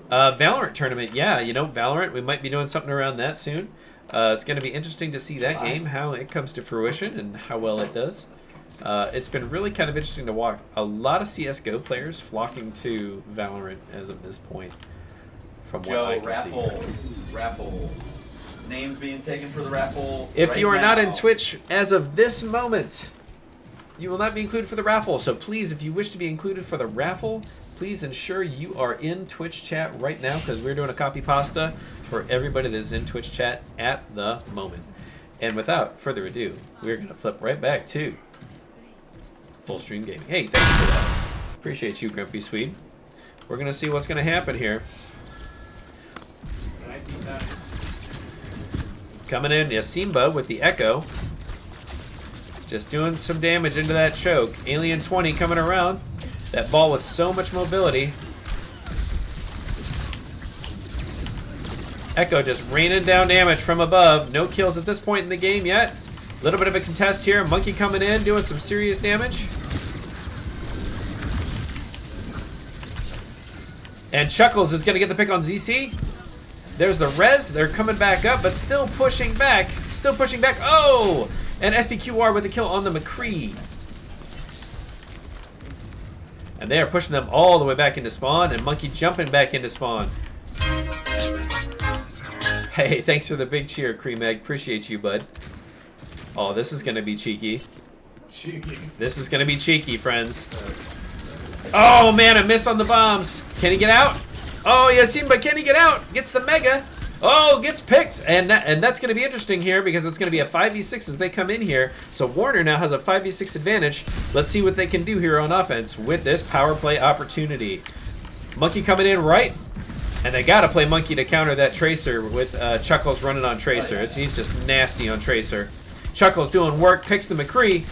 Valorant tournament, yeah, you know, Valorant, we might be doing something around that soon. It's going to be interesting to see that game, how it comes to fruition and how well it does. It's been really kind of interesting to watch a lot of CSGO players flocking to Valorant as of this point. From what I Joe, can see. raffle names being taken for the raffle. If right you are now. not in Twitch as of this moment, you will not be included for the raffle. So please, if you wish to be included for the raffle, please ensure you are in Twitch chat right now, because we're doing a copy pasta for everybody that is in Twitch chat at the moment. And without further ado, we're going to flip right back to Full Stream Gaming. Hey, thanks for that. Appreciate you, Grumpy Swede. We're going to see what's going to happen here. Coming in, Yasimba with the Echo. Just doing some damage into that choke. Alien 20 coming around. That ball with so much mobility. Echo just raining down damage from above. No kills at this point in the game yet. A little bit of a contest here. Monkey coming in, doing some serious damage. And Chuckles is going to get the pick on ZC. There's the res. They're coming back up, but still pushing back. Still pushing back. Oh! And SPQR with the kill on the McCree. And they are pushing them all the way back into spawn, and Monkey jumping back into spawn. Hey, thanks for the big cheer, Cream Egg. Appreciate you, bud. Oh, this is going to be cheeky. Cheeky. This is going to be cheeky, friends. Oh, man, a miss on the bombs. Can he get out? Oh, Yasimba, can he get out? Gets the mega. Oh, gets picked. And that's going to be interesting here, because it's going to be a 5v6 as they come in here. So Warner now has a 5v6 advantage. Let's see what they can do here on offense with this power play opportunity. Monkey coming in right. And they got to play Monkey to counter that Tracer with Chuckles running on Tracer. He's just nasty on Tracer. Chuckles doing work, picks the McCree.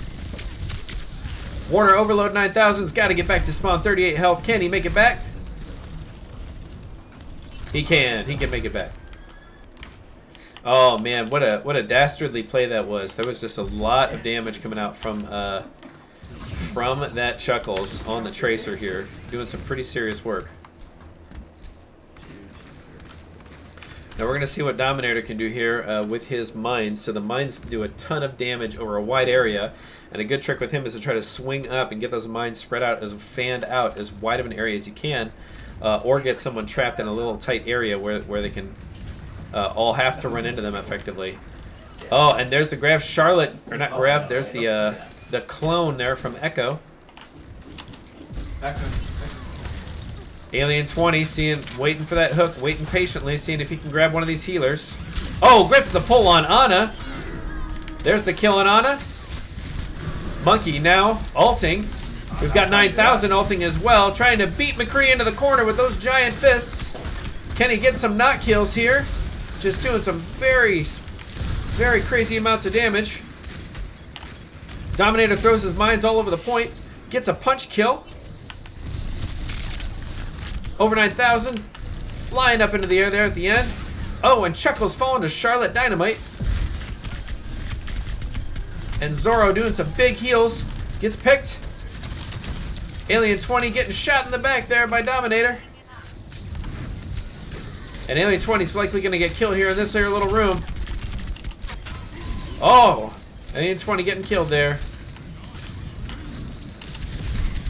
Warner Overload 9000's got to get back to spawn. 38 health. Can he make it back? He can. He can make it back. Oh man, what a dastardly play that was. There was just a lot of damage coming out from that Chuckles on the Tracer here, doing some pretty serious work. Now we're going to see what Dominator can do here with his mines. So the mines do a ton of damage over a wide area, and a good trick with him is to try to swing up and get those mines spread out, as fanned out, as wide of an area as you can, or get someone trapped in a little tight area where they can all have to run into them effectively. Oh, and there's the Grav Charlotte, or not Grav, there's the clone there from Echo. Alien 20 waiting for that hook, waiting patiently, seeing if he can grab one of these healers. Oh, gets the pull on Ana. There's the kill on Ana. Monkey now ulting. We've got 9000 ulting as well, trying to beat McCree into the corner with those giant fists. Can he get some knock kills here? Just doing some very, very crazy amounts of damage. Dominator throws his mines all over the point. Gets a punch kill. Over 9000. Flying up into the air there at the end. Oh, and Chuckles falling to Charlotte Dynamite. And Zoro doing some big heals. Gets picked. Alien 20 getting shot in the back there by Dominator. And Alien 20 is likely going to get killed here in this little room. Oh, Alien 20 getting killed there.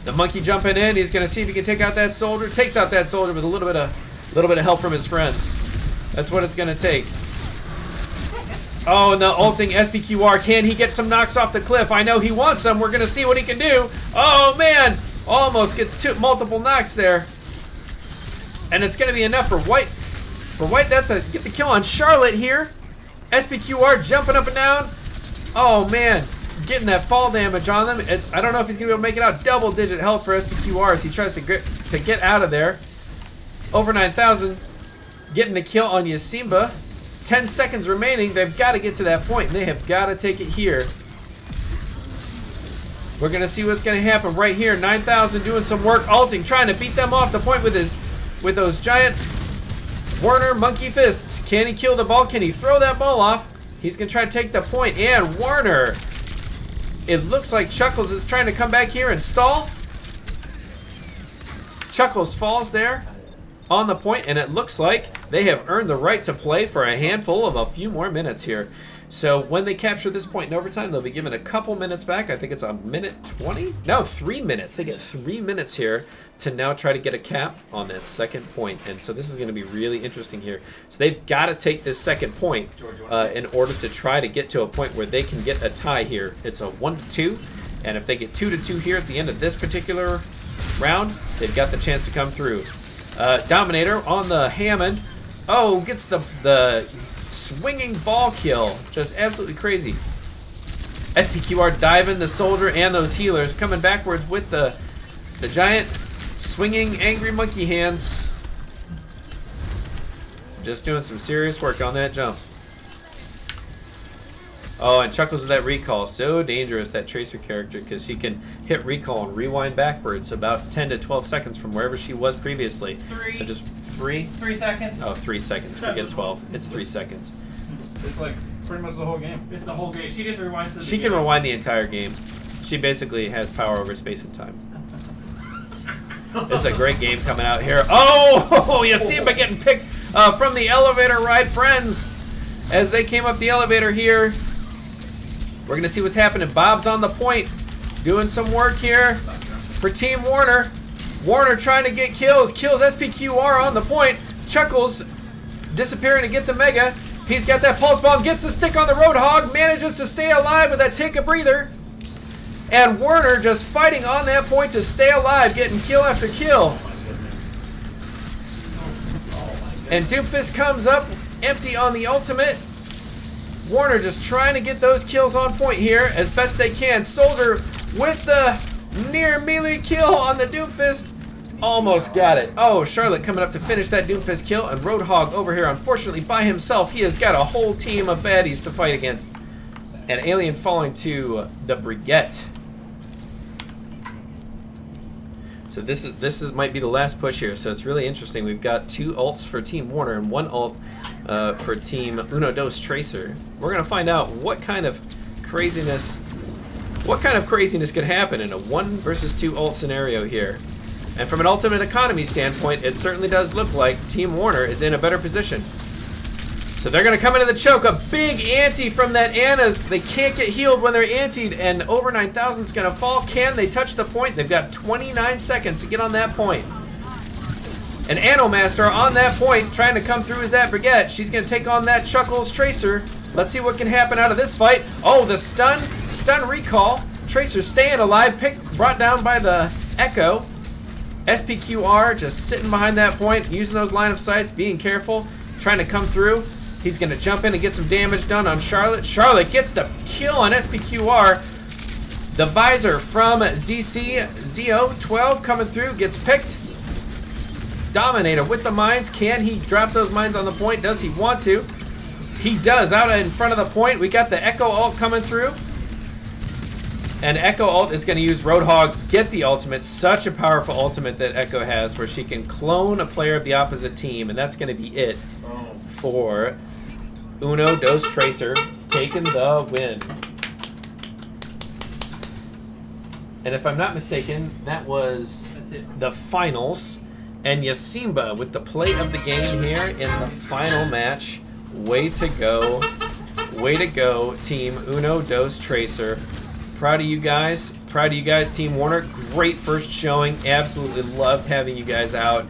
The Monkey jumping in. He's going to see if he can take out that soldier. Takes out that soldier with a little bit of help from his friends. That's what it's going to take. Oh, and the ulting SPQR. Can he get some knocks off the cliff? I know he wants some. We're going to see what he can do. Oh, man. Almost gets multiple knocks there. And it's going to be enough for White Death to get the kill on Charlotte here. SPQR jumping up and down. Oh, man. Getting that fall damage on them. I don't know if he's going to be able to make it out. Double-digit health for SPQR as he tries to get out of there. Over 9000. Getting the kill on Yasimba. 10 seconds remaining. They've got to get to that point, and they have got to take it here. We're going to see what's going to happen right here. 9000 doing some work, ulting, trying to beat them off the point with those giant Warner monkey fists. Can he kill the ball? Can he throw that ball off? He's going to try to take the point, and Warner. It looks like Chuckles is trying to come back here and stall. Chuckles falls there. on the point, and it looks like they have earned the right to play for a handful of a few more minutes here. So when they capture this point in overtime, they'll be given a couple minutes back. I think it's a minute 20? No, 3 minutes. They get 3 minutes here to now try to get a cap on that second point. And so this is going to be really interesting here. So they've got to take this second point in order to try to get to a point where they can get a tie here. It's a 1-2, and if they get 2-2 here at the end of this particular round, they've got the chance to come through. Dominator on the Hammond. Oh, gets the swinging ball kill. Just absolutely crazy. SPQR diving the soldier and those healers coming backwards with the giant swinging angry monkey hands. Just doing some serious work on that jump. Oh, and Chuckles with that recall. So dangerous, that Tracer character, because she can hit recall and rewind backwards about 10 to 12 seconds from wherever she was previously. 3. So just 3? 3 seconds. Oh, 3 seconds. Forget 12. It's 3 seconds. It's like pretty much the whole game. It's the whole game. She just rewinds to the She can rewind the entire game. She basically has power over space and time. This is a great game coming out here. Oh, you see him getting picked from the elevator ride, friends. As they came up the elevator here, we're going to see what's happening. Bob's on the point, doing some work here for Team Warner. Warner trying to get kills. Kills SPQR on the point. Chuckles disappearing to get the Mega. He's got that pulse bomb, gets the stick on the Roadhog, manages to stay alive with that take a breather. And Warner just fighting on that point to stay alive, getting kill after kill. And Doomfist comes up, empty on the ultimate. Warner just trying to get those kills on point here as best they can. Soldier with the near melee kill on the Doomfist. Almost got it. Oh, Charlotte coming up to finish that Doomfist kill, and Roadhog over here, unfortunately, by himself. He has got a whole team of baddies to fight against. And Alien falling to the Brigette. So this might be the last push here, so it's really interesting. We've got 2 ults for Team Warner and 1 ult for Team Uno Dos Tracer. We're gonna find out what kind of craziness could happen in a 1 versus 2 ult scenario here. And from an ultimate economy standpoint, it certainly does look like Team Warner is in a better position. So they're going to come into the choke. A big ante from that Anna's. They can't get healed when they're antied, and over 9,000 is going to fall. Can they touch the point? They've got 29 seconds to get on that point. And Anomaster on that point, trying to come through is that Brigette. She's going to take on that Chuckles Tracer. Let's see what can happen out of this fight. Oh, the stun recall. Tracer staying alive, brought down by the Echo. SPQR just sitting behind that point, using those line of sights, being careful, trying to come through. He's going to jump in and get some damage done on Charlotte. Charlotte gets the kill on SPQR. The visor from ZO12 coming through, gets picked. Dominator with the mines. Can he drop those mines on the point? Does he want to? He does. Out in front of the point, we got the Echo ult coming through. And Echo ult is going to use Roadhog, get the ultimate. Such a powerful ultimate that Echo has, where she can clone a player of the opposite team, and that's going to be it for Uno Dos Tracer, taking the win. And if I'm not mistaken, that was the finals. And Yasimba with the play of the game here in the final match. Way to go. Way to go, Team Uno Dos Tracer. Proud of you guys. Proud of you guys, Team Warner. Great first showing. Absolutely loved having you guys out.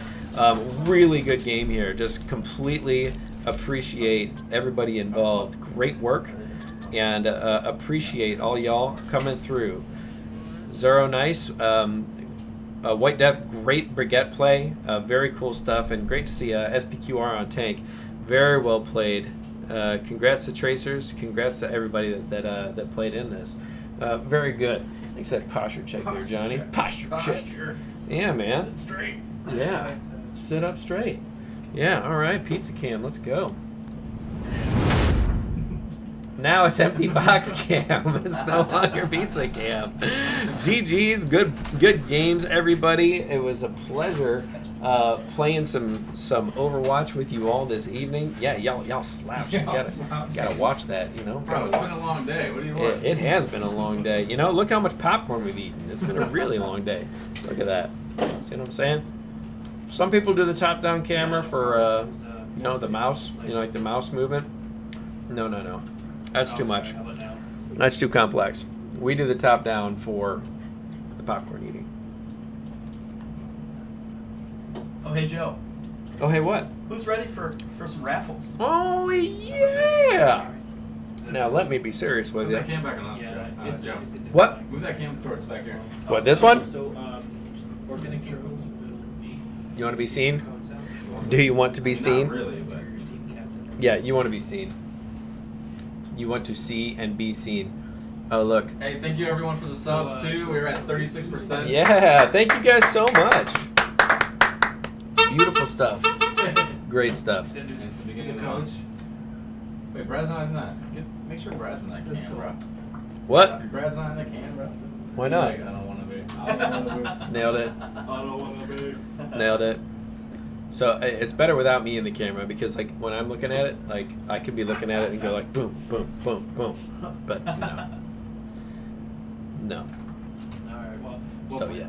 Really good game here. Just completely appreciate everybody involved. Great work. And appreciate all y'all coming through. Zero nice. White Death, great Brigette play. Very cool stuff. And great to see SPQR on tank. Very well played. Congrats to Tracers. Congrats to everybody that played in this. Very good. Thanks for that posture check there, Johnny. Posture check. Yeah, man. Sit straight. Yeah. Sit up straight. Yeah, all right. Pizza cam. Let's go. Now it's empty box cam. It's no longer pizza cam. GG's. Good games, everybody. It was a pleasure playing some Overwatch with you all this evening. Yeah, y'all slouch. You gotta watch that, you know. Bro, it's been a long day. What do you want? It has been a long day. You know, look how much popcorn we've eaten. It's been a really long day. Look at that. See what I'm saying? Some people do the top-down camera for, you know, the mouse. You know, like the mouse movement. No. That's too much. How about now? That's too complex. We do the top-down for the popcorn eating. Oh, hey, Joe. Oh, hey, what? Who's ready for some raffles? Oh, yeah! Now, let me be serious with Move you. that cam back on us, Yeah, Joe. Joe. it's a different What? line. Move that cam towards back here. What, this one? So, organic circles will be You want to be seen? codes out. Do you want to be seen? Not really, but. Your team captain. Yeah, you want to be seen. You want to see and be seen. Oh, look. Hey, thank you everyone for the subs too. We're at 36%. Yeah, thank you guys so much. Beautiful stuff. Great stuff. Then do And it's the use beginning a of coach. Wait, Brad's not in that. Make sure Brad's in that cam, bro. What? Brad's not in that cam, bro. Why He's not? like, I don't want to be. I don't want to be. Nailed it. I don't want to be. Nailed it. So it's better without me in the camera because like when I'm looking at it, like I could be looking at it and go like boom, boom, boom, boom. But no. No. All right. Well. So yeah.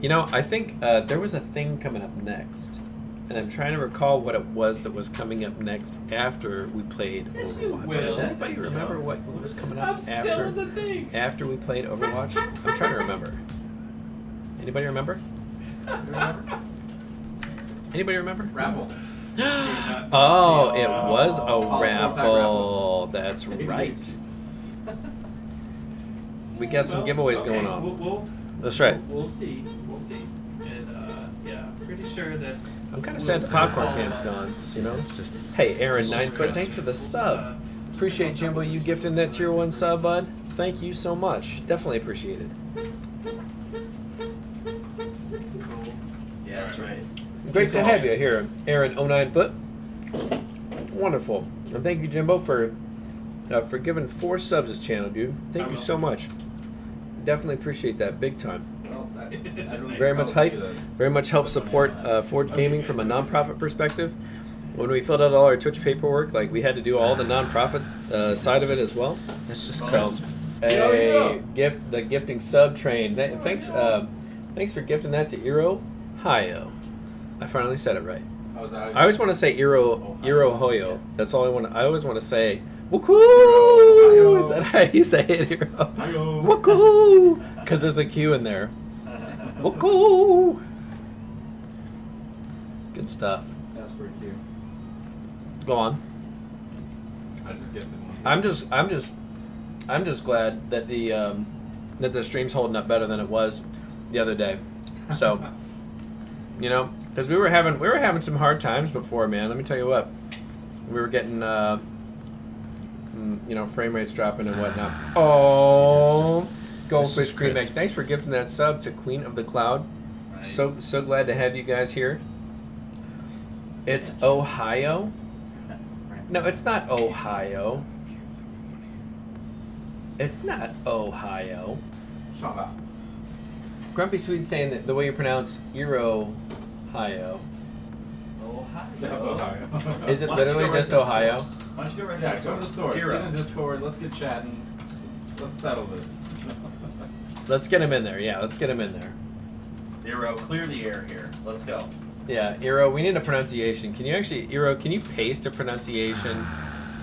You know, I think there was a thing coming up next. And I'm trying to recall what it was that was coming up next after we played Yes, you Overwatch. will. Does anybody remember what was coming up I'm still in the thing. after we played Overwatch? I'm trying to remember. Anybody remember? Anybody remember? Raffle. Oh, it was a Sports Pack raffle. That's right. We got some giveaways Okay, going on. We'll, That's right. We'll see. And yeah, pretty sure that. I'm kind of sad the popcorn can's gone. You know, it's just. Hey, Aaron, 9 foot. Thanks for the sub. Appreciate Jimbo you gifting that tier 1 sub, bud. Thank you so much. Definitely appreciate it. Yeah, that's right. Great to have you here, Aaron. 9 foot. Wonderful. And thank you, Jimbo, for giving 4 subs this channel, dude. Thank you so much. Definitely appreciate that big time. Well, that really Very much hype. helps Very much helps support Forge Gaming from a nonprofit perspective. When we filled out all our Twitch paperwork, like we had to do all the nonprofit side of it as well. That's just So, a gift, the gifting sub train. Thanks for gifting that to Iro Hayo. I finally said it right. I always want to say Iro Hoyo. That's all I want. I always want to say Woohoo! Is that how you say it, Iro? Woohoo! Because there's a Q in there. Woohoo! Good stuff. That's pretty cute. Go on. I just gifted one. I'm just glad that the stream's holding up better than it was the other day. So, you know, because we were having some hard times before, man. Let me tell you what, we were getting you know, frame rates dropping and whatnot. Oh, Goldfish Cream Egg. Thanks for gifting that sub to Queen of the Cloud. Nice. So glad to have you guys here. It's Ohio. No, it's not Ohio. It's not Ohio. Shut up. Grumpy Sweet saying that the way you pronounce Ohio. Ohio. Is it Why don't you literally go right just to the Ohio? source? Why don't you go right Yeah, to go to the source. Hero. Get in Discord. Let's get chatting. Let's settle this. Let's get him in there. Yeah, let's get him in there. Hero, clear the air here. Let's go. Yeah, Iro, we need a pronunciation. Can you actually, Iro, can you paste a pronunciation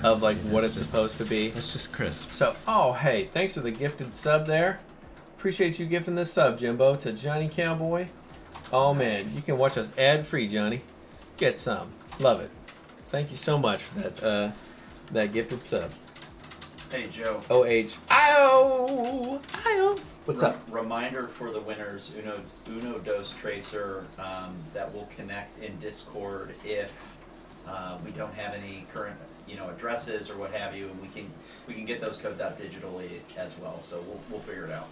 of like what it's supposed to be? It's just crisp. So, oh, hey, thanks for the gifted sub there. Appreciate you gifting this sub, Jimbo, to Johnny Cowboy. Oh, man, you can watch us ad-free, Johnny. Get some. Love it. Thank you so much for that gifted sub. Hey, Joe. O-H-I-O. I-O. What's up? Reminder for the winners, Uno Dos Tracer that will connect in Discord if we don't have any current addresses or what have you, and we can get those codes out digitally as well. So we'll figure it out.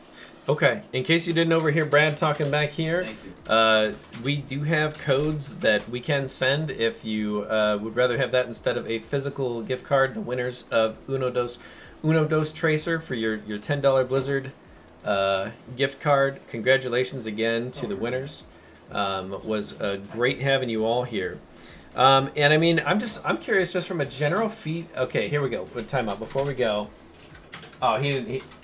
Okay. In case you didn't overhear Brad talking back here, Thank you. we do have codes that we can send if you would rather have that instead of a physical gift card. The winners of Uno Dos Tracer for your $10 Blizzard gift card. Congratulations again to the winners. Was great having you all here. And I mean, I'm curious just from a general Okay, here we go. But time out before we go. Oh,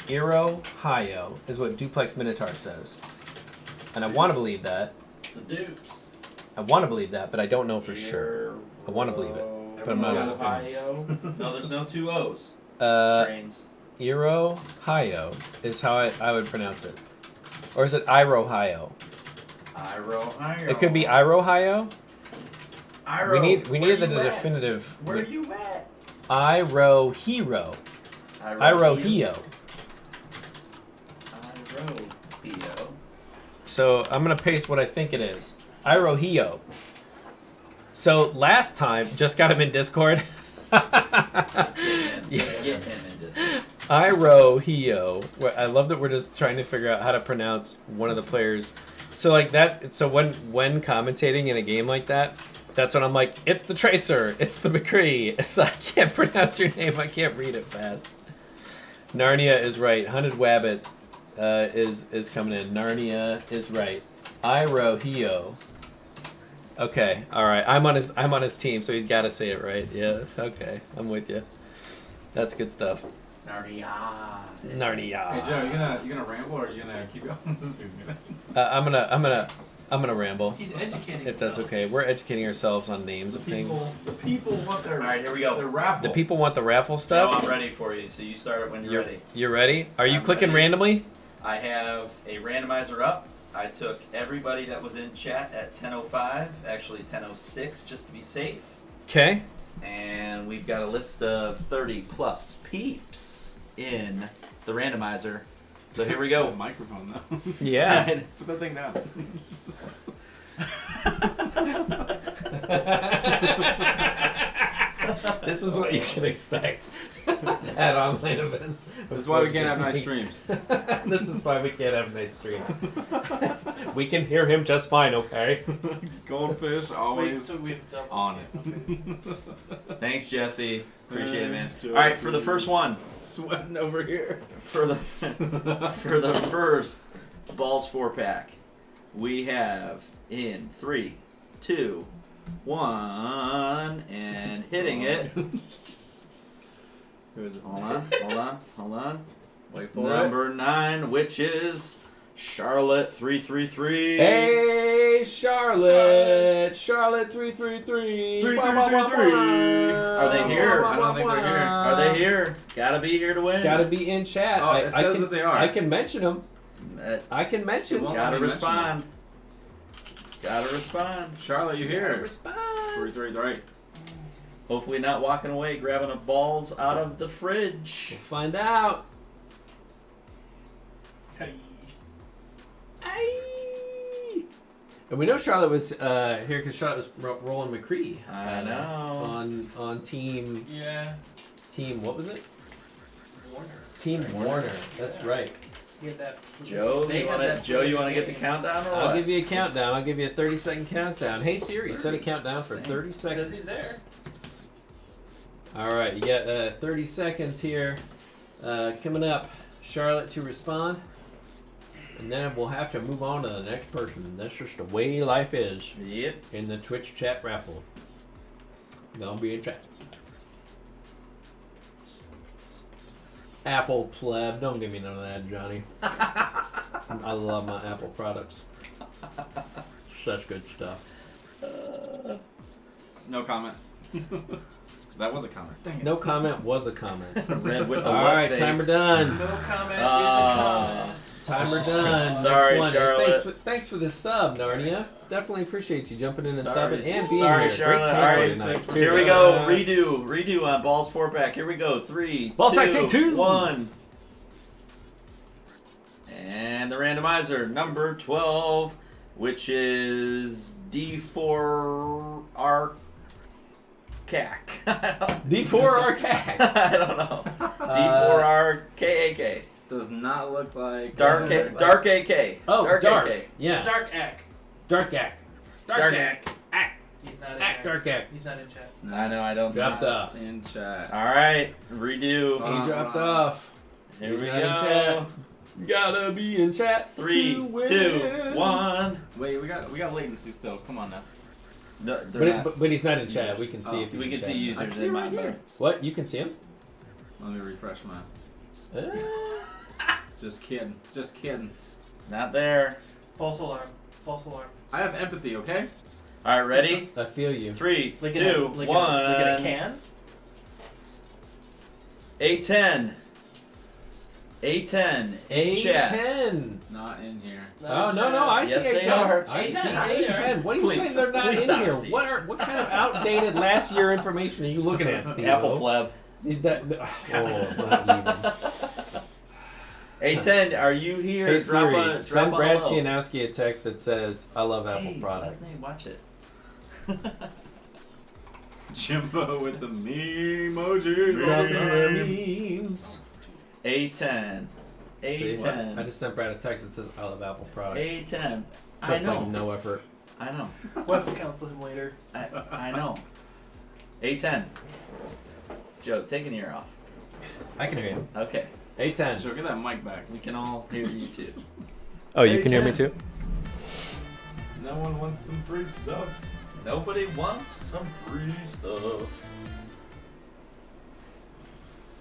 Iro Hayo is what Duplex Minotaur says, and I want to believe that. The dupes. I want to believe that, but I don't know for sure. I want to believe it, but I'm not. Ohio. No, there's no two O's. Trains. Irohio is how I would pronounce it. Or is it Irohio? Irohio. It could be Irohio. Iro. We need the definitive. Where you at? Irohio. Irohio. Irohio. So I'm gonna paste what I think it is. Irohio. So last time, just got him in Discord. Just get him in Discord. Irohio. I love that we're just trying to figure out how to pronounce one of the players. So like that. So when commentating in a game like that, that's when I'm like, it's the Tracer, it's the McCree. It's I can't pronounce your name. I can't read it fast. Narnia is right. Hunted Wabbit is coming in. Narnia is right. Irohio. Okay, all right. I'm on his team, so he's got to say it right. Yeah. Okay, I'm with you. That's good stuff. Narnia. Narnia. Hey Joe, you gonna ramble or are you gonna keep going? I'm gonna ramble. He's educating If that's himself. okay. We're educating ourselves on names of things. The people want their. All right, here we go. Their raffle. The people want the raffle Joe, stuff. I'm ready for you. So you start when you're ready. You ready? Are you I'm clicking ready. randomly? I have a randomizer up. I took everybody that was in chat at 10:05, actually 10:06, just to be safe. Okay. And we've got a list of 30 plus peeps in the randomizer. So here we go. Microphone though. Yeah. Put that thing down. This is what you can expect at online events. That's why we can't have nice streams. This is why we can't have nice streams. We can hear him just fine, okay? Goldfish Wait, always so we have double. on it. Thanks, Jesse. Appreciate it, man. Thanks, All right, for the Jesse. first one, Sweating over here. for the first balls 4-pack, we have in 3, 2, 1, and hitting it. Who is it? Hold on. Wait for Number 9, which is Charlotte 333. Hey, Charlotte! Charlotte 333. 3333. Are they here? I don't think they're here. Are they here? Gotta be here to win. Gotta be in chat. Oh, it says that they are. I can mention them. Uh, I can mention. Well, Gotta let me mention respond. Gotta respond. Charlotte, you here? Respond. 333. Hopefully not walking away grabbing a balls out of the fridge. We'll find out. Hey. And we know Charlotte was here because Charlotte was rolling McCree. I know. On team Yeah. what was it? Warner. Team Warner. That's right. He had that. Joe, They you had wanna that you wanna get the game. countdown or I'll what? give you a countdown. I'll give you a 30-second countdown. Hey Siri, set a countdown for 30 seconds. Says he's there. All right, you got 30 seconds here. Coming up, Charlotte to respond. And then we'll have to move on to the next person. That's just the way life is Yep. in the Twitch chat raffle. Gonna be in chat. Apple pleb. Don't give me none of that, Johnny. I love my Apple products. Such good stuff. No comment. That was a comment. Dang it. No comment was a comment. Red with the All what right, face. timer done. No comment. Ah. Timer done. Sorry, Next one. Charlotte. Thanks for the sub, Narnia. Definitely appreciate you jumping in and Sorry, subbing and being sorry, here. Charlotte. Great All time right, tonight. here we go. Redo on balls 4-pack. Here we go. 3, Balls 2, back, take 2. 1. And the randomizer, number 12, which is D4R CAC. D4 RCAC. I don't know. D4R KAK. Does not look like Dark Dark AK. Oh, dark. AK. Yeah. Dark Ack. Dark Ack. Dark Ack. Ack. He's not in Ack. there. Dark Ack. He's not in chat. I know, I don't see. Dropped off. in chat. All right, redo. Uh, He dropped off. Here He's we not in go. chat. Gotta be in chat. 3, to win. 2, 1. Wait, we got latency still. Come on now. But he's not in chat. We can see if he's we in can chat. see I users see in right my here. What? You can see him? Let me refresh mine. Uh, Just kidding. Just kidding. Not there. False alarm. False alarm. I have empathy, okay? All right, ready? I feel you. 3, Like 2, in a, 1. like in a can. A10. A10. In chat. A10. Not in here. Oh no, I see Yes, they A10. are. I see Stop. A10. What are you Please, saying they're not please in stop, here? Steve. What kind of outdated last year information are you looking at, Steve? Apple pleb. Is that? Oh, not even. A10, are you here? Hey drop Siri, a send drop Brad a hello. Cianowski a text that says, "I love Apple Hey, products." Leslie, watch it. Jimbo with the meme emojis. Drop the memes. A10. See? A10. I just sent Brad a text that says, "I love Apple products." A10. I Took like know. no effort. I know. We'll have to counsel him later. I know. A10. Joe, take an ear off. I can hear you. Okay. A10. Joe, get that mic back. We can all hear you too. Oh, you can hear me too? No one wants some free stuff. Nobody wants some free stuff.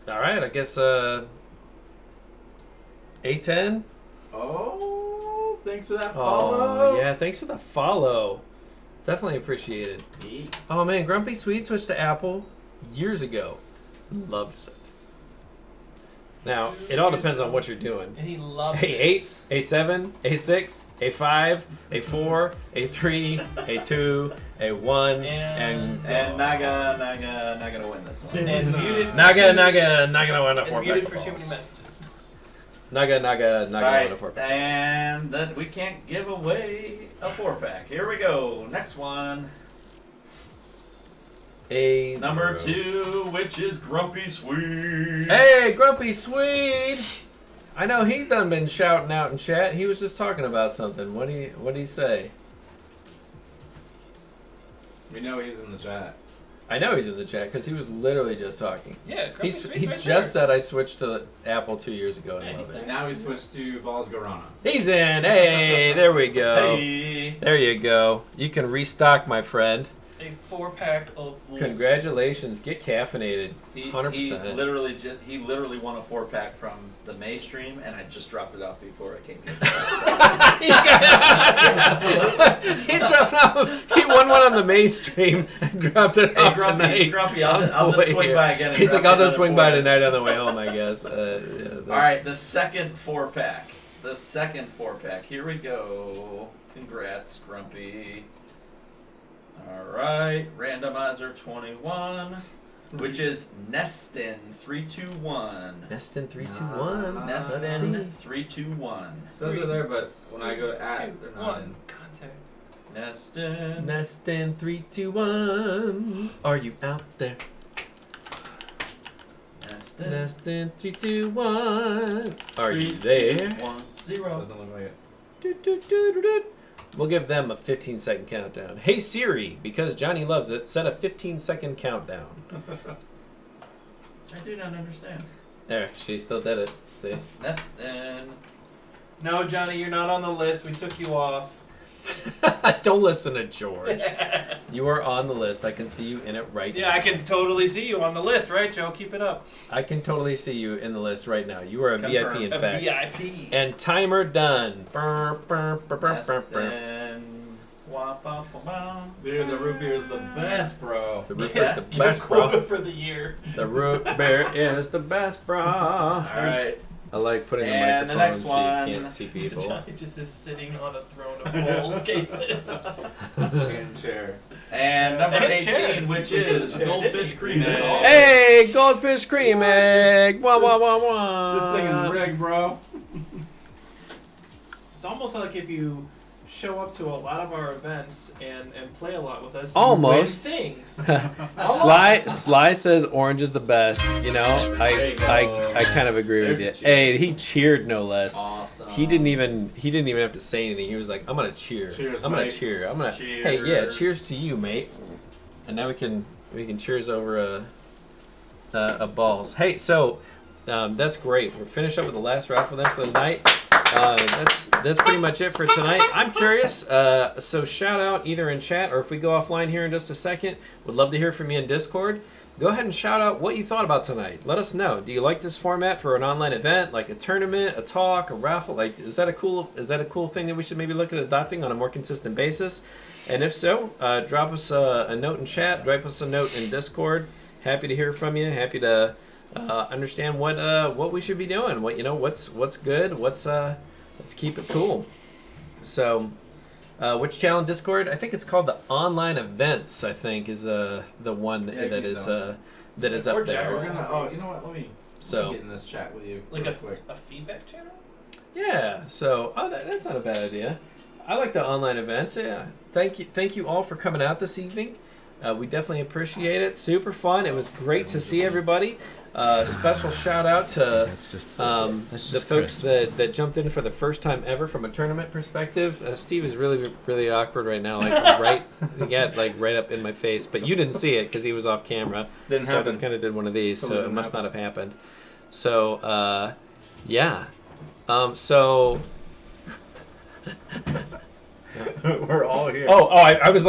All right, I guess A10. Oh, thanks for that follow. Oh, yeah, thanks for the follow. Definitely appreciate it. Oh, man, Grumpy Sweet switched to Apple years ago. Loves it. Now, it all depends on what you're doing. And he loves A8, A7, A6, A5, A4, A3, A2, A1, and And Naga not gonna win this one. And muted. Naga won a And 4-pack muted of for too many balls. messages. Naga won a Alright, 4-pack. and then we can't give away a 4-pack. Here we go. Next one. A Number 2, which is Grumpy Sweet. Hey, Grumpy Sweet! I know he's done been shouting out in chat. He was just talking about something. What did he say? We know he's in the chat. I know he's in the chat because he was literally just talking. Yeah, Grumpy Sweet's He right just said I switched to Apple 2 years ago and I Yeah, love he's it. there. Now we switched to Balls Garana. He's in. Hey, there we go. Hey. There you go. You can restock, my friend. A 4-pack of wolves. Congratulations. Get caffeinated. He 100%. literally won a 4-pack from the May stream, and I just dropped it off before I came here. He won one on the May stream and dropped it off tonight. Grumpy, I'll just swing by again. And He's like, drop I'll just another swing by 4. tonight on the way home, I guess. Yeah, All right, the second 4-pack. The second 4-pack. Here we go. Congrats, Grumpy. All right, randomizer 21, which is Nestin 321. Nestin 321. Nestin 321. Says they're there, but when I go to add, 2, they're not 1. in. Contact. Nestin. Nestin 321. Are you out there? Nestin. Nestin 321. Are you there? 1-0. Doesn't look like it. Do-do-do-do-do. We'll give them a 15-second countdown. Hey Siri, because Johnny loves it, set a 15-second countdown. I do not understand. There, she still did it. See? Nestin. No, Johnny, you're not on the list. We took you off. Don't listen to George. You are on the list. I can see you in it right now. Yeah, I can totally see you on the list, right, Joe? Keep it up. I can totally see you in the list right now. You are a Confirmed. VIP, in A fact. VIP. And timer done. Burr, burr, burr, burr, burr, burr. Nestin. Wah-ba-ba-ba. Dude, the root beer is the best, bro. The root Yeah, beer, the Your best, quota bro. for the year. The root beer is the best, bro. All right. I like putting the And the microphone next so one. you can't see people. Johnny just is sitting on a throne of bowls cases. And chair. And number And 18, chair. which Look at the is chair. Goldfish Cream That's Egg. all. Hey, goldfish cream egg. Wah, wah, wah, wah. This thing is rigged, bro. It's almost like if you show up to a lot of our events and play a lot with us, Almost. you win things. Sly says orange is the best. You know, There you go. I kind of agree with you. There's a cheer. Hey, he cheered no less. Awesome. He didn't even have to say anything. He was like, "I'm gonna cheer. Cheers, I'm gonna mate. cheer. I'm gonna Hey, yeah, Cheers. cheers to you, mate." And now we can cheers over a balls. Hey, so that's great. We're finished up with the last raffle then for the night. That's pretty much it for tonight. I'm curious. So shout out either in chat or if we go offline here in just a second. Would love to hear from you in Discord. go ahead and shout out what you thought about tonight. Let us know. Do you like this format for an online event, like a tournament, a talk, a raffle? Like, is that a cool thing that we should maybe look at adopting on a more consistent basis? And if so, drop us a note in chat. Drop us a note in Discord. Happy to hear from you. Happy to understand what we should be doing. What's good. Let's keep it cool. So. Which channel in Discord? I think it's called the Online Events. I think is the one that is up there. We're gonna. You know what? Let me get in this chat with you. Like a feedback channel. Yeah. So that's not a bad idea. I like the Online Events. Yeah. Thank you all for coming out this evening. We definitely appreciate it. Super fun. It was great to see everybody. Special shout out to the folks that jumped in for the first time ever from a tournament perspective. Steve is really, really awkward right now, like right up in my face. But you didn't see it because he was off camera. Didn't so happen. I just kind of did one of these, so it must not have happened. So yeah. So. We're all here. I was.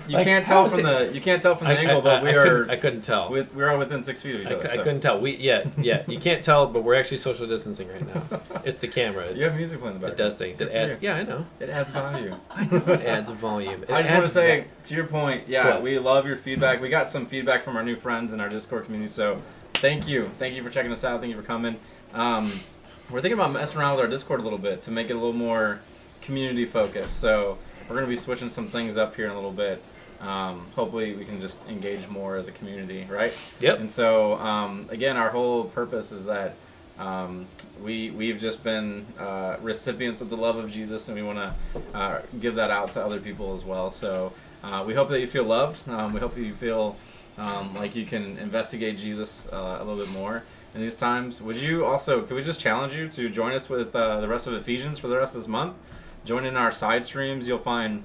You can't tell from the angle, but I couldn't tell. We are within 6 feet of each other. I couldn't tell. You can't tell, but we're actually social distancing right now. It's the camera. You have music playing in the background. It does things. It adds. Yeah, I know. It adds value. I know it adds volume. I just want to say, to your point, we love your feedback. We got some feedback from our new friends in our Discord community, so thank you. Thank you for checking us out. Thank you for coming. We're thinking about messing around with our Discord a little bit to make it a little more community focused. So we're going to be switching some things up here in a little bit. Hopefully we can just engage more as a community, right? Yep. And so, again, our whole purpose is that we've just been recipients of the love of Jesus, and we want to give that out to other people as well. So we hope that you feel loved. We hope that you feel like you can investigate Jesus a little bit more in these times. Could we just challenge you to join us with the rest of Ephesians for the rest of this month? Join in our side streams. You'll find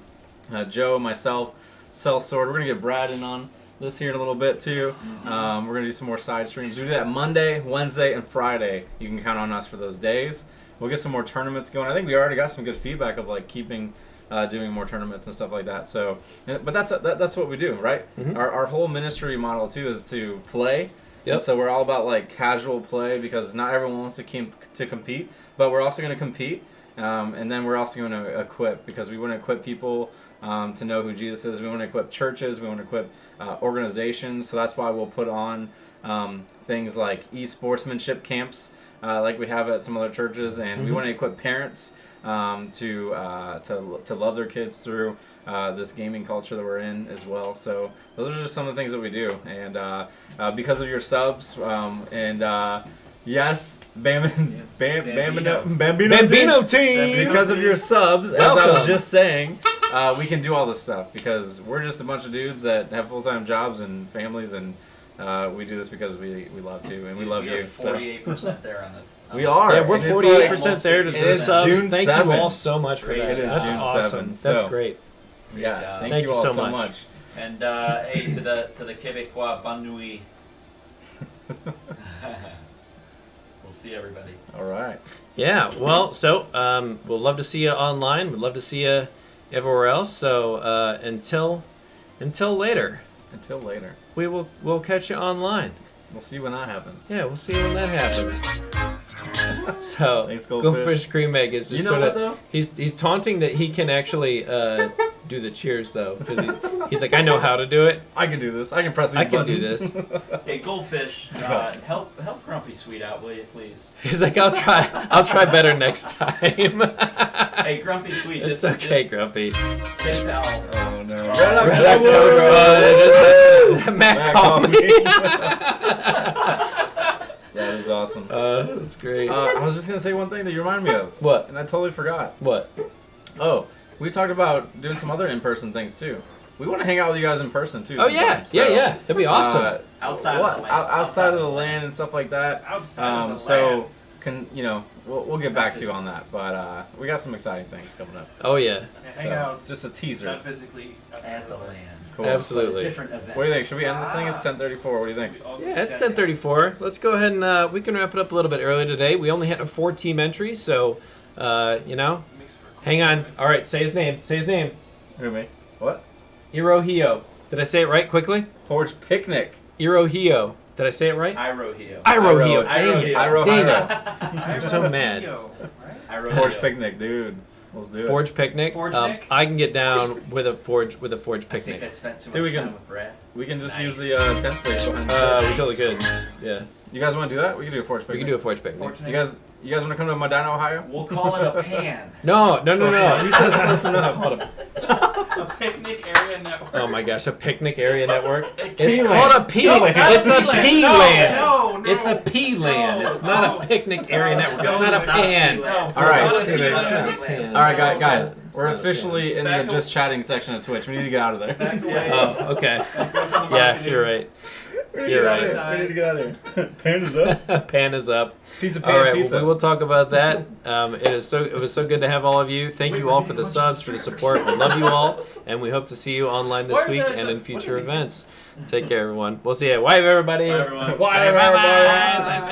Joe, myself, Sellsword. We're going to get Brad in on this here in a little bit too. We're going to do some more side streams. We do that Monday, Wednesday, and Friday. You can count on us for those days. We'll get some more tournaments going. I think we already got some good feedback of keeping doing more tournaments and stuff like that. So, but that's what we do, right? Mm-hmm. Our whole ministry model too is to play. Yep. And so we're all about casual play because not everyone wants to compete, but we're also going to compete. And then we're also going to equip, because we want to equip people to know who Jesus is. We want to equip churches. We want to equip organizations. So that's why we'll put on things like e-sportsmanship camps like we have at some other churches. And we want to equip parents to love their kids through this gaming culture that we're in as well. So those are just some of the things that we do. And because of your subs yes, Bambino team. Because of your subs, as I was just saying, we can do all this stuff because we're just a bunch of dudes that have full-time jobs and families, and we do this because we love to, and we love you. 48% there on the. We are. Yeah, we're 48% there to the subs. June Thank 7th. you all so much for that. It is That's June awesome. 7th, That's so. great. Yeah, thank you you all so so much. And hey, to the Québécois, bonne nuit. We'll see everybody. All right. Yeah, well, so we'll love to see you online. We'd love to see you everywhere else. So until later. Until later. We'll catch you online. We'll see when that happens. Yeah, we'll see when that happens. So Thanks, Goldfish Cream Egg is just sort of he's taunting that he can actually do the cheers though, because he's like, I know how to do it. I can do this. I can press these buttons. buttons. Do this. Hey, Goldfish, help Grumpy Sweet out, will you, please? He's like, I'll try better next time. Hey, Grumpy Sweet, it's okay, Grumpy. PayPal. Oh no. Red October. Matt called me. That is awesome. That's great. I was just gonna say one thing that you reminded me of. What? And I totally forgot. What? Oh, we talked about doing some other in-person things too. We want to hang out with you guys in person too. Oh yeah, so, yeah. That'd be awesome. Outside of the land. Outside of the land and stuff like that. Outside of the so we'll get back to you on that, but we got some exciting things coming up. Oh yeah. Hang out. Just a teaser. Not physically. At the land. Cool. Absolutely. Different event. What do you think? Should we end this thing? It's 10:34. What do you think? Yeah, it's 10:34. Let's go ahead and we can wrap it up a little bit early today. We only had a 4-team entry, so hang on. All right, say his name. Say his name. Who, me? What? Hirohio. Did I say it right quickly? Forge Picnic. Irohio. Did I say it right? Irohio. Irohio. Dang it. Iro. Dang Iro. it. I'm so mad. Irohio. Forge picnic, dude. Let's do it. Forge picnic. Forge Nick? I can get down with a forge I think I picnic. spent too Dude, much we can- time with Brad. We can just Nice. use the tent space behind the We totally could. Yeah. You guys want to do that? We can do a forge picnic. We can do a forge picnic. Fortunate. You guys want to come to Medina, Ohio? We'll call it a pan. No. He says close enough. A picnic area network. Oh my gosh, a picnic area network. It's P-land. called a P. No, not It's a P-land. P No, land. no, no. It's a P land. No, It's not no. a picnic area network. It's No, not a it's not pan. P-land. All right. It's not It's P-land. not a pan. All right, guys. It's We're not a officially in Back the away. just chatting section of Twitch. We need to get out of there. Back away. pan. Oh, okay. From the Yeah, marketing. you're right. We You're need to right. get out of here. Pan is up. Pan is up. Pizza All right, pizza. well, we will talk about that. It was so good to have all of you. Thank you all for the subs, for the support. We love you all, and we hope to see you online this What week is that? and in What future are these events. Take care, everyone. We'll see you. Bye, everybody. Bye, everyone. Bye, Bye, bye.